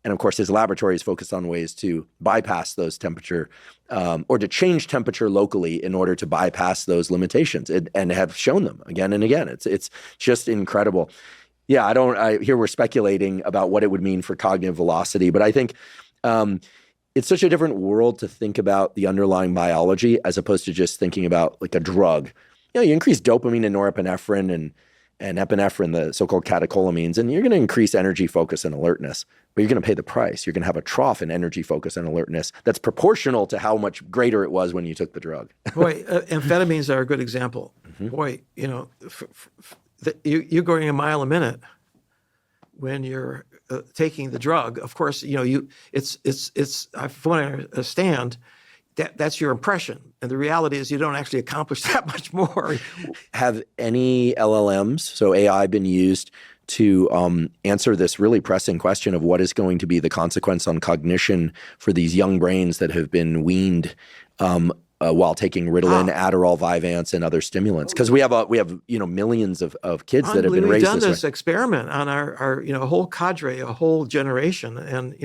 And of course, his laboratory is focused on ways to bypass those temperature or to change temperature locally in order to bypass those limitations, and have shown them again and again. It's just incredible. Yeah, I hear we're speculating about what it would mean for cognitive velocity, but I think it's such a different world to think about the underlying biology as opposed to just thinking about like a drug. You increase dopamine and norepinephrine and epinephrine, the so-called catecholamines, and you're going to increase energy, focus, and alertness, but you're going to pay the price. You're going to have a trough in energy, focus, and alertness that's proportional to how much greater it was when you took the drug. Boy, amphetamines are a good example. Mm-hmm. Boy, you're going a mile a minute when you're taking the drug. Of course, from what I understand, that's your impression. And the reality is you don't actually accomplish that much more. Have any LLMs, so AI, been used to answer this really pressing question of what is going to be the consequence on cognition for these young brains that have been weaned while taking Ritalin, Adderall, Vyvanse, and other stimulants? Because we have millions of kids that have been raised this way. We've done this experiment on our whole cadre, a whole generation, and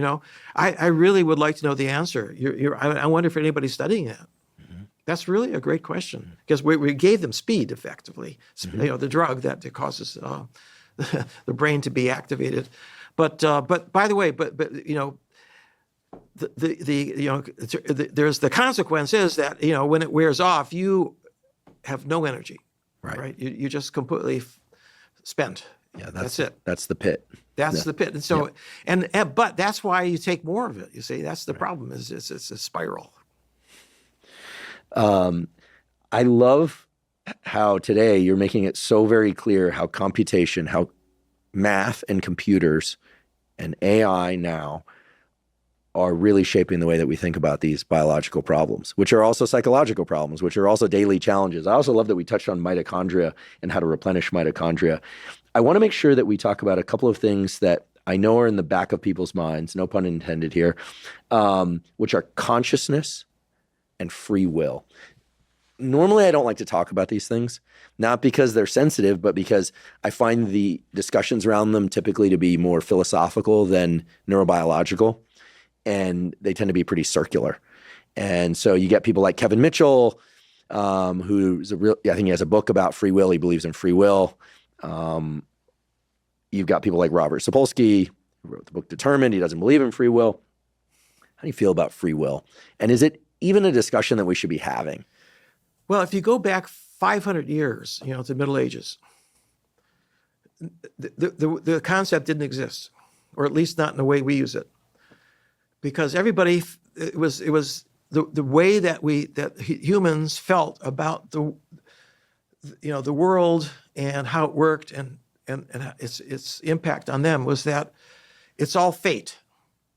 I really would like to know the answer. I wonder if anybody's studying that. Mm-hmm. That's really a great question, because we gave them speed effectively, mm-hmm. The drug that causes the brain to be activated. But by the way, there's the consequence is that when it wears off, you have no energy, right? You just completely spent. Yeah, that's it. That's the pit. That's the pit. And so, but that's why you take more of it. You see, that's the problem. Is it's a spiral. I love how today you're making it so very clear how computation, how math and computers and AI now are really shaping the way that we think about these biological problems, which are also psychological problems, which are also daily challenges. I also love that we touched on mitochondria and how to replenish mitochondria. I want to make sure that we talk about a couple of things that I know are in the back of people's minds, no pun intended here, which are consciousness and free will. Normally, I don't like to talk about these things, not because they're sensitive, but because I find the discussions around them typically to be more philosophical than neurobiological, and they tend to be pretty circular. And so you get people like Kevin Mitchell, who's I think he has a book about free will. He believes in free will. You've got people like Robert Sapolsky, who wrote the book Determined. He doesn't believe in free will. How do you feel about free will? And is it even a discussion that we should be having? Well, if you go back 500 years, to the Middle Ages, the concept didn't exist, or at least not in the way we use it, because everybody, it was the way that humans felt about the world and how it worked and its impact on them was that it's all fate.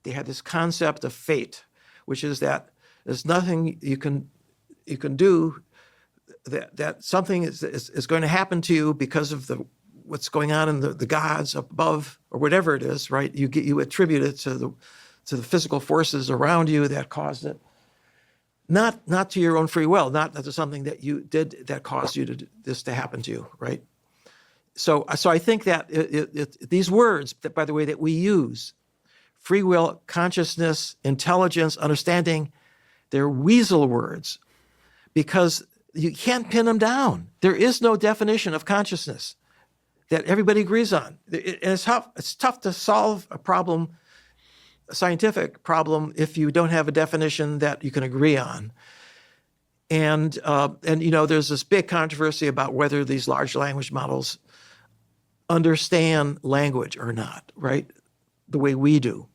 They had this concept of fate, which is that there's nothing you can do, that something is going to happen to you because of what's going on in the gods above or whatever it is, right? You attribute it to the physical forces around you that caused it, not to your own free will, not to something that you did that caused you this to happen to you, right? So I think that these words, that, by the way, that we use, free will, consciousness, intelligence, understanding, they're weasel words because you can't pin them down. There is no definition of consciousness that everybody agrees on. And it's tough to solve a scientific problem, if you don't have a definition that you can agree on. And there's this big controversy about whether these large language models understand language or not, right? The way we do.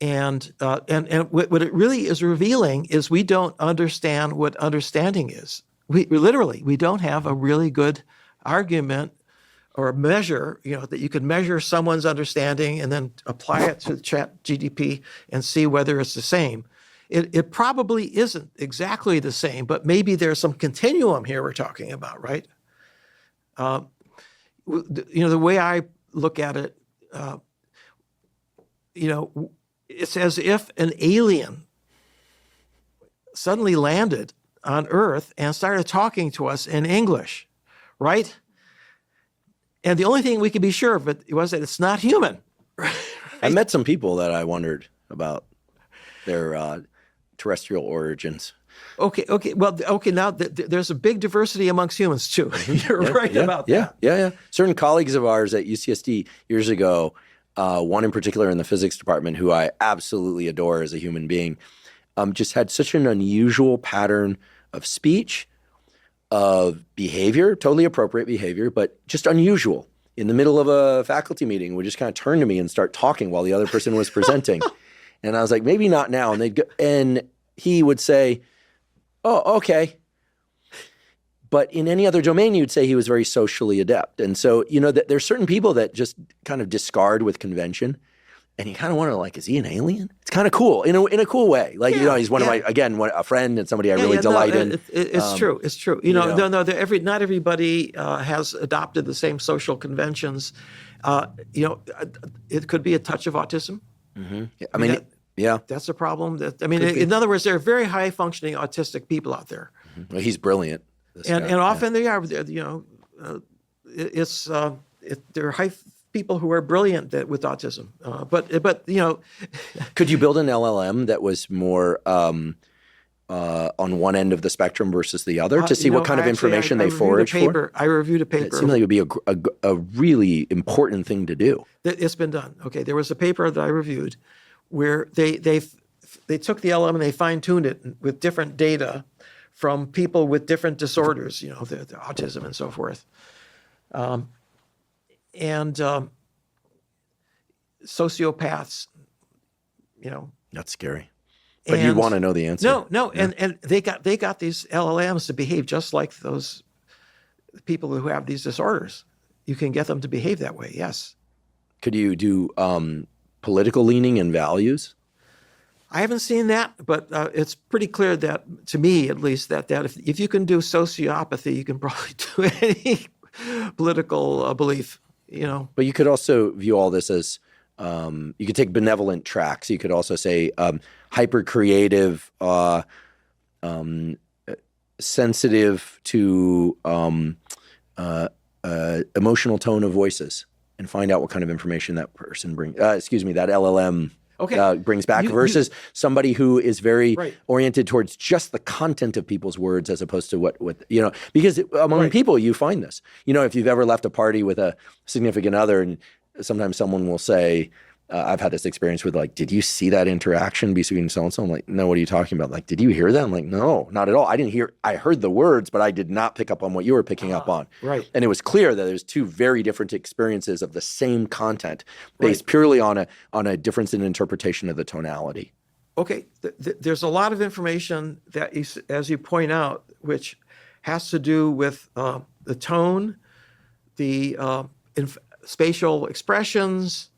And what it really is revealing is we don't understand what understanding is. We don't have a really good argument or a measure, that you could measure someone's understanding and then apply it to ChatGPT and see whether it's the same. It probably isn't exactly the same, but maybe there's some continuum here we're talking about, right? The way I look at it, it's as if an alien suddenly landed on Earth and started talking to us in English, right? And the only thing we could be sure of it was that it's not human. Right? I met some people that I wondered about their terrestrial origins. Okay. Well, now there's a big diversity amongst humans too. You're right about that. Yeah. Certain colleagues of ours at UCSD years ago, one in particular in the physics department, who I absolutely adore as a human being, just had such an unusual pattern of speech, of behavior, totally appropriate behavior, but just unusual. In the middle of a faculty meeting, would just kind of turn to me and start talking while the other person was presenting. And I was like, maybe not now. And he would say, oh, okay. But in any other domain, you'd say he was very socially adept. And so, there's certain people that just kind of discard with convention. And you kind of wonder, like, is he an alien? It's kind of cool in a cool way. Like, he's one of my, again, a friend and somebody I really delight in. It's true. It's true. Not everybody has adopted the same social conventions. It could be a touch of autism. Mm-hmm. That's a problem. In other words, there are very high functioning autistic people out there. Mm-hmm. Well, he's brilliant. And often they are, there are high people who are brilliant with autism. But could you build an LLM that was more on one end of the spectrum versus the other to see what kind of information they forage for? I reviewed a paper. It seemed like it would be a really important thing to do. It's been done. Okay, there was a paper that I reviewed where they took the LLM and they fine-tuned it with different data from people with different disorders, the autism and so forth. And sociopaths, That's scary. But you want to know the answer. No. Yeah. And they got these LLMs to behave just like those people who have these disorders. You can get them to behave that way, yes. Could you do political leaning and values? I haven't seen that, but it's pretty clear that, to me at least, that if you can do sociopathy, you can probably do any political belief, But you could also view all this as, you could take benevolent tracks. You could also say hyper-creative, sensitive to emotional tone of voices, and find out what kind of information that person brings. That LLM brings back versus somebody who is very Right. oriented towards just the content of people's words as opposed to what because among people you find this. If you've ever left a party with a significant other, and sometimes someone will say, I've had this experience with did you see that interaction between so-and-so? I'm like, no, what are you talking about? Like, did you hear that? I'm like, no, not at all. I heard the words, but I did not pick up on what you were picking up on. Right. And it was clear that there's two very different experiences of the same content based purely on a difference in interpretation of the tonality. Okay. There's a lot of information that, as you point out, which has to do with the tone, the spatial expressions.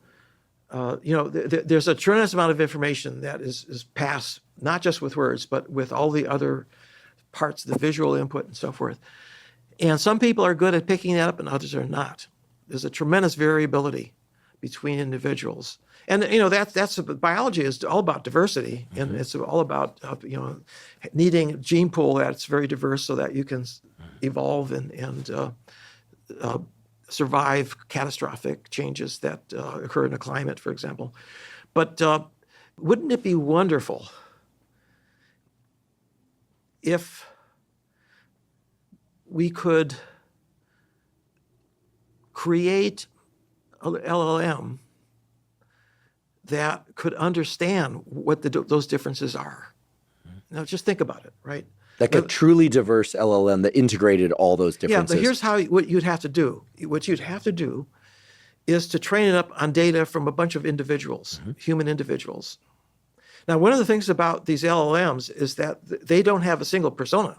There's a tremendous amount of information that is passed, not just with words, but with all the other parts, the visual input and so forth. And some people are good at picking that up and others are not. There's a tremendous variability between individuals. And, that's biology is all about diversity. And it's all about, needing a gene pool that's very diverse so that you can evolve and survive catastrophic changes that occur in a climate, for example. But wouldn't it be wonderful if we could create an LLM that could understand what those differences are? Now, just think about it, right? Like a truly diverse LLM that integrated all those differences. Yeah, but here's what you'd have to do. What you'd have to do is to train it up on data from a bunch of individuals, human individuals. Now, one of the things about these LLMs is that they don't have a single persona.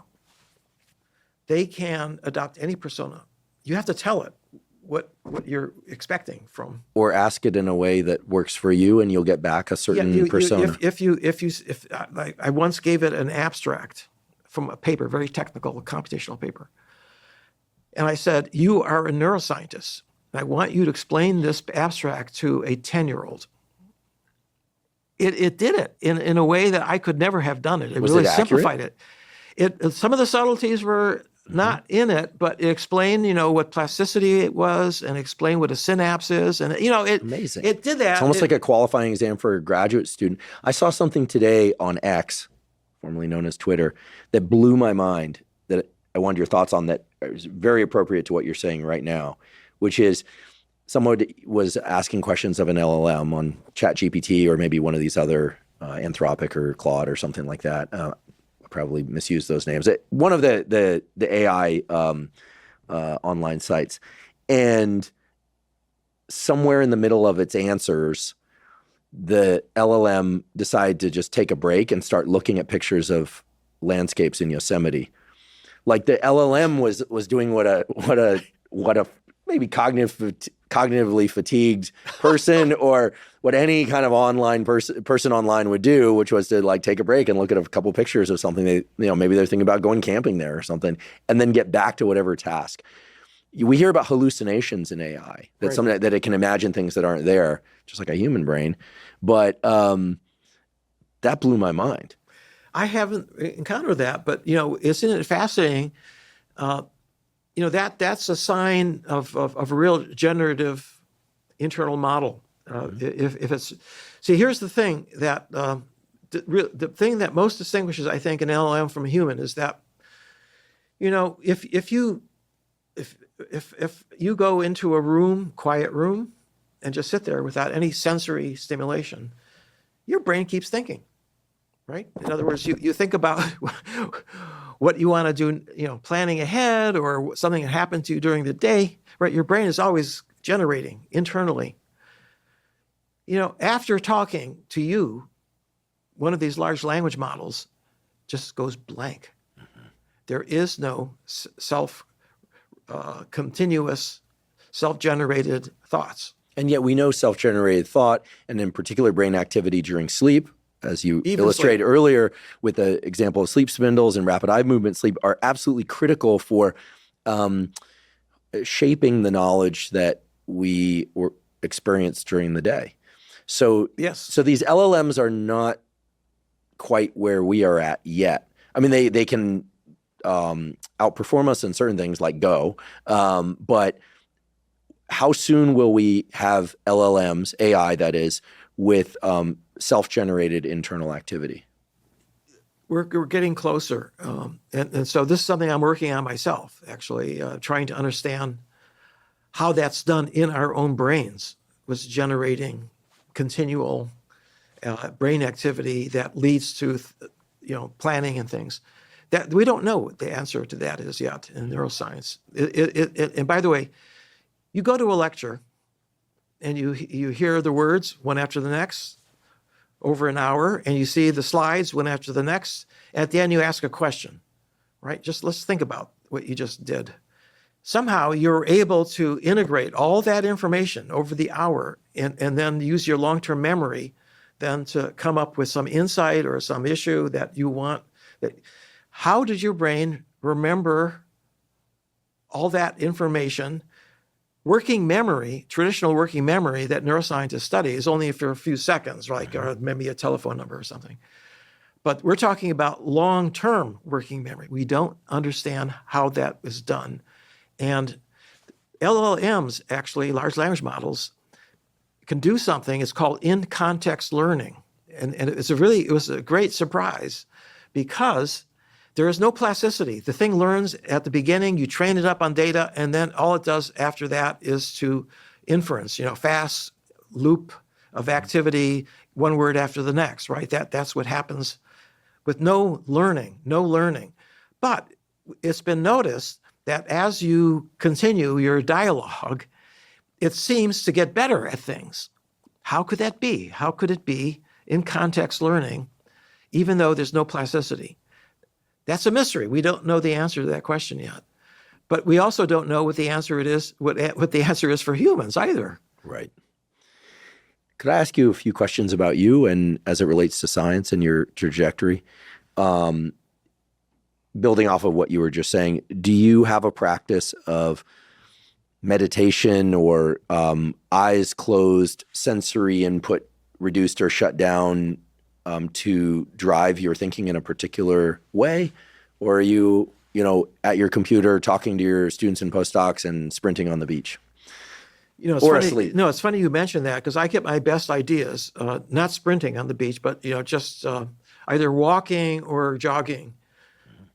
They can adopt any persona. You have to tell it what you're expecting from. Or ask it in a way that works for you, and you'll get back a certain persona. I once gave it an abstract from a paper, very technical, computational paper. And I said, you are a neuroscientist. I want you to explain this abstract to a 10-year-old. It did it in a way that I could never have done it. It really simplified it. Some of the subtleties were not in it, but it explained, what plasticity it was and explained what a synapse is. And, Amazing. It did that. It's almost like a qualifying exam for a graduate student. I saw something today on X, formerly known as Twitter, that blew my mind, that I wanted your thoughts on, that is very appropriate to what you're saying right now, which is someone was asking questions of an LLM on ChatGPT or maybe one of these other Anthropic or Claude or something like that. I probably misused those names. One of the AI online sites. And somewhere in the middle of its answers, the LLM decided to just take a break and start looking at pictures of landscapes in Yosemite. Like the LLM was doing what a maybe cognitively fatigued person or what any kind of online person online would do, which was to take a break and look at a couple pictures of something maybe they're thinking about going camping there or something, and then get back to whatever task. We hear about hallucinations in AI, that it can imagine things that aren't there, just like a human brain. But that blew my mind. I haven't encountered that, but isn't it fascinating? That's a sign of a real generative internal model. If it's here's the thing that the thing that most distinguishes, I think, an LLM from a human is that if you go into a quiet room, and just sit there without any sensory stimulation, your brain keeps thinking, right? In other words, you think about what you want to do, planning ahead or something that happened to you during the day, right? Your brain is always generating internally. After talking to you, one of these large language models just goes blank. There is no continuous, self-generated thoughts. And yet we know self-generated thought, and in particular brain activity during sleep, as you illustrated earlier with the example of sleep spindles and rapid eye movement sleep, are absolutely critical for shaping the knowledge that we experience during the day. So, yes. So these LLMs are not quite where we are at yet. I mean, they can outperform us in certain things like Go, but how soon will we have LLMs, AI that is, with self-generated internal activity? We're getting closer. And so this is something I'm working on myself, actually, trying to understand how that's done in our own brains, was generating continual brain activity that leads to, planning and things. That we don't know what the answer to that is yet in neuroscience. And by the way, you go to a lecture and you hear the words one after the next over an hour, and you see the slides one after the next. At the end, you ask a question, right? Just let's think about what you just did. Somehow you're able to integrate all that information over the hour and then use your long-term memory then to come up with some insight or some issue that you want. How did your brain remember all that information? Working memory, traditional working memory that neuroscientists study is only for a few seconds, like or maybe a telephone number or something. But we're talking about long-term working memory. We don't understand how that was done. And LLMs, actually, large language models, can do something. It's called in-context learning. And it was a great surprise because there is no plasticity. The thing learns at the beginning, you train it up on data, and then all it does after that is to inference, fast loop of activity, one word after the next, right? That's what happens with no learning. But it's been noticed that as you continue your dialogue, it seems to get better at things. How could that be? How could it be in context learning, even though there's no plasticity? That's a mystery. We don't know the answer to that question yet. But we also don't know what the answer is for humans either. Right. Could I ask you a few questions about you and as it relates to science and your trajectory? Building off of what you were just saying, do you have a practice of meditation or eyes closed, sensory input reduced or shut down to drive your thinking in a particular way? Or are you, at your computer talking to your students and postdocs and sprinting on the beach? It's or funny, asleep? No, it's funny you mentioned that because I get my best ideas, not sprinting on the beach, but, just either walking or jogging.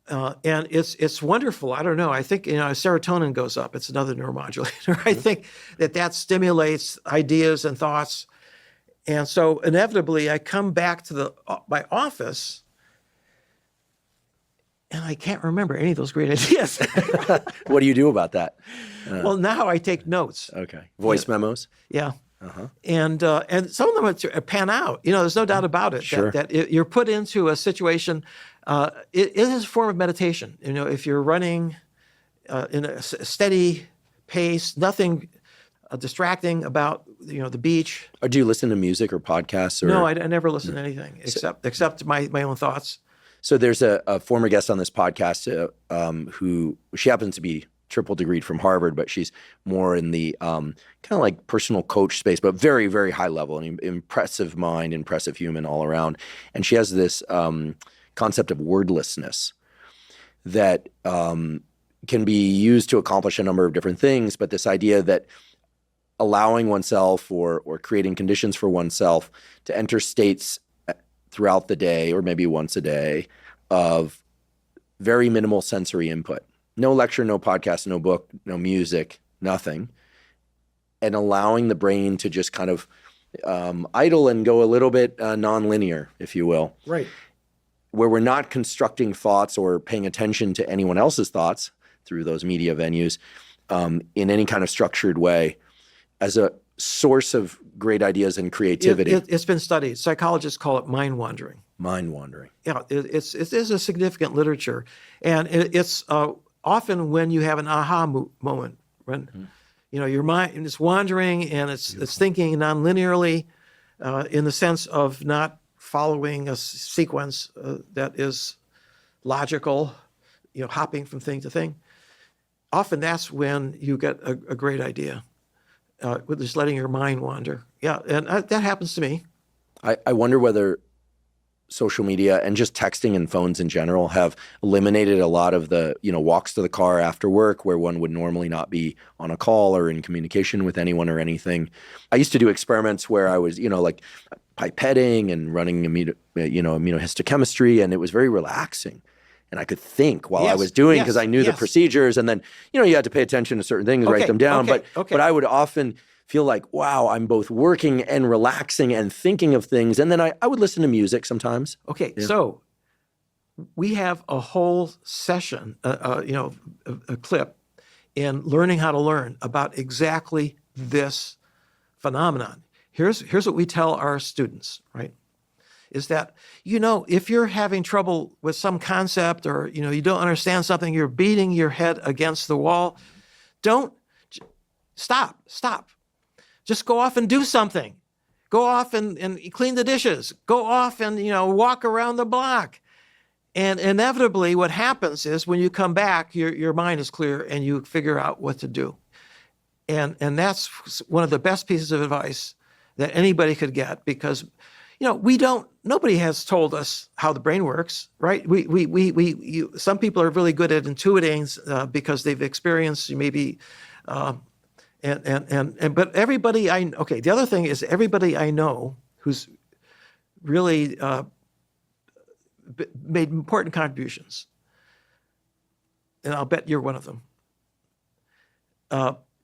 And it's wonderful. I don't know. I think, serotonin goes up. It's another neuromodulator. I think that stimulates ideas and thoughts. And so inevitably I come back to my office and I can't remember any of those great ideas. What do you do about that? Well, now I take notes. Okay. Voice memos? Yeah. Uh-huh. And some of them pan out. There's no doubt about it. Sure. That you're put into a situation. It is a form of meditation. If you're running in a steady pace, nothing distracting about the beach. Or do you listen to music or podcasts? Or? No, I never listen to anything except my own thoughts. So there's a former guest on this podcast who she happens to be triple degreed from Harvard, but she's more in the kind of like personal coach space, but very, very high level, an impressive mind, impressive human all around. And she has this concept of wordlessness that can be used to accomplish a number of different things, but this idea that allowing oneself or creating conditions for oneself to enter states throughout the day or maybe once a day of very minimal sensory input. No lecture, no podcast, no book, no music, nothing. And allowing the brain to just kind of idle and go a little bit nonlinear, if you will. Right. Where we're not constructing thoughts or paying attention to anyone else's thoughts through those media venues in any kind of structured way as a source of great ideas and creativity. It's been studied. Psychologists call it mind wandering. Mind wandering. Yeah, it is a significant literature. And it's often when you have an aha moment, when your mind is wandering and it's thinking non-linearly in the sense of not following a sequence that is logical, hopping from thing to thing. Often that's when you get a great idea. With just letting your mind wander. Yeah, and that happens to me. I wonder whether social media and just texting and phones in general have eliminated a lot of the, walks to the car after work where one would normally not be on a call or in communication with anyone or anything. I used to do experiments where I was, pipetting and running immunohistochemistry, and it was very relaxing. And I could think while I was doing, because I knew the procedures, and then, you had to pay attention to certain things, write them down. But I would often feel like, wow, I'm both working and relaxing and thinking of things. And then I would listen to music sometimes. Okay, so we have a whole session, a clip in Learning How to Learn about exactly this phenomenon. Here's what we tell our students, right? Is that, if you're having trouble with some concept, or, you don't understand something, you're beating your head against the wall, don't stop. Just go off and do something. Go off and clean the dishes. Go off and, walk around the block. And inevitably what happens is when you come back, your mind is clear and you figure out what to do. And that's one of the best pieces of advice that anybody could get, because nobody has told us how the brain works, right? Some people are really good at intuiting because they've experienced maybe, but everybody the other thing is everybody I know who's really made important contributions, and I'll bet you're one of them.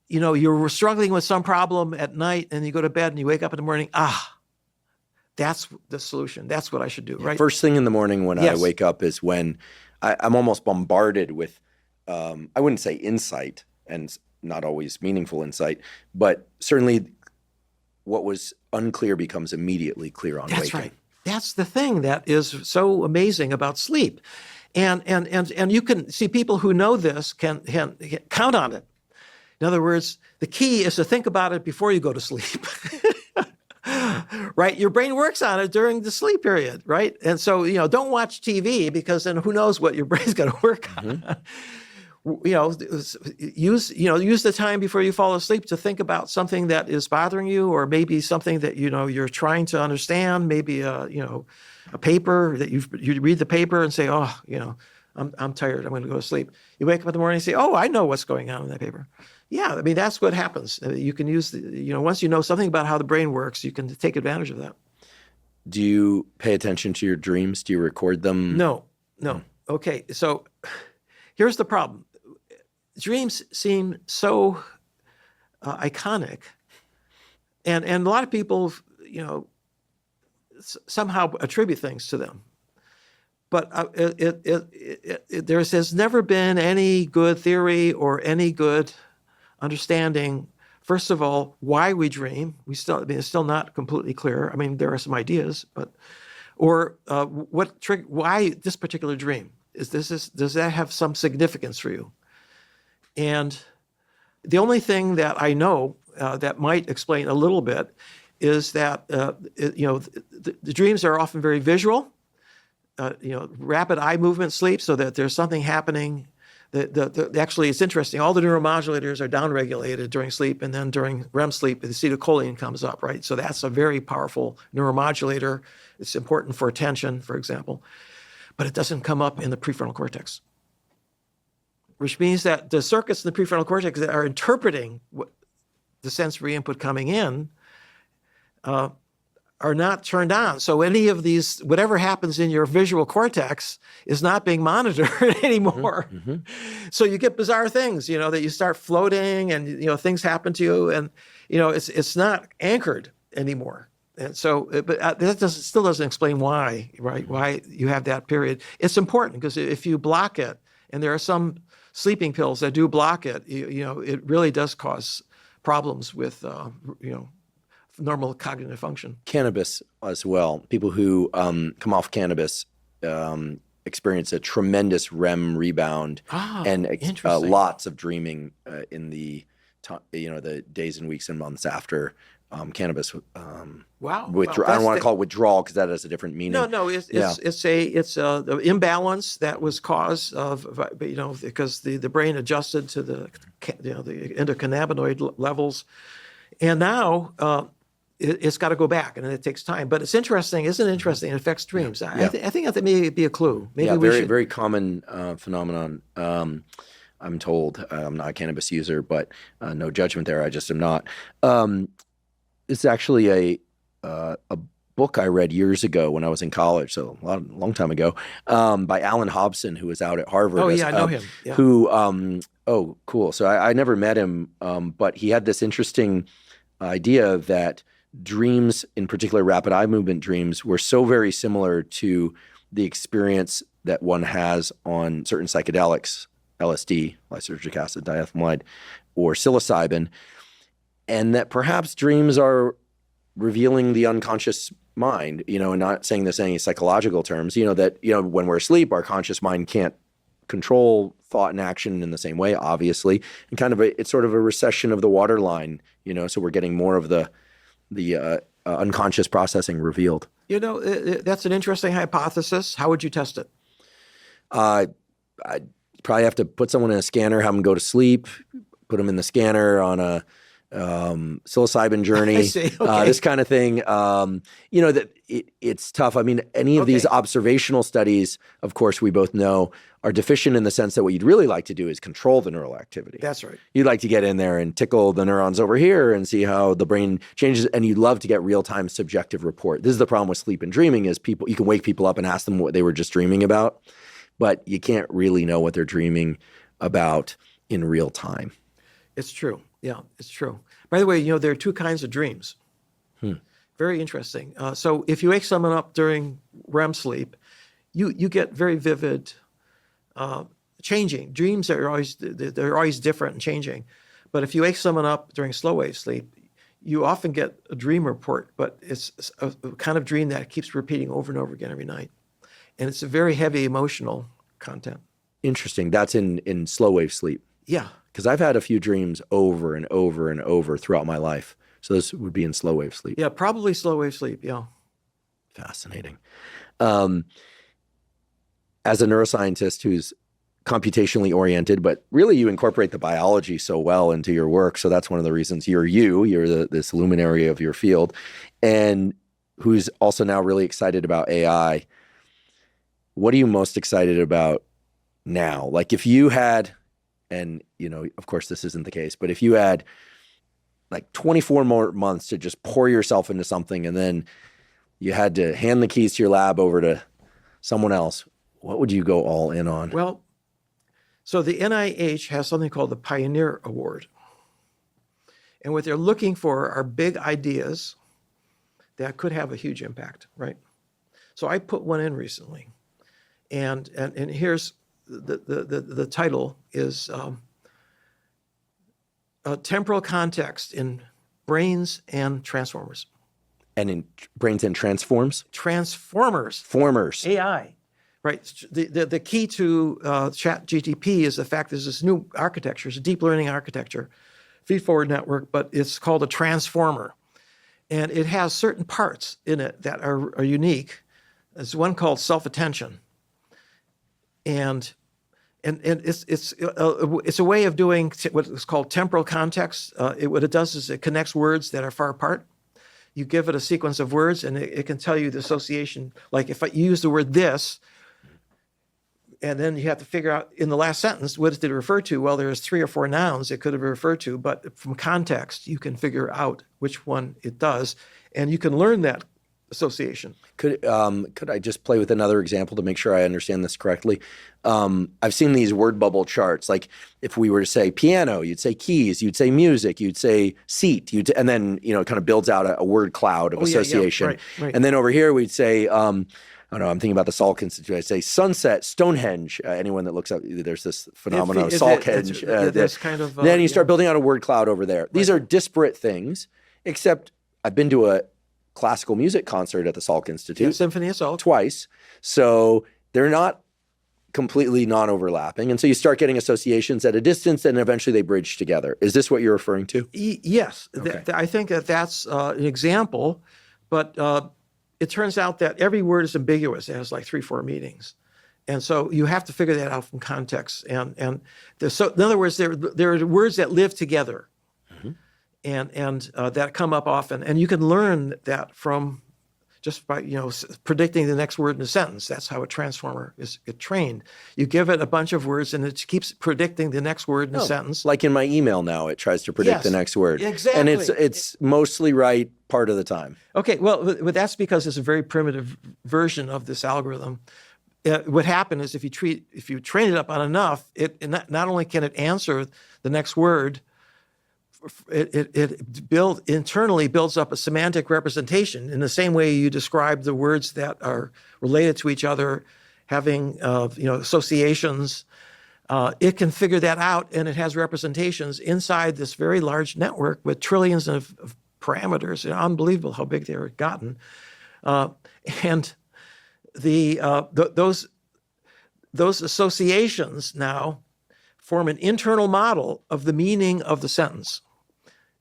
You're struggling with some problem at night and you go to bed and you wake up in the morning, that's the solution. That's what I should do, right? First thing in the morning when I wake up is when I'm almost bombarded with, I wouldn't say insight, and not always meaningful insight, but certainly what was unclear becomes immediately clear on waking. That's right. That's the thing that is so amazing about sleep. And you can see people who know this can count on it. In other words, the key is to think about it before you go to sleep. Right? Your brain works on it during the sleep period, right? And so, don't watch TV, because then who knows what your brain's going to work on. Use the time before you fall asleep to think about something that is bothering you, or maybe something that you're trying to understand. Maybe a paper that you read the paper and say, I'm tired, I'm going to go to sleep. You wake up in the morning and say, I know what's going on in that paper. Yeah, that's what happens. You can use once you know something about how the brain works, you can take advantage of that. Do you pay attention to your dreams? Do you record them? No. Okay, so here's the problem. Dreams seem so iconic, and a lot of people, somehow attribute things to them. But there has never been any good theory or any good understanding, first of all, why we dream. It's still not completely clear. There are some ideas, but why this particular dream? Does that have some significance for you? And the only thing that I know that might explain a little bit is that the dreams are often very visual. Rapid eye movement sleep, so that there's something happening. Actually, it's interesting. All the neuromodulators are downregulated during sleep, and then during REM sleep, the acetylcholine comes up, right? So that's a very powerful neuromodulator. It's important for attention, for example, but it doesn't come up in the prefrontal cortex, which means that the circuits in the prefrontal cortex that are interpreting the sensory input coming in are not turned on. So any of these, whatever happens in your visual cortex is not being monitored anymore. Mm-hmm. So you get bizarre things, that you start floating and, things happen to you, and, it's not anchored anymore. And so, but that still doesn't explain why, right? Why you have that period. It's important because if you block it, and there are some sleeping pills that do block it, it really does cause problems with, normal cognitive function. Cannabis as well. People who come off cannabis experience a tremendous REM rebound and lots of dreaming in the the days and weeks and months after cannabis. Wow. I don't want to call it withdrawal because that has a different meaning. No. It's the imbalance that was caused of because the brain adjusted to the endocannabinoid levels, and now. It's got to go back, and it takes time. But it's interesting, isn't it interesting? It affects dreams. Yeah. I think that may be a clue. Maybe very common phenomenon. I'm told. I'm not a cannabis user, but no judgment there. I just am not. It's actually a book I read years ago when I was in college, so long time ago, by Alan Hobson, who was out at Harvard. Oh, yeah, I know him. Yeah. Who, oh, cool. So I never met him, but he had this interesting idea that dreams, in particular rapid eye movement dreams, were so very similar to the experience that one has on certain psychedelics, LSD, lysergic acid, diethylmide, or psilocybin, and that perhaps dreams are revealing the unconscious mind, and not saying this in any psychological terms, that, when we're asleep, our conscious mind can't control thought and action in the same way, obviously, and it's sort of a recession of the waterline, so we're getting more of the unconscious processing revealed. That's an interesting hypothesis. How would you test it? I'd probably have to put someone in a scanner, have them go to sleep, put them in the scanner on a psilocybin journey, I see. Okay. This kind of thing. That it's tough. I mean, any of these observational studies, of course, we both know are deficient in the sense that what you'd really like to do is control the neural activity. That's right. You'd like to get in there and tickle the neurons over here and see how the brain changes, and you'd love to get real-time subjective report. This is the problem with sleep and dreaming is you can wake people up and ask them what they were just dreaming about, but you can't really know what they're dreaming about in real time. It's true. Yeah, it's true. By the way, there are two kinds of dreams. Very interesting. So if you wake someone up during REM sleep, you get very vivid, changing dreams. They're always different and changing. But if you wake someone up during slow wave sleep, you often get a dream report, but it's a kind of dream that keeps repeating over and over again every night, and it's a very heavy emotional content. Interesting. That's in slow wave sleep. Yeah. Because I've had a few dreams over and over and over throughout my life. So this would be in slow wave sleep. Yeah, probably slow wave sleep. Yeah. Fascinating. As a neuroscientist who's computationally oriented, but really you incorporate the biology so well into your work. So that's one of the reasons you're this luminary of your field, and who's also now really excited about AI. What are you most excited about now? Like if you had, and of course this isn't the case, but if you had like 24 more months to just pour yourself into something and then you had to hand the keys to your lab over to someone else, what would you go all in on? Well, so the NIH has something called the Pioneer Award. And what they're looking for are big ideas that could have a huge impact, right? So I put one in recently. And here's the title is Temporal Context in Brains and Transformers. And in brains and transforms? Transformers. Formers. AI. Right. The key to ChatGPT is the fact there's this new architecture, it's a deep learning architecture, feed-forward network, but it's called a transformer. And it has certain parts in it that are unique. There's one called self-attention. And it's a way of doing what is called temporal context. What it does is it connects words that are far apart. You give it a sequence of words, and it can tell you the association. Like if you use the word this, and then you have to figure out in the last sentence, what did it refer to? Well, there's 3 or 4 nouns it could have referred to, but from context, you can figure out which one it does, and you can learn that association. Could I just play with another example to make sure I understand this correctly? I've seen these word bubble charts. Like if we were to say piano, you'd say keys, you'd say music, you'd say seat, and then it kind of builds out a word cloud of association. Yeah, right. And then over here we'd say, I don't know, I'm thinking about the Salk Institute. I'd say sunset, Stonehenge. Anyone that looks up, there's this phenomenon of Salkhenge. Then you start building out a word cloud over there. Right. These are disparate things, except I've been to a classical music concert at the Salk Institute. Yeah, Symphony of Salk. Twice. So they're not completely non-overlapping. And so you start getting associations at a distance and eventually they bridge together. Is this what you're referring to? Yes. Okay. I think that's an example, but it turns out that every word is ambiguous. It has like 3-4 meanings. And so you have to figure that out from context. And so in other words, there are words that live together. And that come up often. And you can learn that from just by predicting the next word in a sentence. That's how a transformer is trained. You give it a bunch of words, and it keeps predicting the next word in a sentence. Like in my email now, it tries to predict the next word. Exactly. And it's mostly right part of the time. Okay, well, that's because it's a very primitive version of this algorithm. What happened is if you train it up on enough, it not only can it answer the next word, it internally builds up a semantic representation in the same way you describe the words that are related to each other, having associations. It can figure that out, and it has representations inside this very large network with trillions of parameters. It's unbelievable how big they're gotten, and those associations now form an internal model of the meaning of the sentence.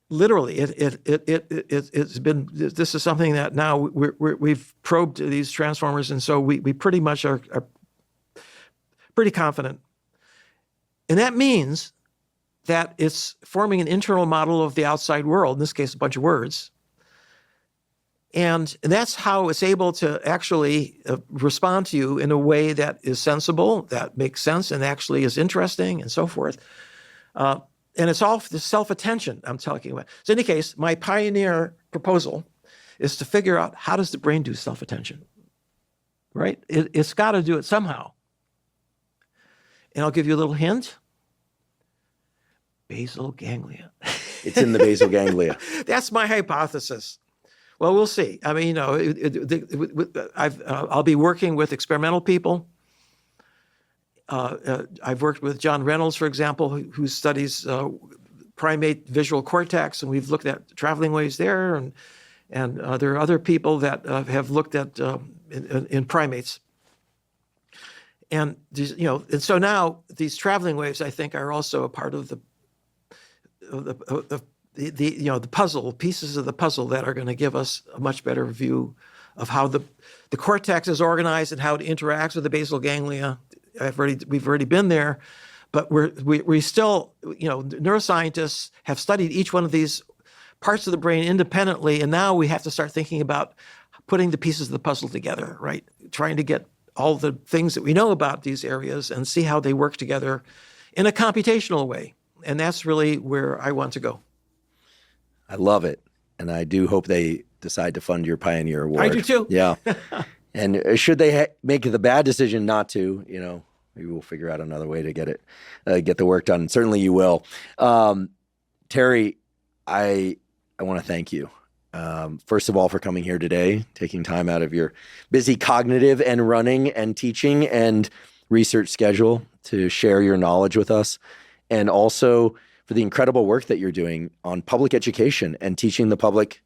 Literally, it's been. This is something that now we've probed these transformers, and so we pretty much are pretty confident. And that means that it's forming an internal model of the outside world. In this case, a bunch of words. And that's how it's able to actually respond to you in a way that is sensible, that makes sense, and actually is interesting, and so forth. And it's all the self-attention I'm talking about. So in any case, my pioneer proposal is to figure out, how does the brain do self-attention, right? It's got to do it somehow. And I'll give you a little hint. Basal ganglia. It's in the basal ganglia. That's my hypothesis. Well, we'll see. I mean, I'll be working with experimental people. I've worked with John Reynolds, for example, who studies primate visual cortex, and we've looked at traveling waves there, and there are other people that have looked at in primates. And and so now these traveling waves, I think, are also a part of the puzzle, pieces of the puzzle that are going to give us a much better view of how the cortex is organized and how it interacts with the basal ganglia. We've already been there, but we still, neuroscientists have studied each one of these parts of the brain independently, and now we have to start thinking about putting the pieces of the puzzle together, right? Trying to get all the things that we know about these areas and see how they work together in a computational way. And that's really where I want to go. I love it. And I do hope they decide to fund your Pioneer Award. I do too. Yeah. And should they make the bad decision not to, maybe we'll figure out another way to get the work done. Certainly you will. Terry, I want to thank you. First of all, for coming here today, taking time out of your busy cognitive and running and teaching and research schedule to share your knowledge with us. And also for the incredible work that you're doing on public education and teaching the public,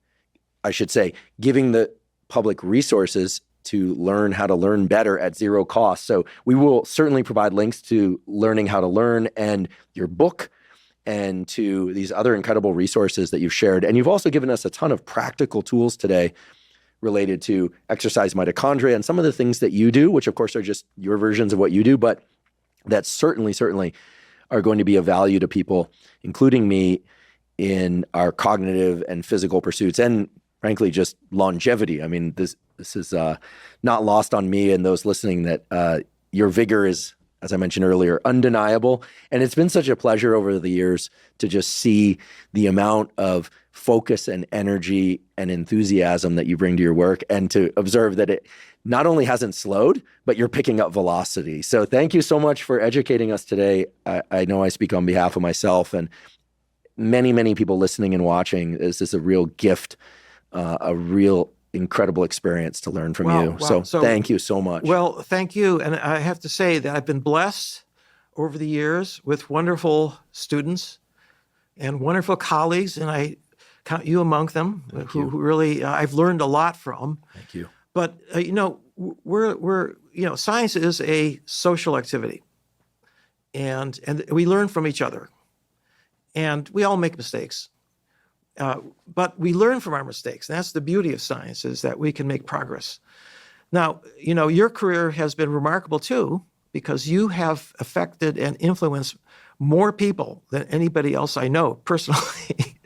I should say, giving the public resources to learn how to learn better at zero cost. So we will certainly provide links to Learning How to Learn and your book and to these other incredible resources that you've shared. And you've also given us a ton of practical tools today related to exercise mitochondria and some of the things that you do, which of course are just your versions of what you do, but that certainly are going to be of value to people, including me, in our cognitive and physical pursuits, and frankly, just longevity. I mean, this is not lost on me and those listening that your vigor is, as I mentioned earlier, undeniable. And it's been such a pleasure over the years to just see the amount of focus and energy and enthusiasm that you bring to your work, and to observe that it not only hasn't slowed, but you're picking up velocity. So thank you so much for educating us today. I know I speak on behalf of myself and many, many people listening and watching. This is a real gift, a real incredible experience to learn from you. Wow. So thank you so much. Well, thank you. And I have to say that I've been blessed over the years with wonderful students and wonderful colleagues, and I count you among them, who really I've learned a lot from. Thank you. But we're science is a social activity, and we learn from each other, and we all make mistakes. But we learn from our mistakes. And that's the beauty of science, is that we can make progress. Now, your career has been remarkable too, because you have affected and influenced more people than anybody else I know personally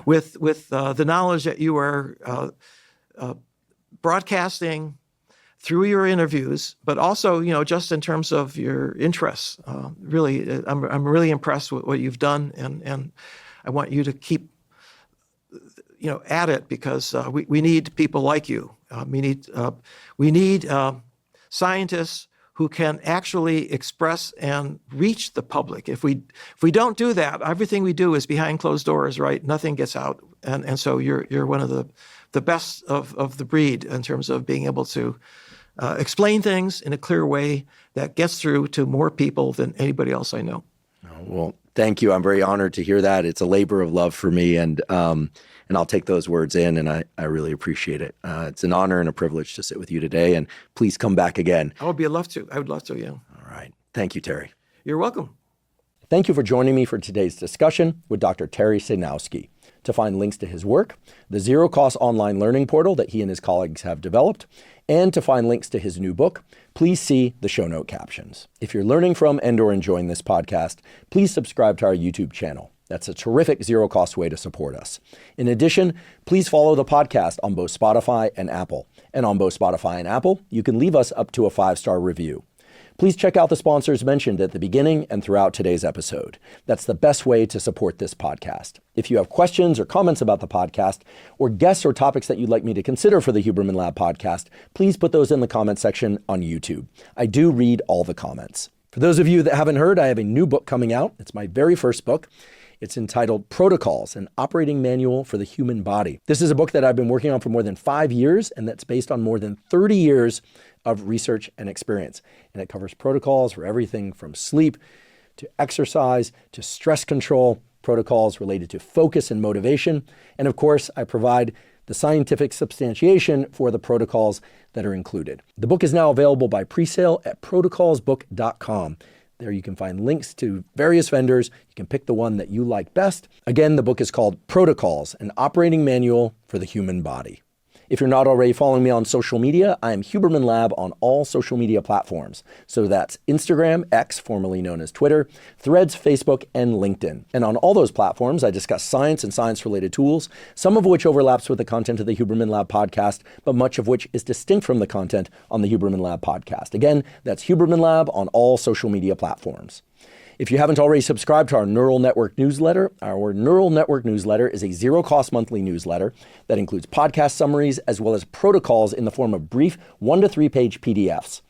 with the knowledge that you are broadcasting through your interviews, but also, just in terms of your interests. Really, I'm really impressed with what you've done, and I want you to keep, at it, because we need people like you. We need scientists who can actually express and reach the public. If we don't do that, everything we do is behind closed doors, right? Nothing gets out, and so you're one of the best of the breed in terms of being able to explain things in a clear way that gets through to more people than anybody else I know. Oh, well, thank you. I'm very honored to hear that. It's a labor of love for me, and I'll take those words in, and I really appreciate it. It's an honor and a privilege to sit with you today, and please come back again. I would love to. Yeah. All right. Thank you, Terry. You're welcome. Thank you for joining me for today's discussion with Dr. Terry Sejnowski. To find links to his work, the zero-cost online learning portal that he and his colleagues have developed, and to find links to his new book, please see the show note captions. If you're learning from and/or enjoying this podcast, please subscribe to our YouTube channel. That's a terrific zero-cost way to support us. In addition, please follow the podcast on both Spotify and Apple. And on both Spotify and Apple, you can leave us up to a 5-star review. Please check out the sponsors mentioned at the beginning and throughout today's episode. That's the best way to support this podcast. If you have questions or comments about the podcast, or guests or topics that you'd like me to consider for the Huberman Lab podcast, please put those in the comment section on YouTube. I do read all the comments. For those of you that haven't heard, I have a new book coming out. It's my very first book. It's entitled Protocols, an Operating Manual for the Human Body. This is a book that I've been working on for more than 5 years, and that's based on more than 30 years of research and experience. And it covers protocols for everything from sleep to exercise to stress control, protocols related to focus and motivation. And of course, I provide the scientific substantiation for the protocols that are included. The book is now available by pre-sale at protocolsbook.com. There you can find links to various vendors. You can pick the one that you like best. Again, the book is called Protocols, an Operating Manual for the Human Body. If you're not already following me on social media, I am Huberman Lab on all social media platforms. So that's Instagram, X, formerly known as Twitter, Threads, Facebook, and LinkedIn. And on all those platforms, I discuss science and science-related tools, some of which overlaps with the content of the Huberman Lab podcast, but much of which is distinct from the content on the Huberman Lab podcast. Again, that's Huberman Lab on all social media platforms. If you haven't already subscribed to our Neural Network newsletter, our Neural Network newsletter is a zero-cost monthly newsletter that includes podcast summaries as well as protocols in the form of brief 1 to 3 page PDFs.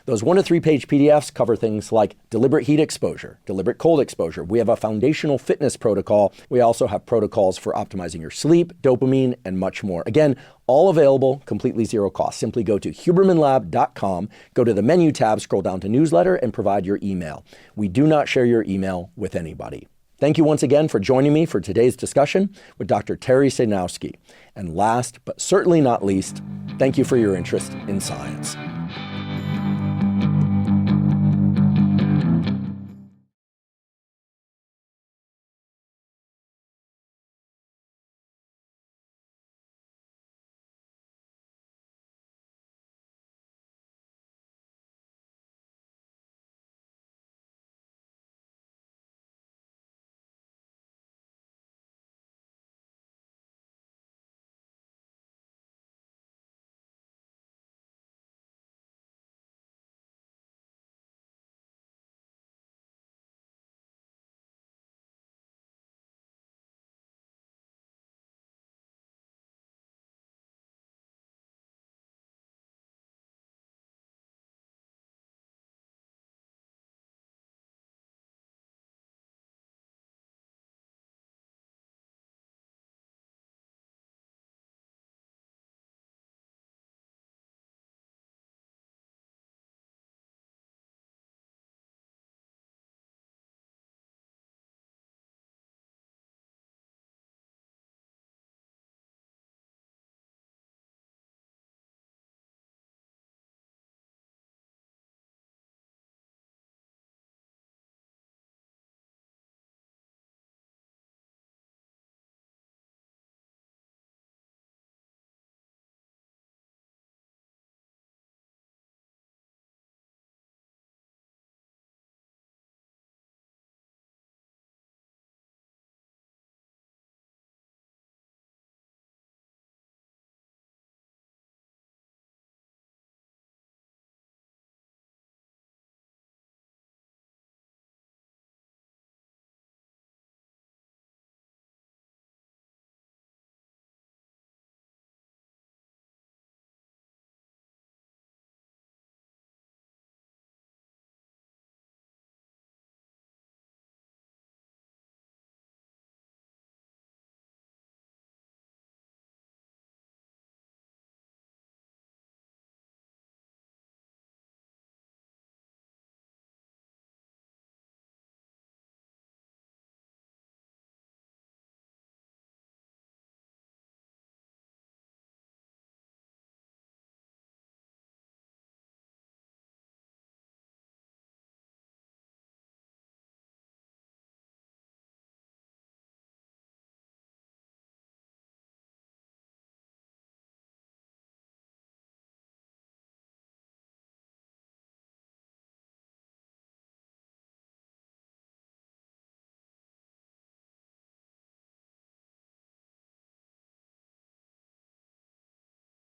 Those 1 to 3 page PDFs cover things like deliberate heat exposure, deliberate cold exposure. We have a foundational fitness protocol. We also have protocols for optimizing your sleep, dopamine, and much more. Again, all available, completely zero cost. Simply go to hubermanlab.com, go to the menu tab, scroll down to newsletter, and provide your email. We do not share your email with anybody. Thank you once again for joining me for today's discussion with Dr. Terry Sejnowski. And last, but certainly not least, thank you for your interest in science.